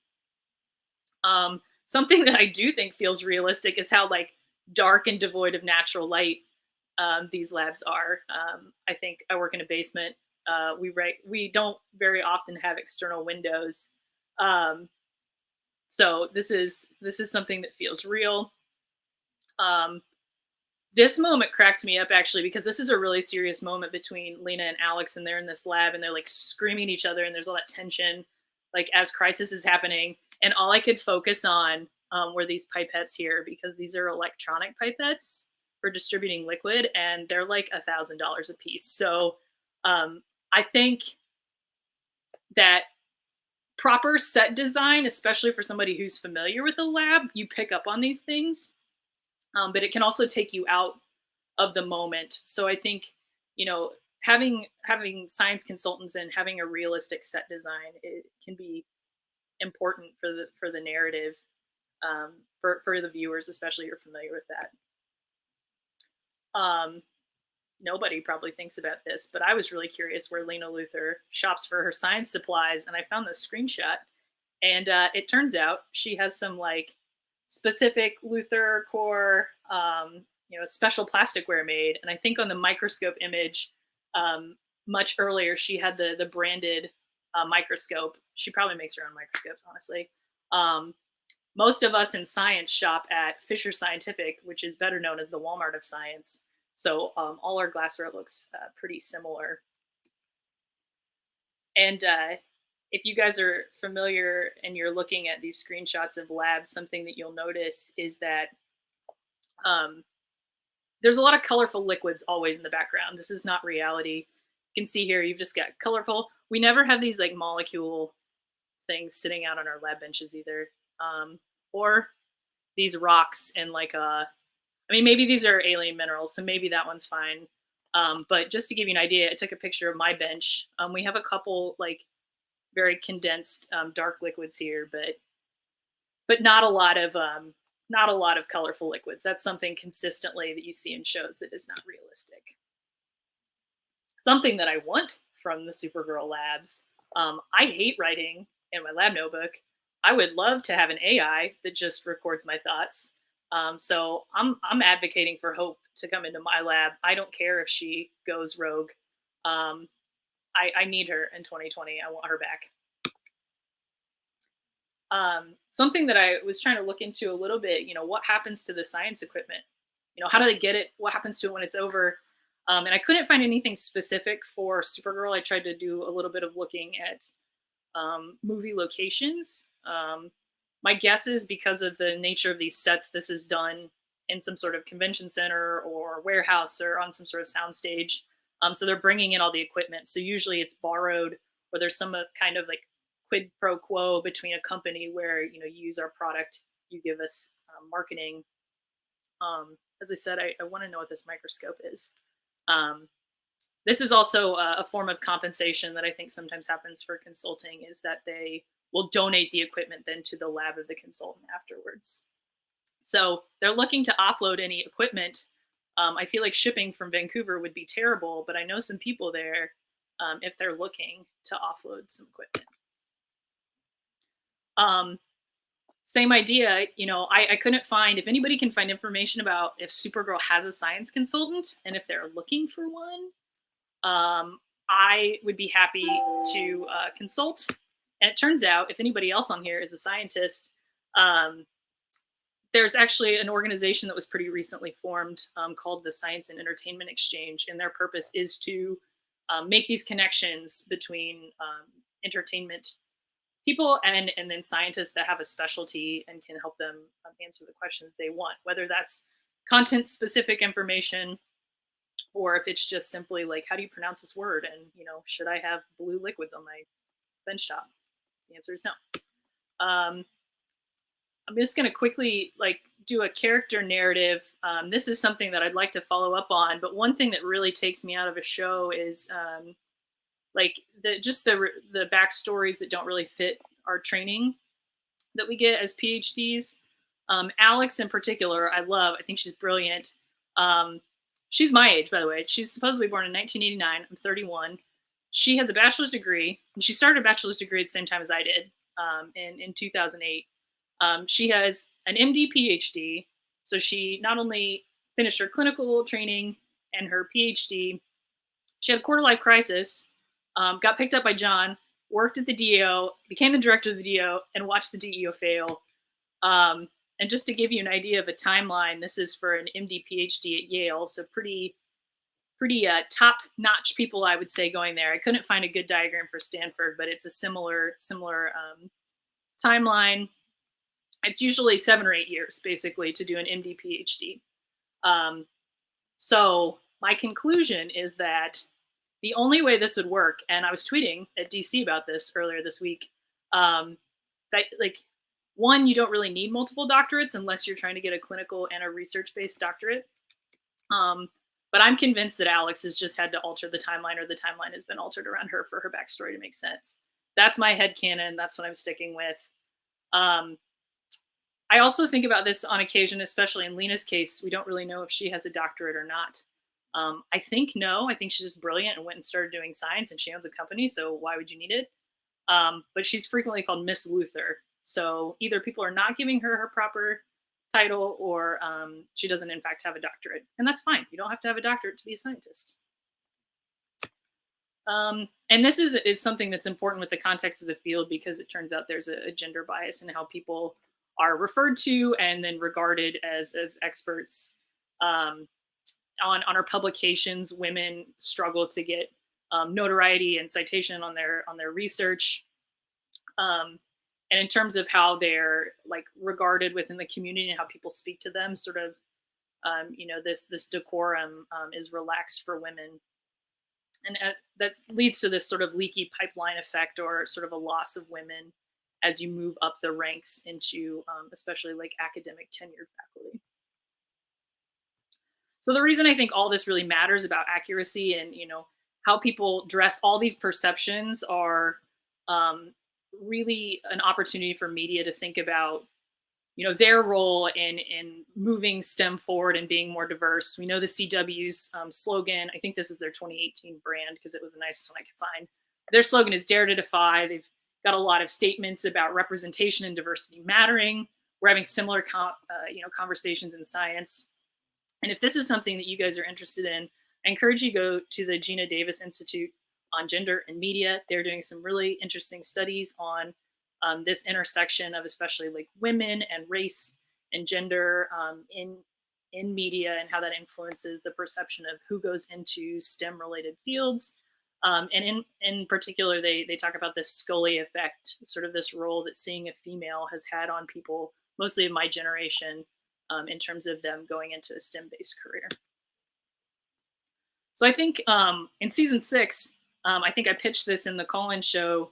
Something that I do think feels realistic is how like dark and devoid of natural light these labs are. I think I work in a basement. We don't very often have external windows. So this is something that feels real. This moment cracked me up actually, because this is a really serious moment between Lena and Alex, and they're in this lab and they're like screaming at each other, and there's all that tension like as crisis is happening. And all I could focus on were these pipettes here, because these are electronic pipettes for distributing liquid, and they're like $1,000 a piece. So I think that proper set design, especially for somebody who's familiar with a lab, you pick up on these things, but it can also take you out of the moment. So I think, having science consultants and having a realistic set design, it can be important for the narrative, for the viewers, especially if you're familiar with that. Nobody probably thinks about this, but I was really curious where Lena Luthor shops for her science supplies, and I found this screenshot, and it turns out she has some like specific Luthor core, special plasticware made. And I think on the microscope image, much earlier, she had the branded microscope. She probably makes her own microscopes, honestly. Most of us in science shop at Fisher Scientific, which is better known as the Walmart of science. So all our glassware looks pretty similar. And if you guys are familiar and you're looking at these screenshots of labs, something that you'll notice is that there's a lot of colorful liquids always in the background. This is not reality. You can see here, you've just got colorful. We never have these like molecule things sitting out on our lab benches either. Or these rocks and like maybe these are alien minerals, so maybe that one's fine. But just to give you an idea, I took a picture of my bench. We have a couple like very condensed dark liquids here, but not a lot of colorful liquids. That's something consistently that you see in shows that is not realistic. Something that I want from the Supergirl labs. I hate writing in my lab notebook. I would love to have an AI that just records my thoughts. So I'm advocating for Hope to come into my lab. I don't care if she goes rogue. I need her in 2020. I want her back. Something that I was trying to look into a little bit, what happens to the science equipment? How do they get it? What happens to it when it's over? And I couldn't find anything specific for Supergirl. I tried to do a little bit of looking at movie locations. My guess is because of the nature of these sets, this is done in some sort of convention center or warehouse or on some sort of soundstage. So they're bringing in all the equipment. So usually it's borrowed, or there's some kind of like quid pro quo between a company where, you use our product, you give us marketing. As I said, I want to know what this microscope is. This is also a form of compensation that I think sometimes happens for consulting, is that they will donate the equipment then to the lab of the consultant afterwards. So they're looking to offload any equipment. I feel like shipping from Vancouver would be terrible, but I know some people there if they're looking to offload some equipment. Same idea, you know, I couldn't find, if anybody can find information about if Supergirl has a science consultant and if they're looking for one, I would be happy to consult. And it turns out, if anybody else on here is a scientist, there's actually an organization that was pretty recently formed called the Science and Entertainment Exchange, and their purpose is to make these connections between entertainment people and then scientists that have a specialty and can help them answer the questions they want, whether that's content specific information or if it's just simply like, how do you pronounce this word? And, you know, should I have blue liquids on my benchtop? The answer is no. I'm just going to quickly like do a character narrative. This is something that I'd like to follow up on, but one thing that really takes me out of a show is like the backstories that don't really fit our training that we get as PhDs. Alex in particular, I think she's brilliant. She's my age, by the way. She's supposedly born in 1989. I'm 31. She has a bachelor's degree, and she started a bachelor's degree at the same time as I did in 2008. She has an MD PhD, so she not only finished her clinical training and her PhD, she had a quarter-life crisis, got picked up by John, worked at the DEO, became the director of the DEO, and watched the DEO fail. And just to give you an idea of a timeline, this is for an MD PhD at Yale, so pretty top-notch people, I would say, going there. I couldn't find a good diagram for Stanford, but it's a similar timeline. It's usually 7 or 8 years, basically, to do an MD PhD. So my conclusion is that the only way this would work, and I was tweeting at DC about this earlier this week, that like, one, you don't really need multiple doctorates unless you're trying to get a clinical and a research-based doctorate. But I'm convinced that Alex has just had to alter the timeline, or the timeline has been altered around her for her backstory to make sense. That's my headcanon. That's what I'm sticking with. I also think about this on occasion, especially in Lena's case. We don't really know if she has a doctorate or not. I think no. I think she's just brilliant and went and started doing science, and she owns a company, so why would you need it? But she's frequently called Miss Luther. So either people are not giving her her proper title, or she doesn't in fact have a doctorate. And that's fine. You don't have to have a doctorate to be a scientist. And this is something that's important with the context of the field, because it turns out there's a gender bias in how people are referred to and then regarded as experts. On our publications, women struggle to get notoriety and citation on their research. And in terms of how they're like regarded within the community and how people speak to them, sort of, you know, this decorum is relaxed for women. And that leads to this sort of leaky pipeline effect, or sort of a loss of women as you move up the ranks into especially like academic tenured faculty. So the reason I think all this really matters about accuracy and, you know, how people dress all these perceptions are really an opportunity for media to think about, you know, their role in moving STEM forward and being more diverse. We know the CW's slogan, I think this is their 2018 brand because it was the nicest one I could find. Their slogan is Dare to Defy. They've got a lot of statements about representation and diversity mattering. We're having similar conversations in science. And if this is something that you guys are interested in, I encourage you to go to the Gina Davis Institute on Gender and Media. They're doing some really interesting studies on this intersection of especially like women and race and gender in media, and how that influences the perception of who goes into STEM related fields. And in particular, they talk about this Scully effect, sort of this role that seeing a female has had on people, mostly of my generation, in terms of them going into a STEM-based career. So I think in season 6, I think I pitched this in the call-in show.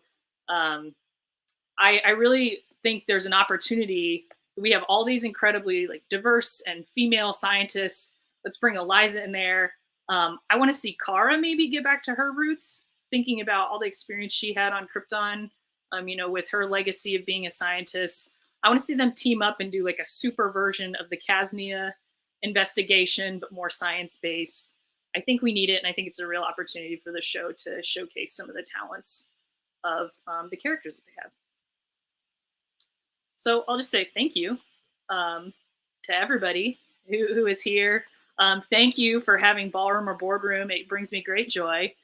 I really think there's an opportunity. We have all these incredibly like diverse and female scientists. Let's bring Eliza in there. I want to see Kara maybe get back to her roots, thinking about all the experience she had on Krypton, with her legacy of being a scientist. I want to see them team up and do like a super version of the Kasnia investigation, but more science-based. I think we need it, and I think it's a real opportunity for the show to showcase some of the talents of the characters that they have. So I'll just say thank you to everybody who is here. Thank you for having Ballroom or Boardroom. It brings me great joy.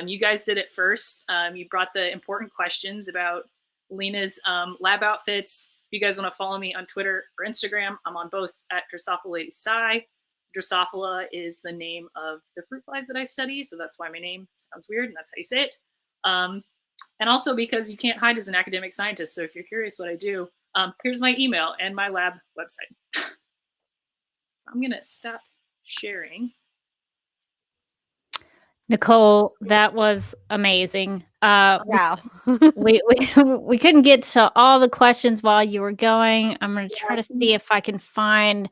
You guys did it first. You brought the important questions about Lena's lab outfits. If you guys want to follow me on Twitter or Instagram, I'm on both at Drosophila Lady Psi. Drosophila is the name of the fruit flies that I study, so that's why my name sounds weird, and that's how you say it. And also because you can't hide as an academic scientist, so if you're curious what I do, here's my email and my lab website. So I'm going to stop sharing. Nicole, that was amazing. Wow. we couldn't get to all the questions while you were going. I'm going to try to see if I can find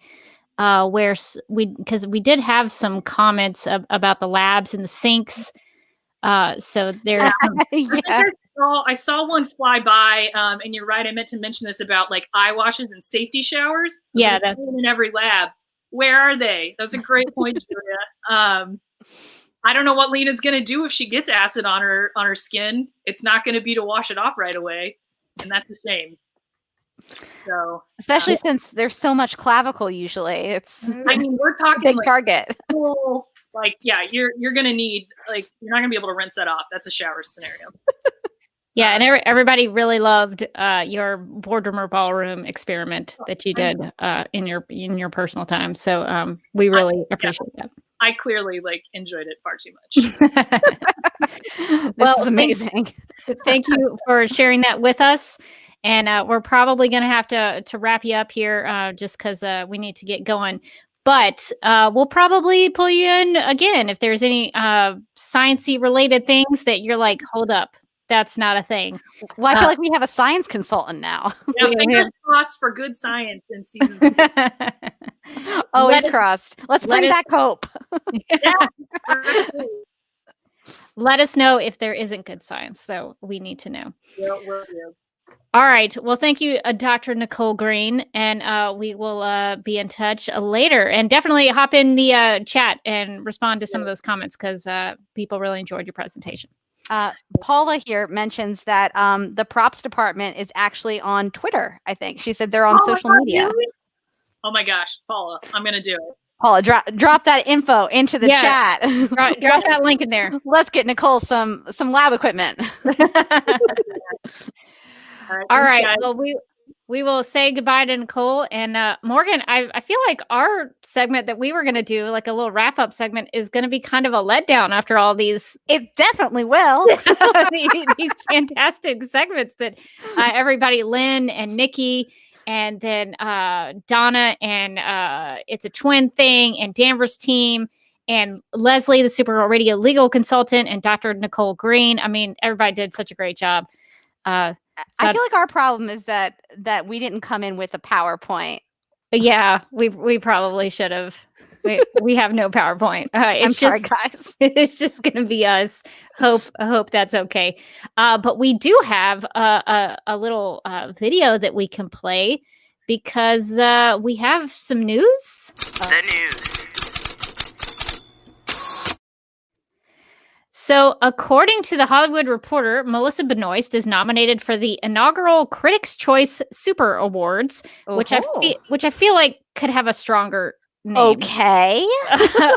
because we did have some comments about the labs and the sinks. So there's I saw one fly by, and you're right. I meant to mention this about like eye washes and safety showers. Yeah, that's in every lab. Where are they? That's a great point, Julia. I don't know what Lena's going to do if she gets acid on her skin. It's not going to be to wash it off right away, and that's a shame. So, especially since there's so much clavicle, usually we're talking big like, target. Cool, you're going to need you're not going to be able to rinse that off. That's a shower scenario. Yeah, and everybody really loved your boardroom or ballroom experiment that you did in your personal time. So we really appreciate that. I clearly enjoyed it far too much. Well, is amazing. Thank you for sharing that with us. And we're probably going to have to wrap you up here just because we need to get going. But we'll probably pull you in again if there's any sciencey related things that you're like, hold up. That's not a thing. Well, I feel like we have a science consultant now. Yeah, fingers crossed for good science in season 2. Always crossed. Let's bring back hope. Let us know if there isn't good science, though. We need to know. Yeah, will do. All right. Well, thank you, Dr. Nicole Green, and we will be in touch later. And definitely hop in the chat and respond to some of those comments because people really enjoyed your presentation. Paula here mentions that the props department is actually on Twitter. I think she said they're on social media. Really? Oh my gosh, Paula, I'm gonna do it. Paula, drop that info into the chat. Drop that link in there. Let's get Nicole some lab equipment. All right. Well, we will say goodbye to Nicole and Morgan. I feel like our segment that we were going to do, like a little wrap up segment, is going to be kind of a letdown after all these. It definitely will. these fantastic segments that everybody, Lynn and Nicki, and then Donna and It's a Twin Thing and Danvers team and Leslie, the Supergirl Radio legal consultant, and Dr. Nicole Green. I mean, everybody did such a great job. I feel like our problem is that we didn't come in with a PowerPoint. Yeah, we probably should have. We have no PowerPoint. I'm sorry, guys. It's just going to be us. I hope that's okay. But we do have a little video that we can play because we have some news. The news. So, according to the Hollywood Reporter, Melissa Benoist is nominated for the inaugural Critics' Choice Super Awards, which I feel like could have a stronger name. Okay.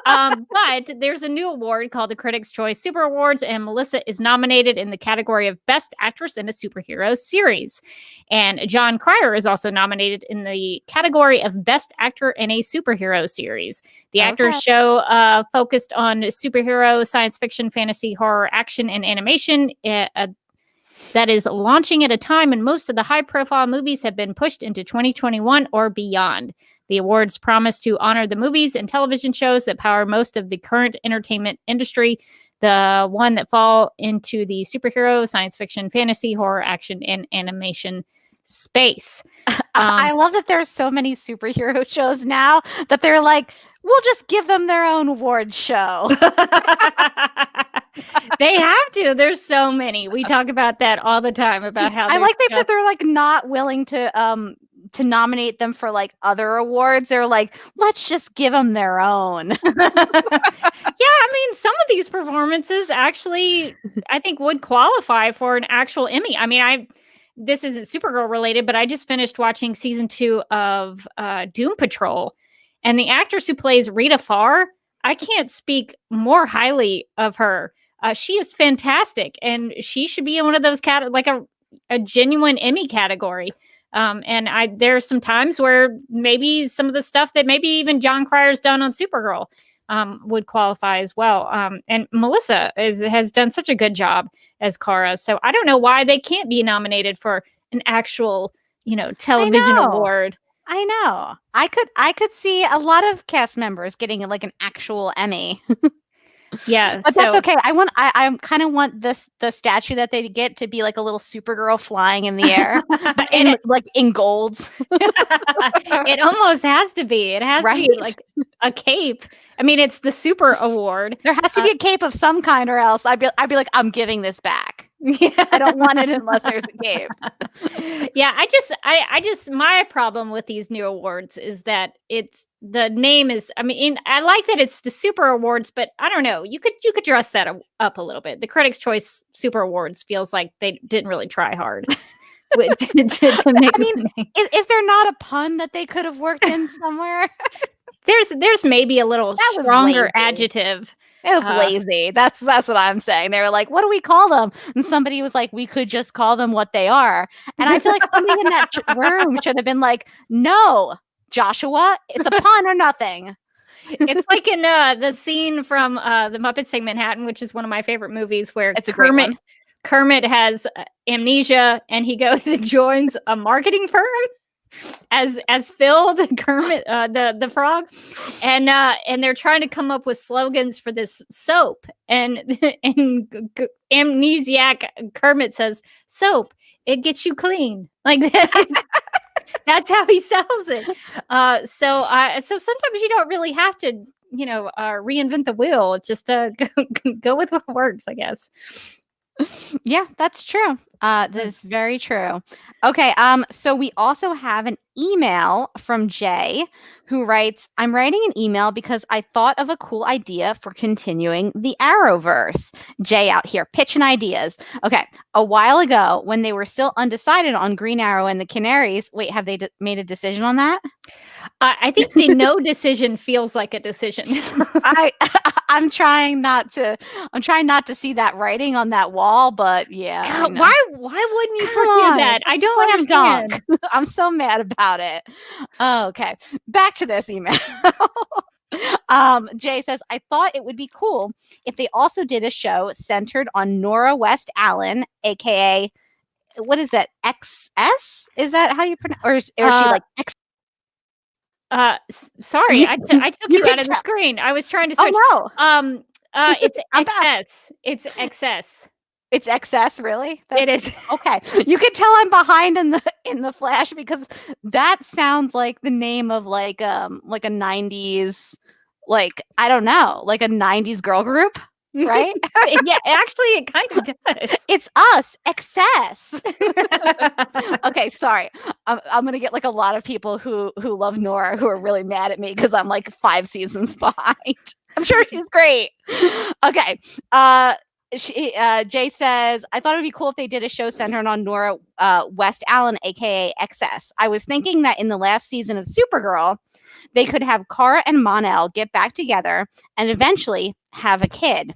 But there's a new award called the Critics' Choice Super Awards, and Melissa is nominated in the category of Best Actress in a Superhero Series. And John Cryer is also nominated in the category of Best Actor in a Superhero Series. The actors show focused on superhero, science fiction, fantasy, horror, action, and animation. That is launching at a time when most of the high-profile movies have been pushed into 2021 or beyond. The awards promise to honor the movies and television shows that power most of the current entertainment industry, the one that fall into the superhero, science fiction, fantasy, horror, action, and animation space. I love that there's so many superhero shows now that they're like, We'll just give them their own award show. They have to. There's so many. We talk about that all the time about how I like that they're like not willing to nominate them for like other awards. They're like, let's just give them their own. Yeah, I mean, some of these performances actually, I think, would qualify for an actual Emmy. I mean, this isn't Supergirl related, but I just finished watching season 2 of Doom Patrol, and the actress who plays Rita Farr, I can't speak more highly of her. She is fantastic, and she should be in one of those like a genuine Emmy category. And there are some times where maybe some of the stuff that maybe even John Cryer's done on Supergirl would qualify as well. And Melissa has done such a good job as Kara. So I don't know why they can't be nominated for an actual, television award. I know. I could see a lot of cast members getting like an actual Emmy. Yeah, but that's okay. I kind of want the statue that they get to be like a little Supergirl flying in the air, but in golds. It almost has to be. It has to be like a cape. I mean, it's the Super Award. There has to be a cape of some kind, or else I'd be like, I'm giving this back. Yeah. I don't want it unless there's a cape. Yeah, I just my problem with these new awards is that the name is. I mean, I like that it's the Super Awards, but I don't know. You could dress that up a little bit. The Critics' Choice Super Awards feels like they didn't really try hard. to make. I mean, is there not a pun that they could have worked in somewhere? There's maybe a little stronger adjective. It was lazy. That's what I'm saying. They were like, what do we call them? And somebody was like, we could just call them what they are. And I feel like somebody in that room should have been like, no, Joshua, it's a pun or nothing. It's like in the scene from The Muppets Take Manhattan, which is one of my favorite movies, where Kermit has amnesia and he goes and joins a marketing firm as Phil, the Kermit, the frog, and they're trying to come up with slogans for this soap, and amnesiac Kermit says, "Soap, it gets you clean." Like that. That's how he sells it. So sometimes you don't really have to, reinvent the wheel. Just go with what works, I guess. Yeah, that's true. That's very true. Okay, so we also have an email from Jay who writes, I'm writing an email because I thought of a cool idea for continuing the Arrowverse. Jay out here pitching ideas. Okay, a while ago when they were still undecided on Green Arrow and the Canaries, wait, have they made a decision on that? I think the no decision feels like a decision. I'm trying not to see that writing on that wall, but yeah. God, why wouldn't you pursue that? I don't understand. I'm so mad about it. Okay, back to this email. Jay says, I thought it would be cool if they also did a show centered on Nora West Allen, aka what is that? XS? Is that how you pronounce? Or is she like X? Sorry, I took you out of the screen. I was trying to search. Oh no. It's XS. It's XS. It's XS, really? It is. Okay. You can tell I'm behind in the flash because that sounds like the name of like a 90s, like I don't know, like a 90s girl group, right? Yeah, actually it kind of does. It's us, XS. Okay, sorry. I'm gonna get like a lot of people who love Nora who are really mad at me because I'm like 5 seasons behind. I'm sure she's great. Okay. Jay says, I thought it would be cool if they did a show centered on Nora West Allen, aka XS. I was thinking that in the last season of Supergirl, they could have Kara and Mon-El get back together and eventually have a kid.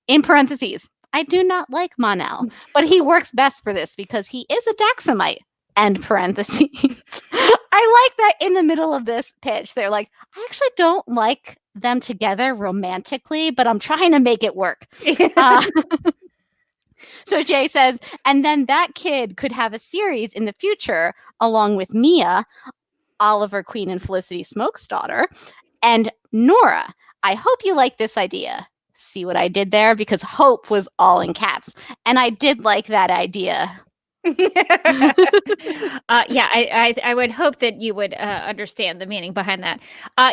In parentheses, I do not like Mon-El, but he works best for this because he is a Daxamite. End parentheses. I like that in the middle of this pitch, they're like, I actually don't like them together romantically, but I'm trying to make it work. So Jay says, and then that kid could have a series in the future along with Mia, Oliver Queen and Felicity Smoke's daughter, and Nora. I hope you like this idea. See what I did there? Because hope was all in caps. And I did like that idea. I would hope that you would understand the meaning behind that.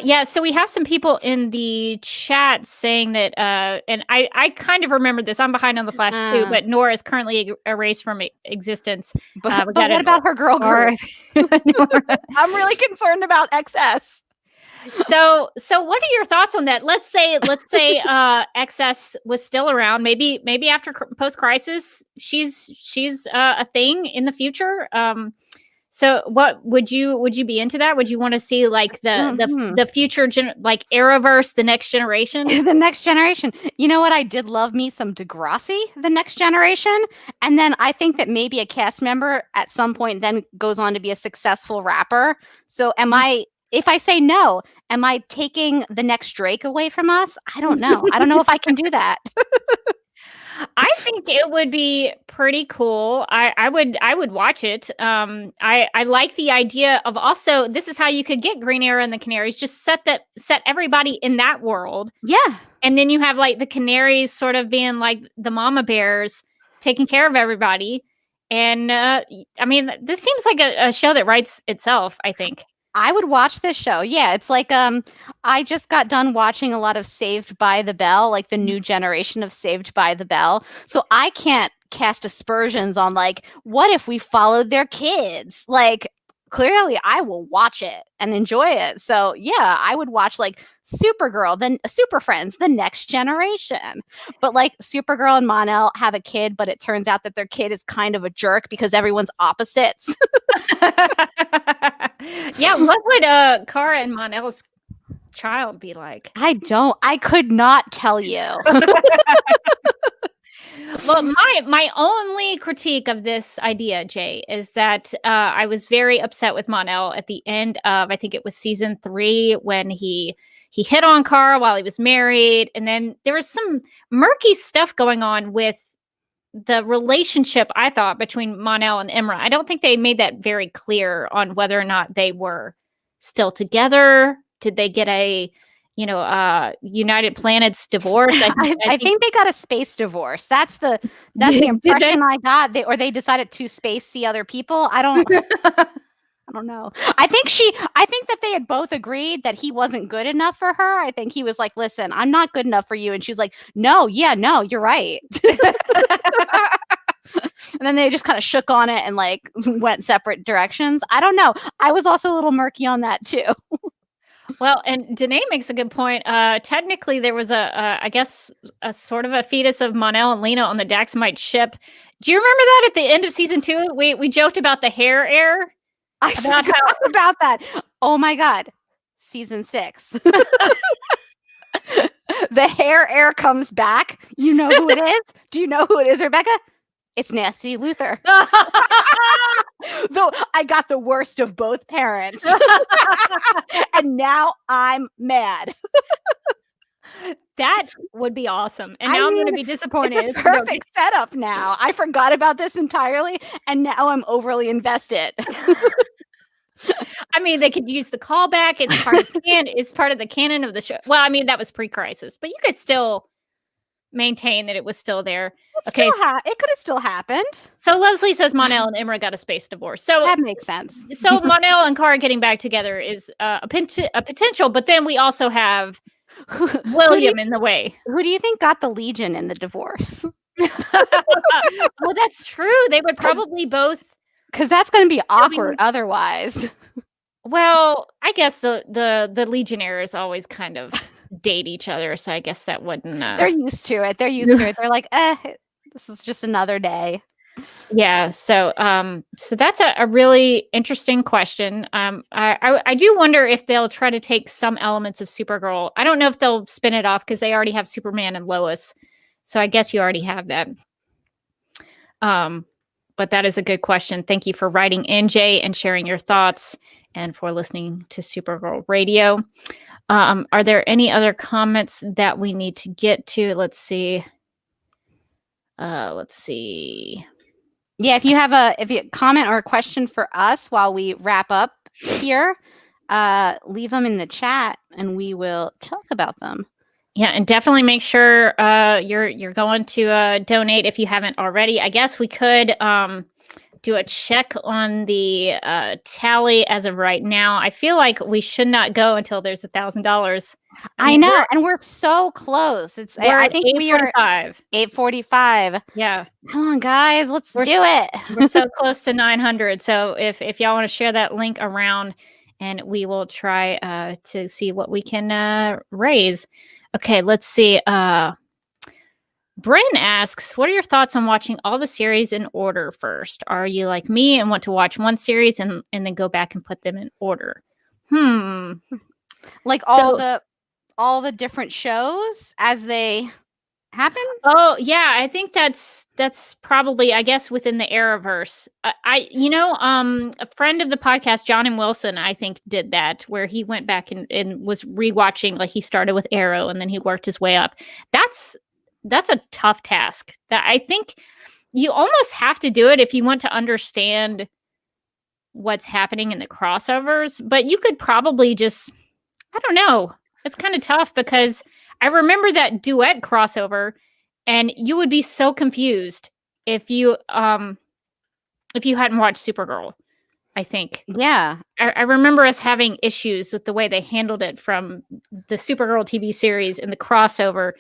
Yeah, so we have some people in the chat saying that, and I kind of remember this. I'm behind on the Flash too, but Nora is currently erased from existence. But what about her girl group? I'm really concerned about XS. So what are your thoughts on that? Let's say XS was still around. Maybe after post crisis, she's a thing in the future. So what would you be into that? Would you want to see like the future like Arrowverse, the next generation? The next generation. You know what? I did love me some Degrassi, the next generation. And then I think that maybe a cast member at some point then goes on to be a successful rapper. So if I say no, am I taking the next Drake away from us? I don't know. I don't know if I can do that. I think it would be pretty cool. I would watch it. I like the idea of also, this is how you could get Green Arrow and the Canaries. Just set everybody in that world. Yeah. And then you have like the Canaries sort of being like the mama bears taking care of everybody. And I mean, this seems like a show that writes itself, I think. I would watch this show. Yeah, it's like I just got done watching a lot of Saved by the Bell, like the new generation of Saved by the Bell. So I can't cast aspersions on like, what if we followed their kids? Like, clearly I will watch it and enjoy it. So yeah, I would watch like Supergirl, then Super Friends, the next generation. But like Supergirl and Mon-El have a kid, but it turns out that their kid is kind of a jerk because everyone's opposites. Yeah, what would Kara and Mon-El's child be like? I could not tell you. Well, my only critique of this idea, Jay, is that I was very upset with Mon-El at the end of, I think it was season 3, when he hit on Kara while he was married. And then there was some murky stuff going on with the relationship, I thought, between Mon-El and Imra. I don't think they made that very clear on whether or not they were still together. Did they get a United Planets divorce? I think they got a space divorce. That's the impression I got. They decided to space see other people. I don't know. I think that they had both agreed that he wasn't good enough for her. I think he was like, listen, I'm not good enough for you. And she's like, no, you're right. And then they just kind of shook on it and like went separate directions. I don't know. I was also a little murky on that too. Well, and Danae makes a good point. Technically, there was I guess, a sort of a fetus of Mon-El and Lena on the Daxamite ship. Do you remember that at the end of season 2? We joked about the hair air. I forgot about that. Oh my God. Season 6. The hair air comes back. You know who it is? Do you know who it is, Rebecca? It's Nasty Luther. Though I got the worst of both parents. And now I'm mad. That would be awesome. And now I'm going to be disappointed. It's a perfect setup now. I forgot about this entirely, and now I'm overly invested. I mean, they could use the callback. It's part of the canon of the show. Well, I mean, that was pre-crisis, but you could still maintain that it was still there. It could have still happened. So Leslie says Mon-El and Imra got a space divorce. So that makes sense. So Mon-El and Kara getting back together is a potential, but then we also have William in the way. Who do you think got the Legion in the divorce? Well, that's true. They would probably both, because that's going to be awkward otherwise. Well, I guess the Legionnaires always kind of date each other, so I guess that wouldn't. They're used to it. They're like, this is just another day. Yeah. So that's a really interesting question. I do wonder if they'll try to take some elements of Supergirl. I don't know if they'll spin it off because they already have Superman and Lois. So I guess you already have that. But that is a good question. Thank you for writing in, Jay, and sharing your thoughts, and for listening to Supergirl Radio. Are there any other comments that we need to get to? Let's see. Yeah, if you have a comment or a question for us while we wrap up here, leave them in the chat and we will talk about them. Yeah, and definitely make sure you're going to donate if you haven't already. I guess we could do a check on the tally as of right now. I feel like we should not go until there's $1,000. I know, and we're so close. I think we are 8:45. Yeah. Come on, guys, let's do it. We're so close to 900. So if y'all want to share that link around, and we will try to see what we can raise. Okay, let's see. Bryn asks, what are your thoughts on watching all the series in order first? Are you like me and want to watch one series and then go back and put them in order? Like all the different shows as they happen? Oh, yeah, I think that's probably, I guess, within the Arrowverse. A friend of the podcast, John and Wilson, I think did that, where he went back and was rewatching, like he started with Arrow and then he worked his way up. That's a tough task. That I think you almost have to do it if you want to understand what's happening in the crossovers, but you could probably just, I don't know. It's kind of tough because I remember that duet crossover and you would be so confused if you hadn't watched Supergirl, I think. Yeah. I remember us having issues with the way they handled it from the Supergirl TV series and the crossover.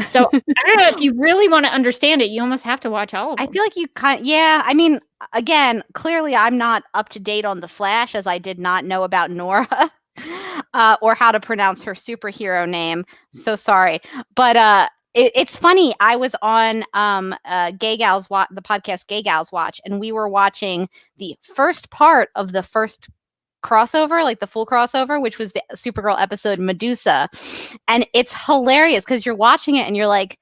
So I don't know, if you really want to understand it, you almost have to watch all of them. I feel like you I mean, again, clearly I'm not up to date on The Flash, as I did not know about Nora or how to pronounce her superhero name. So sorry. But it's funny. I was on Gay Gals the podcast Gay Gals Watch, and we were watching the first part of the first crossover, like the full crossover, which was the Supergirl episode Medusa. And it's hilarious because you're watching it and you're like,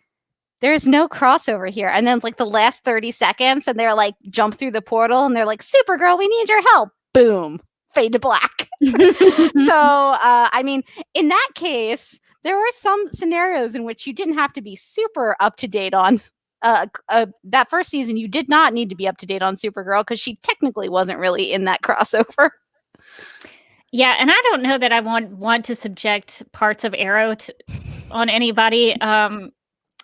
there's no crossover here. And then it's like the last 30 seconds and they're like, jump through the portal and they're like, Supergirl, we need your help. Boom. Fade to black. So, I mean, in that case, there were some scenarios in which you didn't have to be super up to date on that first season. You did not need to be up to date on Supergirl because she technically wasn't really in that crossover. Yeah, and I don't know that I want to subject parts of Arrow on anybody. Although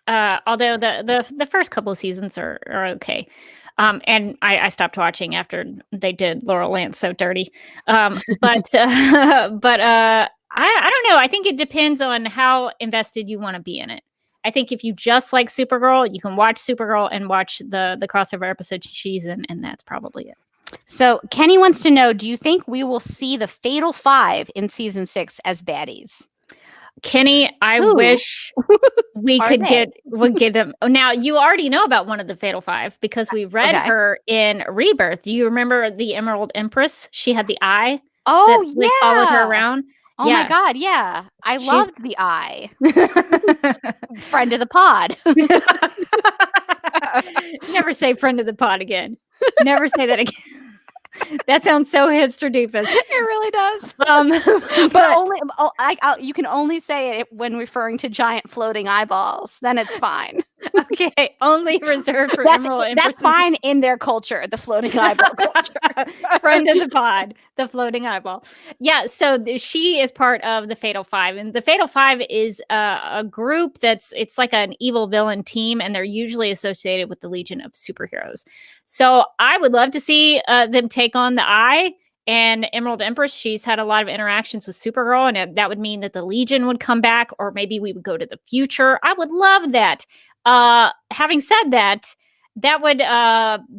the first couple of seasons are okay. And I stopped watching after they did Laurel Lance so dirty. But I don't know. I think it depends on how invested you want to be in it. I think if you just like Supergirl, you can watch Supergirl and watch the crossover episode she's in, and that's probably it. So Kenny wants to know, do you think we will see the Fatal Five in season 6 as baddies? Kenny, I wish we could get them. Now, you already know about one of the Fatal Five because we read her in Rebirth. Do you remember the Emerald Empress? She had the eye. Oh, that followed her around. Oh my God, yeah. I loved the eye. Friend of the pod. Never say friend of the pod again. Never say that again. That sounds so hipster doofus. It really does. But you can only say it when referring to giant floating eyeballs. Then it's fine. Okay, only reserved for Emerald Empress. That's fine in their culture, the floating eyeball culture. Friend of the pod, the floating eyeball. Yeah, so she is part of the Fatal Five, and the Fatal Five is a group it's like an evil villain team, and they're usually associated with the Legion of Superheroes. So I would love to see them take on the Eye and Emerald Empress. She's had a lot of interactions with Supergirl, and that would mean that the Legion would come back, or maybe we would go to the future. I would love that. Having said that, that would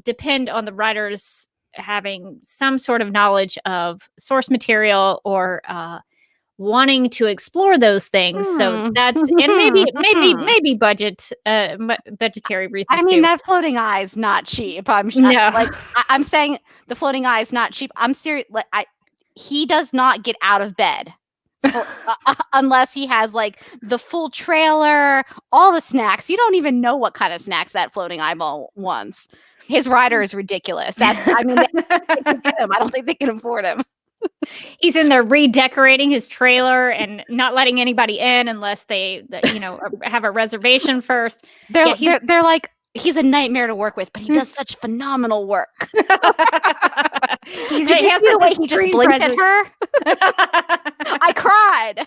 depend on the writers having some sort of knowledge of source material or wanting to explore those things. So that's, and maybe budgetary reasons. I mean, too. that floating eye is not cheap. I'm saying the floating eye is not cheap. I'm serious. He does not get out of bed. Unless he has like the full trailer, all the snacks. You don't even know what kind of snacks that floating eyeball wants. His rider is ridiculous. They can get him. I don't think they can afford him. He's in there redecorating his trailer and not letting anybody in unless they have a reservation first. They're like, he's a nightmare to work with, but he does such phenomenal work. Did you see the way he just blinked at her? I cried.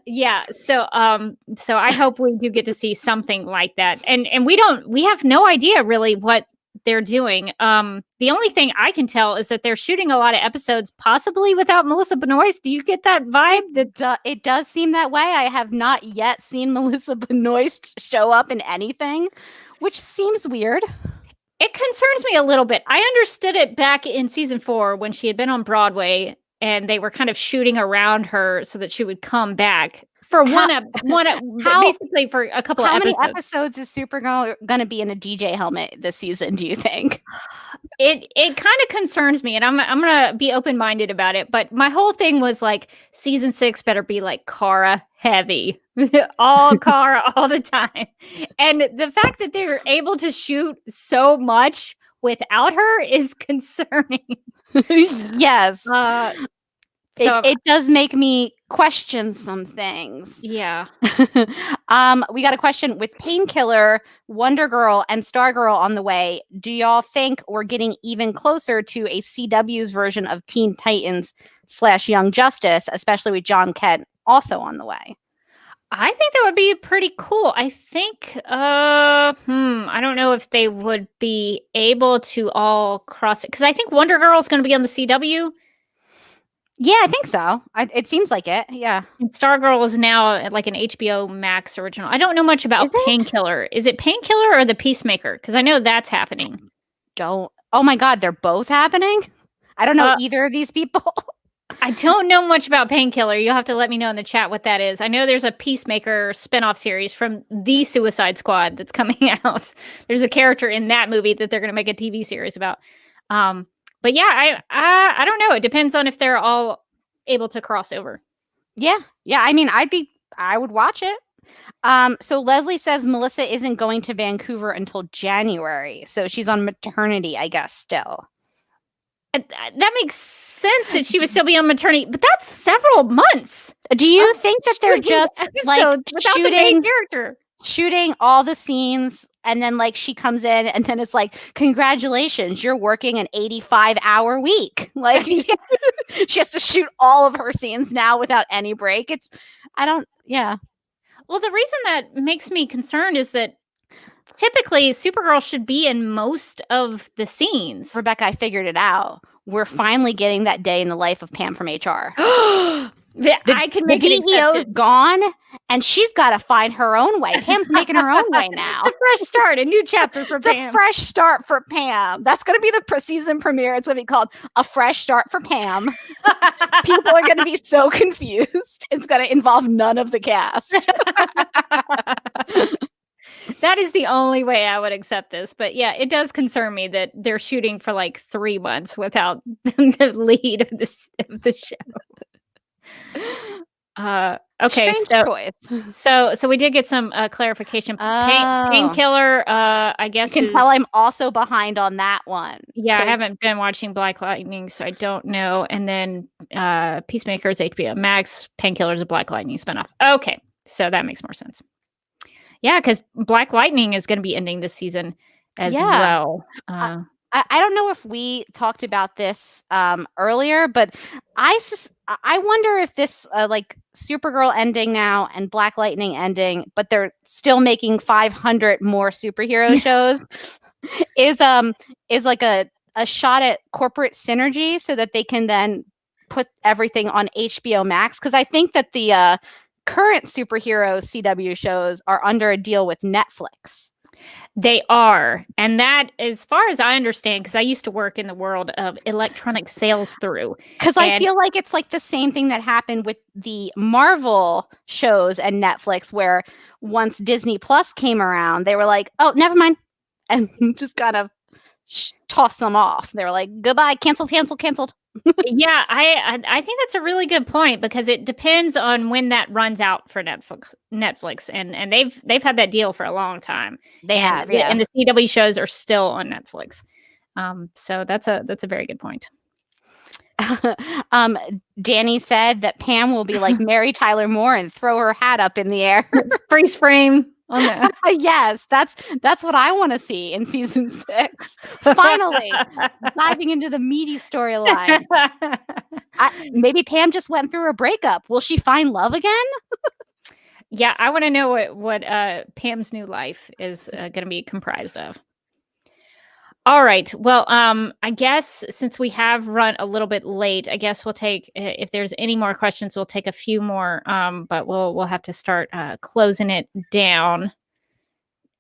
Yeah. So I hope we do get to see something like that. And we have no idea really what they're doing. The only thing I can tell is that they're shooting a lot of episodes possibly without Melissa Benoist. Do you get that vibe? It does seem that way. I have not yet seen Melissa Benoist show up in anything, which seems weird. It concerns me a little bit. I understood it back in season 4 when she had been on Broadway and they were kind of shooting around her so that she would come back for basically for a couple of episodes. How many episodes is Supergirl going to be in a DJ helmet this season, do you think? It kind of concerns me, and I'm going to be open-minded about it, but my whole thing was like season 6 better be like Kara heavy. All Kara all the time. And the fact that they're able to shoot so much without her is concerning. Yes. It does make me question some things. Yeah. We got a question with Painkiller, Wonder Girl, and Stargirl on the way. Do y'all think we're getting even closer to a CW's version of Teen Titans / Young Justice, especially with John Kent also on the way? I think that would be pretty cool. I think, I don't know if they would be able to all cross it. Because I think Wonder Girl is going to be on the CW. Yeah, I think so. It seems like it. Yeah. And Stargirl is now like an HBO Max original. I don't know much about Painkiller. Is it Painkiller or the Peacemaker? Because I know that's happening. Oh my God, they're both happening? I don't know either of these people. I don't know much about Painkiller. You'll have to let me know in the chat what that is. I know there's a Peacemaker spinoff series from the Suicide Squad that's coming out. There's a character in that movie that they're going to make a TV series about. But yeah, I don't know. It depends on if they're all able to cross over. Yeah. I mean, I would watch it. So Leslie says Melissa isn't going to Vancouver until January. So she's on maternity, I guess, still. That makes sense that she would still be on maternity, but that's several months. Do you think that they're just like shooting all the scenes and then like she comes in and then it's like, congratulations, you're working an 85-hour week. Like she has to shoot all of her scenes now without any break. Well, the reason that makes me concerned is that typically Supergirl should be in most of the scenes. Rebecca, I figured it out. We're finally getting that day in the life of Pam from HR. I can make it DEO's gone, and she's got to find her own way. Pam's making her own way now. It's a fresh start, a new chapter for Pam. It's a fresh start for Pam. That's going to be the season premiere. It's going to be called A Fresh Start for Pam. People are going to be so confused. It's going to involve none of the cast. That is the only way I would accept this. But yeah, it does concern me that they're shooting for like 3 months without the lead of the show. Okay, so we did get some clarification. Painkiller, I guess. You can tell I'm also behind on that one. Yeah, I haven't been watching Black Lightning, so I don't know. And then Peacemaker is HBO Max. Painkiller is a Black Lightning spinoff. Okay, so that makes more sense. Yeah, because Black Lightning is going to be ending this season as well. I don't know if we talked about this earlier, but I wonder if this like Supergirl ending now and Black Lightning ending, but they're still making 500 more superhero shows is like a shot at corporate synergy so that they can then put everything on HBO Max. Because I think that the current superhero CW shows are under a deal with Netflix. They are. And that, as far as I understand, because I used to work in the world of electronic sales through. Because I feel like it's like the same thing that happened with the Marvel shows and Netflix, where once Disney Plus came around, they were like, oh, never mind. And just kind of tossed them off. They were like, goodbye, canceled. Yeah, I think that's a really good point, because it depends on when that runs out for Netflix, and they've had that deal for a long time. They have, yeah. And the CW shows are still on Netflix. So that's a very good point. Danny said that Pam will be like Mary Tyler Moore and throw her hat up in the air. Freeze frame. On that. Yes, that's what I want to see in season 6. Finally, diving into the meaty storyline. Maybe Pam just went through a breakup. Will she find love again? Yeah, I want to know what Pam's new life is going to be comprised of. All right. Well, I guess since we have run a little bit late, I guess we'll take, if there's any more questions, we'll take a few more. But we'll have to start closing it down.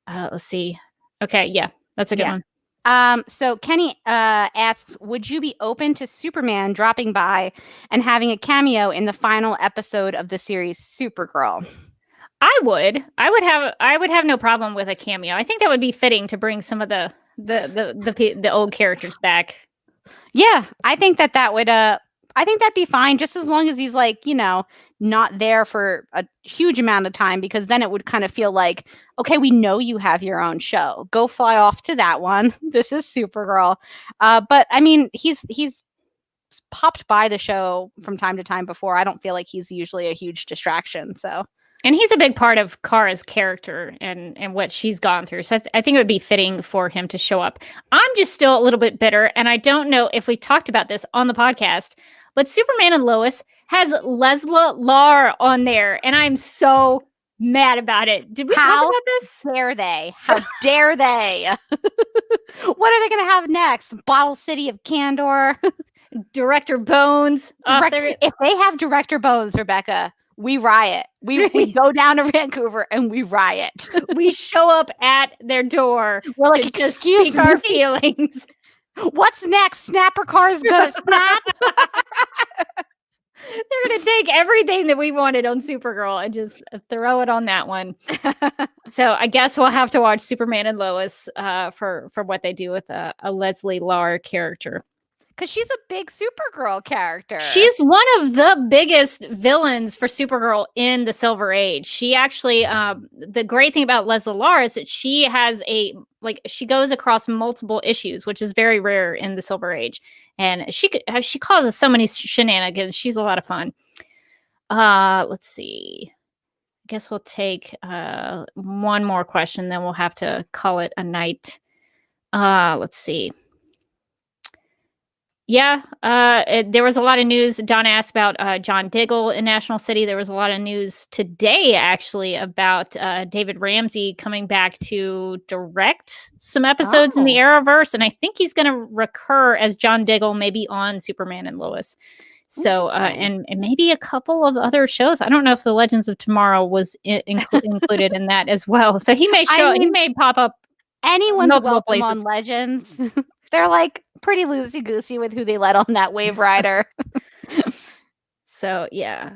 Let's see. Okay, yeah, that's a good one. So Kenny asks, would you be open to Superman dropping by and having a cameo in the final episode of the series Supergirl? I would have no problem with a cameo. I think that would be fitting to bring some of the old characters back. Yeah, I think that would I think that'd be fine, just as long as he's like, not there for a huge amount of time, because then it would kind of feel like, okay, we know you have your own show. Go fly off to that one. This is Supergirl. But I mean, he's popped by the show from time to time before. I don't feel like he's usually a huge distraction. So. And he's a big part of Kara's character and what she's gone through. So I think it would be fitting for him to show up. I'm just still a little bit bitter, and I don't know if we talked about this on the podcast, but Superman and Lois has Leslie Lar on there, and I'm so mad about it. Did we talk about this? How dare they? How dare they? What are they going to have next? Bottle City of Candor? Director Bones? If they have Director Bones, Rebecca, we riot. We go down to Vancouver and we riot. We show up at their door. We're like, excuse me, our feelings. What's next? Snapper Car's gonna snap. They're gonna take everything that we wanted on Supergirl and just throw it on that one. So I guess we'll have to watch Superman and Lois for what they do with a Leslie Lar character. Because she's a big Supergirl character. She's one of the biggest villains for Supergirl in the Silver Age. She actually, the great thing about Leslie Lar is that she has she goes across multiple issues, which is very rare in the Silver Age. And she causes so many shenanigans. She's a lot of fun. Let's see. I guess we'll take one more question, then we'll have to call it a night. Let's see. Yeah, there was a lot of news. Donna asked about John Diggle in National City. There was a lot of news today, actually, about David Ramsey coming back to direct some episodes in the Arrowverse, and I think he's going to recur as John Diggle, maybe on Superman and Lois. So, and maybe a couple of other shows. I don't know if the Legends of Tomorrow was included in that as well. So he may he may pop up. Anyone's welcome places. on Legends. They're like pretty loosey-goosey with who they let on that Wave Rider. So, yeah.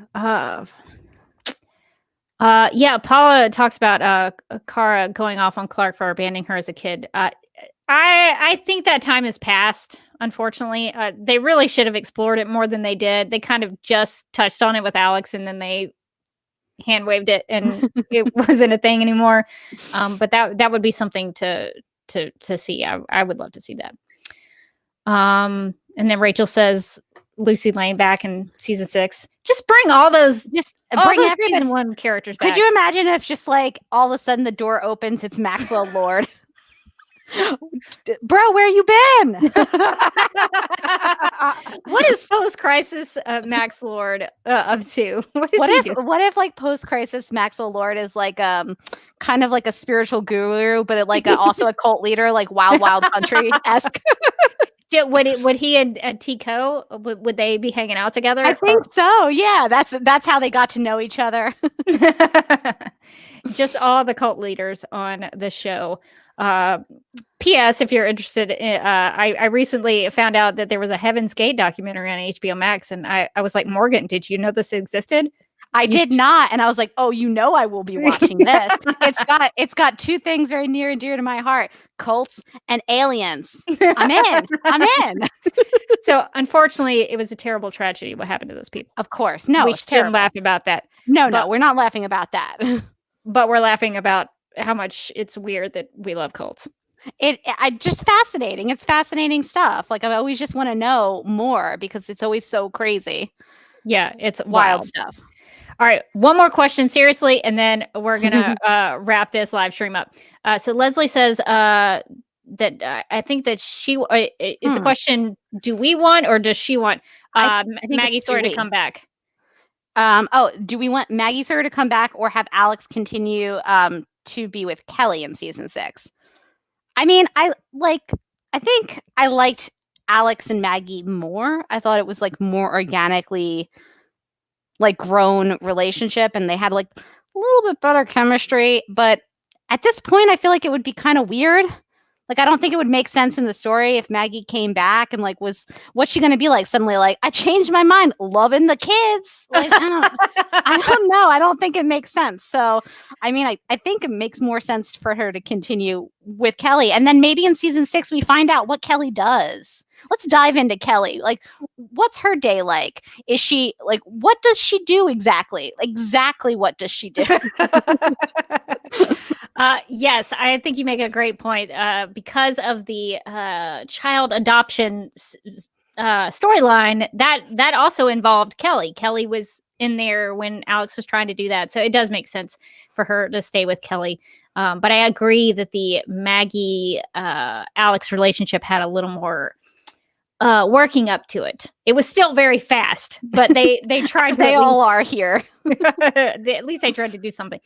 Paula talks about Kara going off on Clark for abandoning her as a kid. I think that time has passed, unfortunately. They really should have explored it more than they did. They kind of just touched on it with Alex, and then they hand waved it, and it wasn't a thing anymore. But that would be something to see. I would love to see that. And then Rachel says Lucy Lane back in season 6. Just bring all those season 1 characters back. Could you imagine if just like all of a sudden the door opens, it's Maxwell Lord? Bro, where you been? What is post-crisis Max Lord up to? What if like post-crisis Maxwell Lord is like kind of like a spiritual guru, but also a cult leader, like Wild Country-esque? Would he and Tico, would they be hanging out together? I think so. Yeah, that's how they got to know each other. Just all the cult leaders on the show. P.S. If you're interested, I recently found out that there was a Heaven's Gate documentary on HBO Max, and I was like, Morgan, did you know this existed? I did not, and I was like, oh, I will be watching this. It's got two things very near and dear to my heart: cults and aliens. I'm in. So unfortunately, it was a terrible tragedy what happened to those people. Of course, no, we shouldn't laugh about that. No, we're not laughing about that. But we're laughing about how much it's weird that we love cults. Just fascinating. It's fascinating stuff. Like I always just want to know more because it's always so crazy. Yeah, it's wild stuff. All right, one more question, seriously, and then we're gonna wrap this live stream up. So Leslie says that I think that she is the question: do we want or does she want Maggie Sawyer to come back? Do we want Maggie Sawyer to come back or have Alex continue to be with Kelly in season 6? I mean, I think I liked Alex and Maggie more. I thought it was like more organically like grown relationship, and they had like a little bit better chemistry. But at this point, I feel like it would be kind of weird. Like, I don't think it would make sense in the story if Maggie came back and like what's she gonna be like suddenly? Like, I changed my mind, loving the kids. Like, I don't know. I don't think it makes sense. So, I mean, I think it makes more sense for her to continue with Kelly, and then maybe in season 6 we find out what Kelly does. Let's dive into Kelly. Like, what's her day like? Is she like, what does she do exactly? Exactly what does she do? Yes, I think you make a great point. Because of the child adoption storyline, that also involved Kelly. Kelly was in there when Alex was trying to do that, so it does make sense for her to stay with Kelly. But I agree that the Maggie Alex relationship had a little more working up to it. It was still very fast, but they tried. They all are here. At least they tried to do something.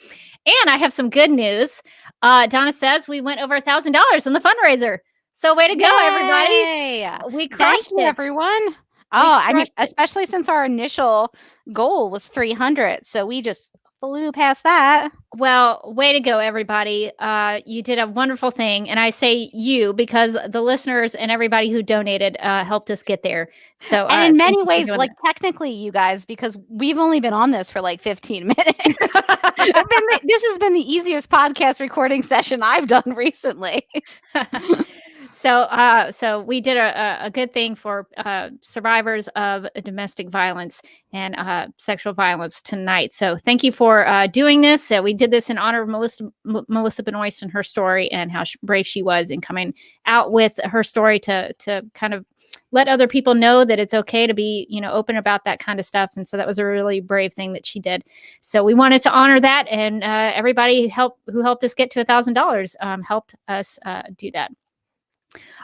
And I have some good news. Donna says we went over $1,000 in the fundraiser. So way to go, everybody! We crushed Thank you, it, everyone. I mean, especially since our initial goal was 300, so we just flew past that. Well, way to go, everybody. You did a wonderful thing. And I say you because the listeners and everybody who donated helped us get there. So, and in many ways, like technically you guys, because we've only been on this for like 15 minutes. This has been the easiest podcast recording session I've done recently. So we did a good thing for survivors of domestic violence and sexual violence tonight. So thank you for doing this. We did this in honor of Melissa Benoist and her story and how brave she was in coming out with her story to kind of let other people know that it's okay to be, open about that kind of stuff. And so that was a really brave thing that she did. So we wanted to honor that, and everybody who helped us get to $1,000 helped us do that.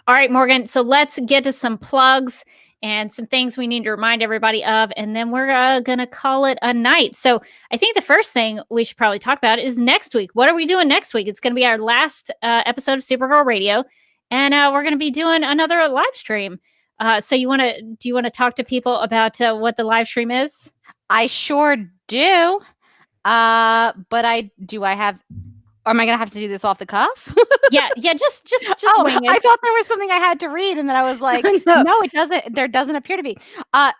All right, Morgan. So let's get to some plugs and some things we need to remind everybody of, and then we're going to call it a night. So I think the first thing we should probably talk about is next week. What are we doing next week? It's going to be our last episode of Supergirl Radio, and we're going to be doing another live stream. So do you want to talk to people about what the live stream is? I sure do. But am I going to have to do this off the cuff? Yeah, just wing it. I thought there was something I had to read, and then I was like, no, it doesn't. There doesn't appear to be.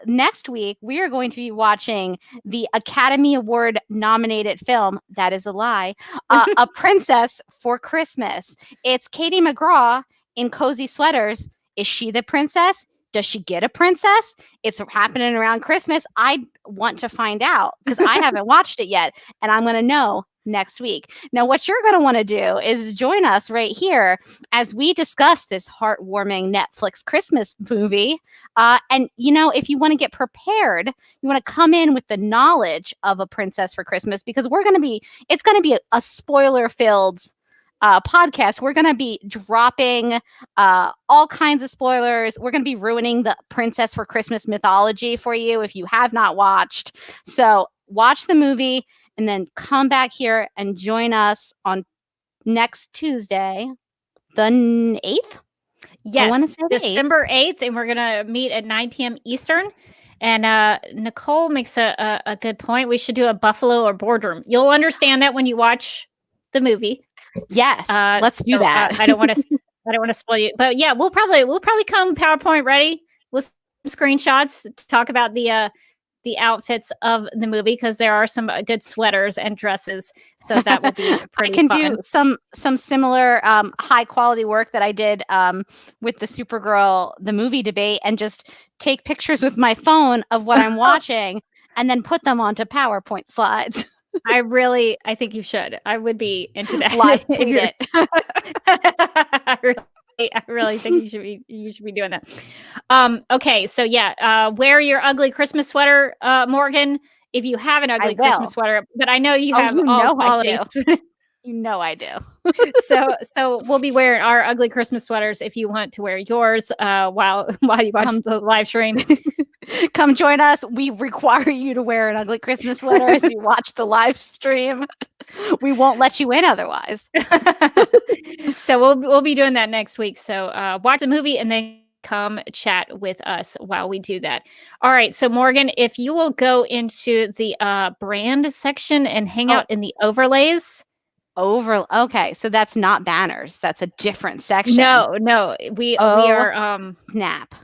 Next week, we are going to be watching the Academy Award nominated film, that is a lie, A Princess for Christmas. It's Katie McGraw in cozy sweaters. Is she the princess? Does she get a princess? It's happening around Christmas. I want to find out because I haven't watched it yet, and I'm going to know next week. Now, what you're going to want to do is join us right here as we discuss this heartwarming Netflix Christmas movie. And, if you want to get prepared, you want to come in with the knowledge of A Princess for Christmas, because it's going to be a spoiler-filled podcast. We're going to be dropping all kinds of spoilers. We're going to be ruining the Princess for Christmas mythology for you if you have not watched. So watch the movie and then come back here and join us on next Tuesday, the 8th. Yes, December 8th, and we're going to meet at 9 p.m. Eastern. And Nicole makes a good point. We should do a Buffalo or Boardroom. You'll understand that when you watch the movie. Yes, let's do that. I don't want to spoil you, but yeah, we'll probably come PowerPoint ready with some screenshots to talk about the outfits of the movie, because there are some good sweaters and dresses, so that will be pretty I can fun. do some similar high quality work that I did with the Supergirl the movie debate, and just take pictures with my phone of what I'm watching and then put them onto PowerPoint slides. I think you should. I would be into that. Live tweet it. I really think you should be doing that. Okay, so yeah, wear your ugly Christmas sweater, Morgan, if you have an ugly Christmas sweater. But I know you have all quality. I do. So we'll be wearing our ugly Christmas sweaters if you want to wear yours while you watch the live stream. Come join us. We require you to wear an ugly Christmas sweater as you watch the live stream. We won't let you in otherwise. So we'll be doing that next week. So watch the movie and then come chat with us while we do that. All right. So Morgan, if you will go into the brand section and hang out in the overlays. Okay, so that's not banners. That's a different section. No, we are snap.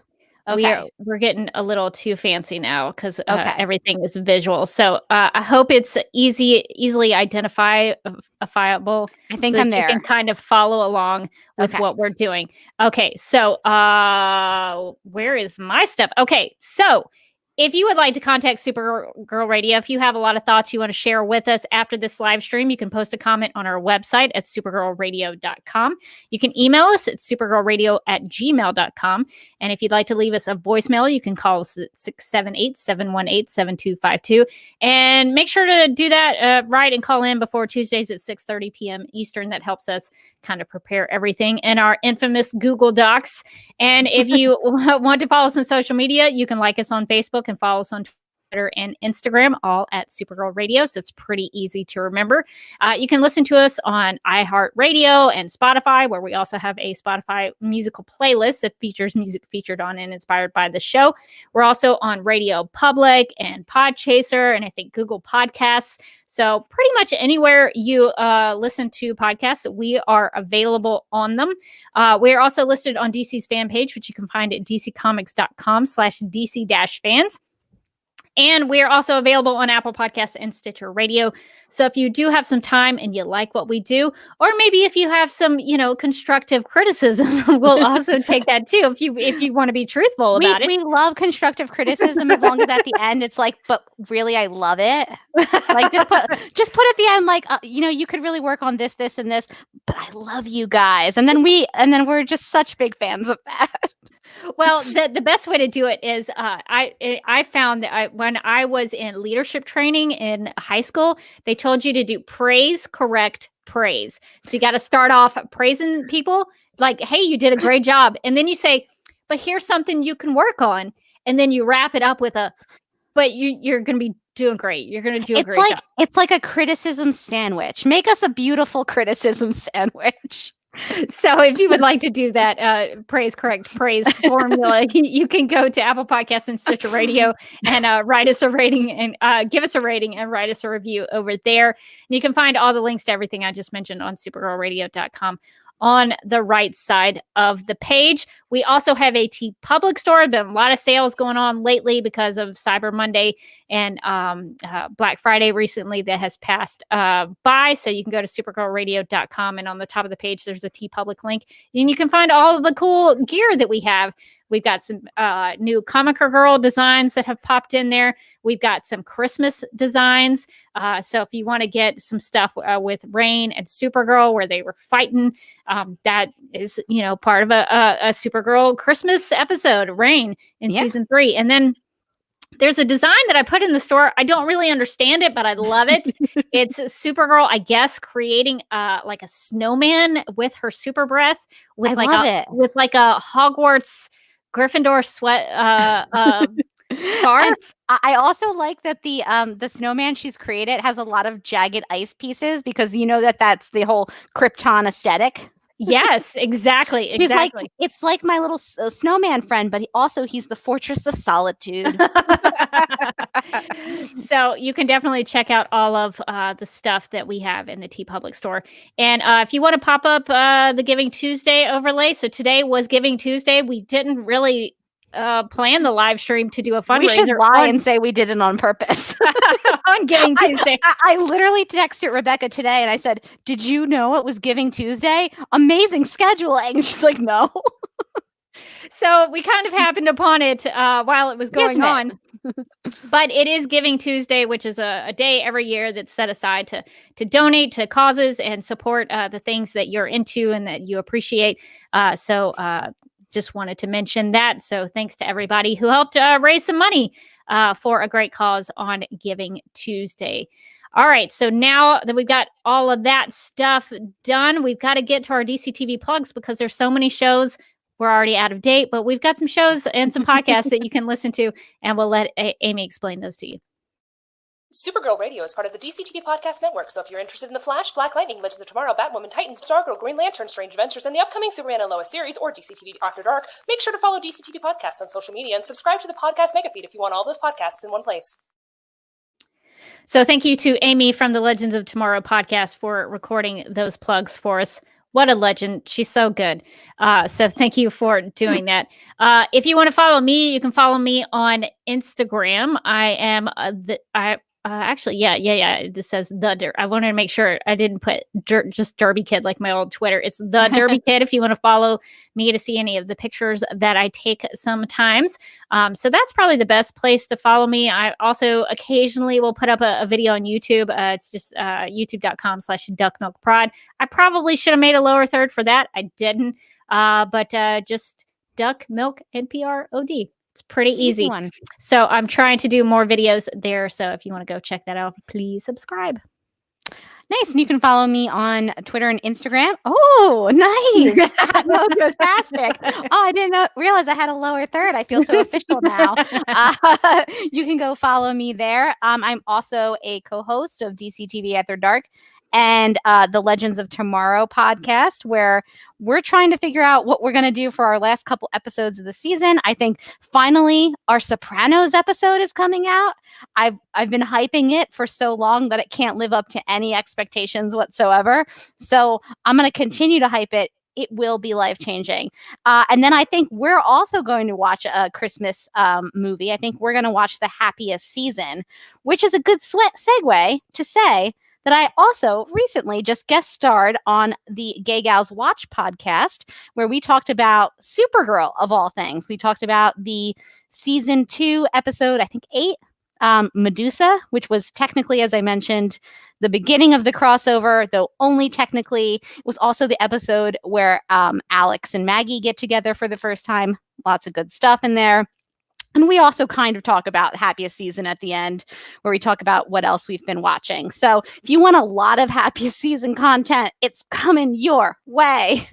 Okay. We're getting a little too fancy now because everything is visual. So I hope it's easily identifiable. I think so I'm that there. You can kind of follow along with what we're doing. Okay, so where is my stuff? Okay, so if you would like to contact Supergirl Radio, if you have a lot of thoughts you want to share with us after this live stream, you can post a comment on our website at supergirlradio.com. You can email us at supergirlradio@gmail.com. And if you'd like to leave us a voicemail, you can call us at 678-718-7252. And make sure to do that right and call in before Tuesdays at 6:30 p.m. Eastern. That helps us kind of prepare everything in our infamous Google Docs. And if you want to follow us on social media, you can like us on Facebook and follow us on Twitter and Instagram, all at Supergirl Radio. So it's pretty easy to remember. You can listen to us on iHeartRadio and Spotify, where we also have a Spotify musical playlist that features music featured on and inspired by the show. We're also on Radio Public and Podchaser, and I think Google Podcasts. So pretty much anywhere you listen to podcasts, we are available on them. We are also listed on DC's fan page, which you can find at dccomics.com/DC-fans. And we are also available on Apple Podcasts and Stitcher Radio. So if you do have some time and you like what we do, or maybe if you have some, constructive criticism, we'll also take that too. If you want to be truthful about it. We love constructive criticism as long as at the end it's like, but really, I love it. Like just put at the end, like, you could really work on this, and this, but I love you guys. And then we're just such big fans of that. Well, the best way to do it is I found that when I was in leadership training in high school, they told you to do praise, correct, praise. So you got to start off praising people like, hey, you did a great job. And then you say, but here's something you can work on. And then you wrap it up with but you're going to be doing great. You're going to do a great job. It's like a criticism sandwich. Make us a beautiful criticism sandwich. So if you would like to do that praise formula, you can go to Apple Podcasts and Stitcher Radio and write us a rating and give us a rating and write us a review over there. And you can find all the links to everything I just mentioned on supergirlradio.com on the right side of the page. We also have a TeePublic store. Been a lot of sales going on lately because of Cyber Monday and Black Friday recently that has passed by. So you can go to supergirlradio.com, and on the top of the page, there's a TeePublic link. And you can find all of the cool gear that we have. We've got some new Comiker Girl designs that have popped in there. We've got some Christmas designs. So if you want to get some stuff with RAINN and Supergirl where they were fighting, that is, part of a Supergirl Christmas episode, RAINN in season 3. And then there's a design that I put in the store. I don't really understand it, but I love it. It's Supergirl, I guess, creating like a snowman with her super breath with like a Hogwarts Gryffindor sweat scarf. I also like that the snowman she's created has a lot of jagged ice pieces because that's the whole Krypton aesthetic. Yes, exactly. It's like my little snowman friend, but he's the fortress of solitude. So you can definitely check out all of the stuff that we have in the TeePublic store. And if you want to pop up the Giving Tuesday overlay, so today was Giving Tuesday. We didn't really plan the live stream to do a fundraiser. We should lie and say we did it on purpose. On Giving Tuesday. I literally texted Rebecca today and I said, did you know it was Giving Tuesday? Amazing scheduling. She's like, no. So we kind of happened upon it while it was going on. But it is Giving Tuesday, which is a day every year that's set aside to donate to causes and support the things that you're into and that you appreciate. Just wanted to mention that. So thanks to everybody who helped raise some money for a great cause on Giving Tuesday. All right. So now that we've got all of that stuff done, we've got to get to our DC TV plugs because there's so many shows we're already out of date, but we've got some shows and some podcasts that you can listen to, and we'll let Amy explain those to you. Supergirl Radio is part of the DCTV Podcast Network, so if you're interested in The Flash, Black Lightning, Legends of Tomorrow, Batwoman, Titans, Stargirl, Green Lantern, Strange Adventures, and the upcoming Superman and Lois series, or DCTV After Dark, make sure to follow DCTV Podcasts on social media and subscribe to the podcast mega feed if you want all those podcasts in one place. So thank you to Amy from the Legends of Tomorrow podcast for recording those plugs for us. What a legend. She's so good. So thank you for doing that. If you want to follow me, you can follow me on Instagram. I am actually, it just says I wanted to make sure I didn't put just Derby Kid like my old Twitter. It's the Derby Kid if you want to follow me to see any of the pictures that I take sometimes. So that's probably the best place to follow me. I also occasionally will put up a video on YouTube. It's just youtube.com/duckmilkprod. I probably should have made a lower third for that. I didn't. But just Duck Milk NPROD. It's pretty easy. One. So I'm trying to do more videos there. So if you want to go check that out, please subscribe. Nice. And you can follow me on Twitter and Instagram. Oh, nice. Fantastic. Oh, I didn't realize I had a lower third. I feel so official now. You can go follow me there. I'm also a co-host of DCTV After Dark and the Legends of Tomorrow podcast, where we're trying to figure out what we're going to do for our last couple episodes of the season. I think finally our Sopranos episode is coming out. I've been hyping it for so long that it can't live up to any expectations whatsoever. So I'm going to continue to hype it. It will be life-changing. And then I think we're also going to watch a Christmas movie. I think we're going to watch The Happiest Season, which is a good segue to say that I also recently just guest starred on the Gay Gals Watch podcast, where we talked about Supergirl, of all things. We talked about the season 2 episode, I think 8, Medusa, which was technically, as I mentioned, the beginning of the crossover, though only technically. It was also the episode where Alex and Maggie get together for the first time. Lots of good stuff in there. And we also kind of talk about Happiest Season at the end, where we talk about what else we've been watching. So if you want a lot of Happiest Season content, it's coming your way.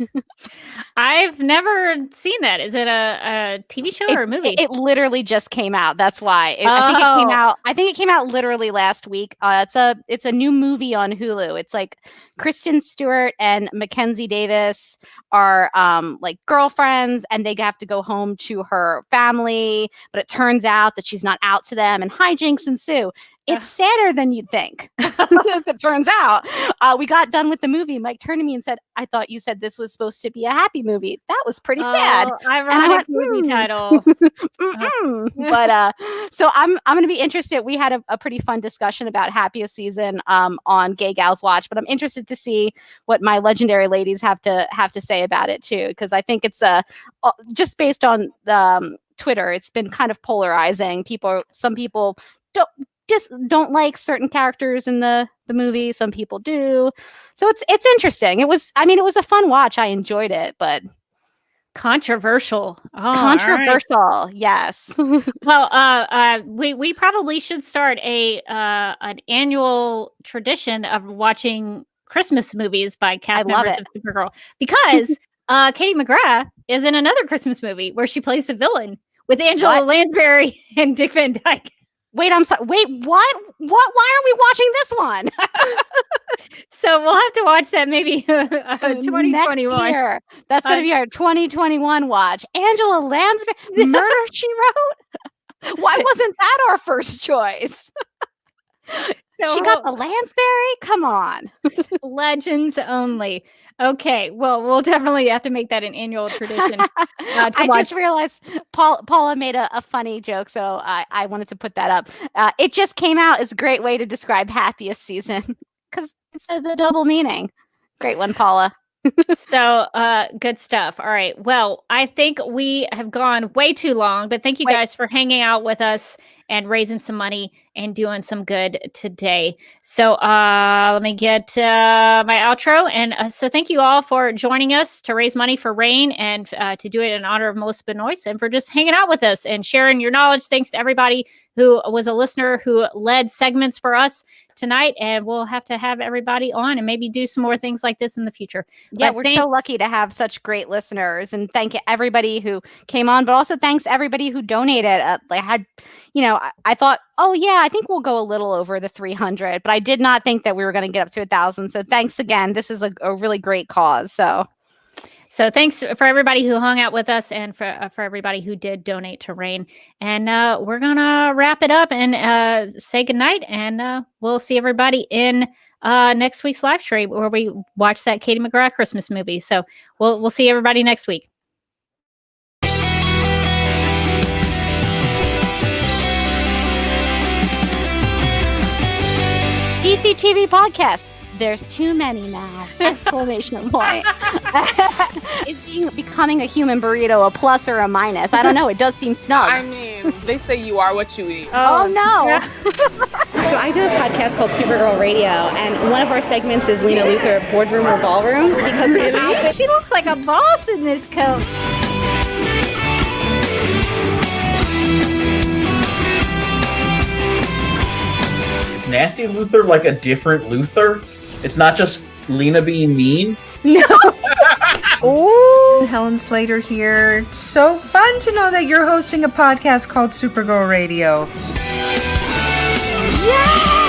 I've never seen that. Is it a TV show or a movie? It literally just came out. That's why. I think it came out literally last week. It's a new movie on Hulu. It's like Kristen Stewart and Mackenzie Davis are like girlfriends, and they have to go home to her family. But it turns out that she's not out to them, and hijinks ensue. It's sadder than you'd think, as it turns out. We got done with the movie. Mike turned to me and said, "I thought you said this was supposed to be a happy movie." That was pretty sad. Ironic movie title. But so I'm going to be interested. We had a pretty fun discussion about Happiest Season on Gay Gals Watch, but I'm interested to see what my legendary ladies have to say about it too, because I think it's just based on Twitter, it's been kind of polarizing. Some people don't like certain characters in the movie. Some people do. So it's interesting. It was a fun watch. I enjoyed it, but controversial. Controversial, right. Yes. Well, we probably should start an annual tradition of watching Christmas movies by cast members of Supergirl, because Katie McGrath is in another Christmas movie where she plays the villain with Angela Lansbury and Dick Van Dyke. Wait, I'm sorry. Wait, what? Why are we watching this one? So we'll have to watch that maybe 2021. Next year. That's going to be our 2021 watch. Angela Lansbury, Murder, She Wrote? Why wasn't that our first choice? So she got the Lansbury? Come on. Legends only. Okay. Well, we'll definitely have to make that an annual tradition. I just realized Paula made a funny joke, so I wanted to put that up. It just came out as a great way to describe Happiest Season, because it's the double meaning. Great one, Paula. So good stuff. All right. Well, I think we have gone way too long, but thank you guys for hanging out with us and raising some money and doing some good today. So let me get my outro. And so thank you all for joining us to raise money for RAINN and to do it in honor of Melissa Benoist and for just hanging out with us and sharing your knowledge. Thanks to everybody who was a listener who led segments for us tonight. And we'll have to have everybody on and maybe do some more things like this in the future. Yeah, But we're so lucky to have such great listeners, and thank everybody who came on, but also thanks everybody who donated. I thought, oh yeah, I think we'll go a little over the 300, but I did not think that we were going to get up to 1,000. So thanks again. This is a really great cause. So thanks for everybody who hung out with us and for everybody who did donate to RAINN. And we're going to wrap it up and say goodnight. And we'll see everybody in next week's live stream where we watch that Katie McGrath Christmas movie. So we'll see everybody next week. DCTV podcast. There's too many now! Exclamation point. Is becoming a human burrito a plus or a minus? I don't know. It does seem snug. I mean, they say you are what you eat. Oh no! So I do a podcast called Supergirl Radio, and one of our segments is Lena Luthor, Boardroom or Ballroom, because she looks like a boss in this coat. Is Nasty Luthor like a different Luthor? It's not just Lena being mean? No. Oh, Helen Slater here. It's so fun to know that you're hosting a podcast called Supergirl Radio. Yeah!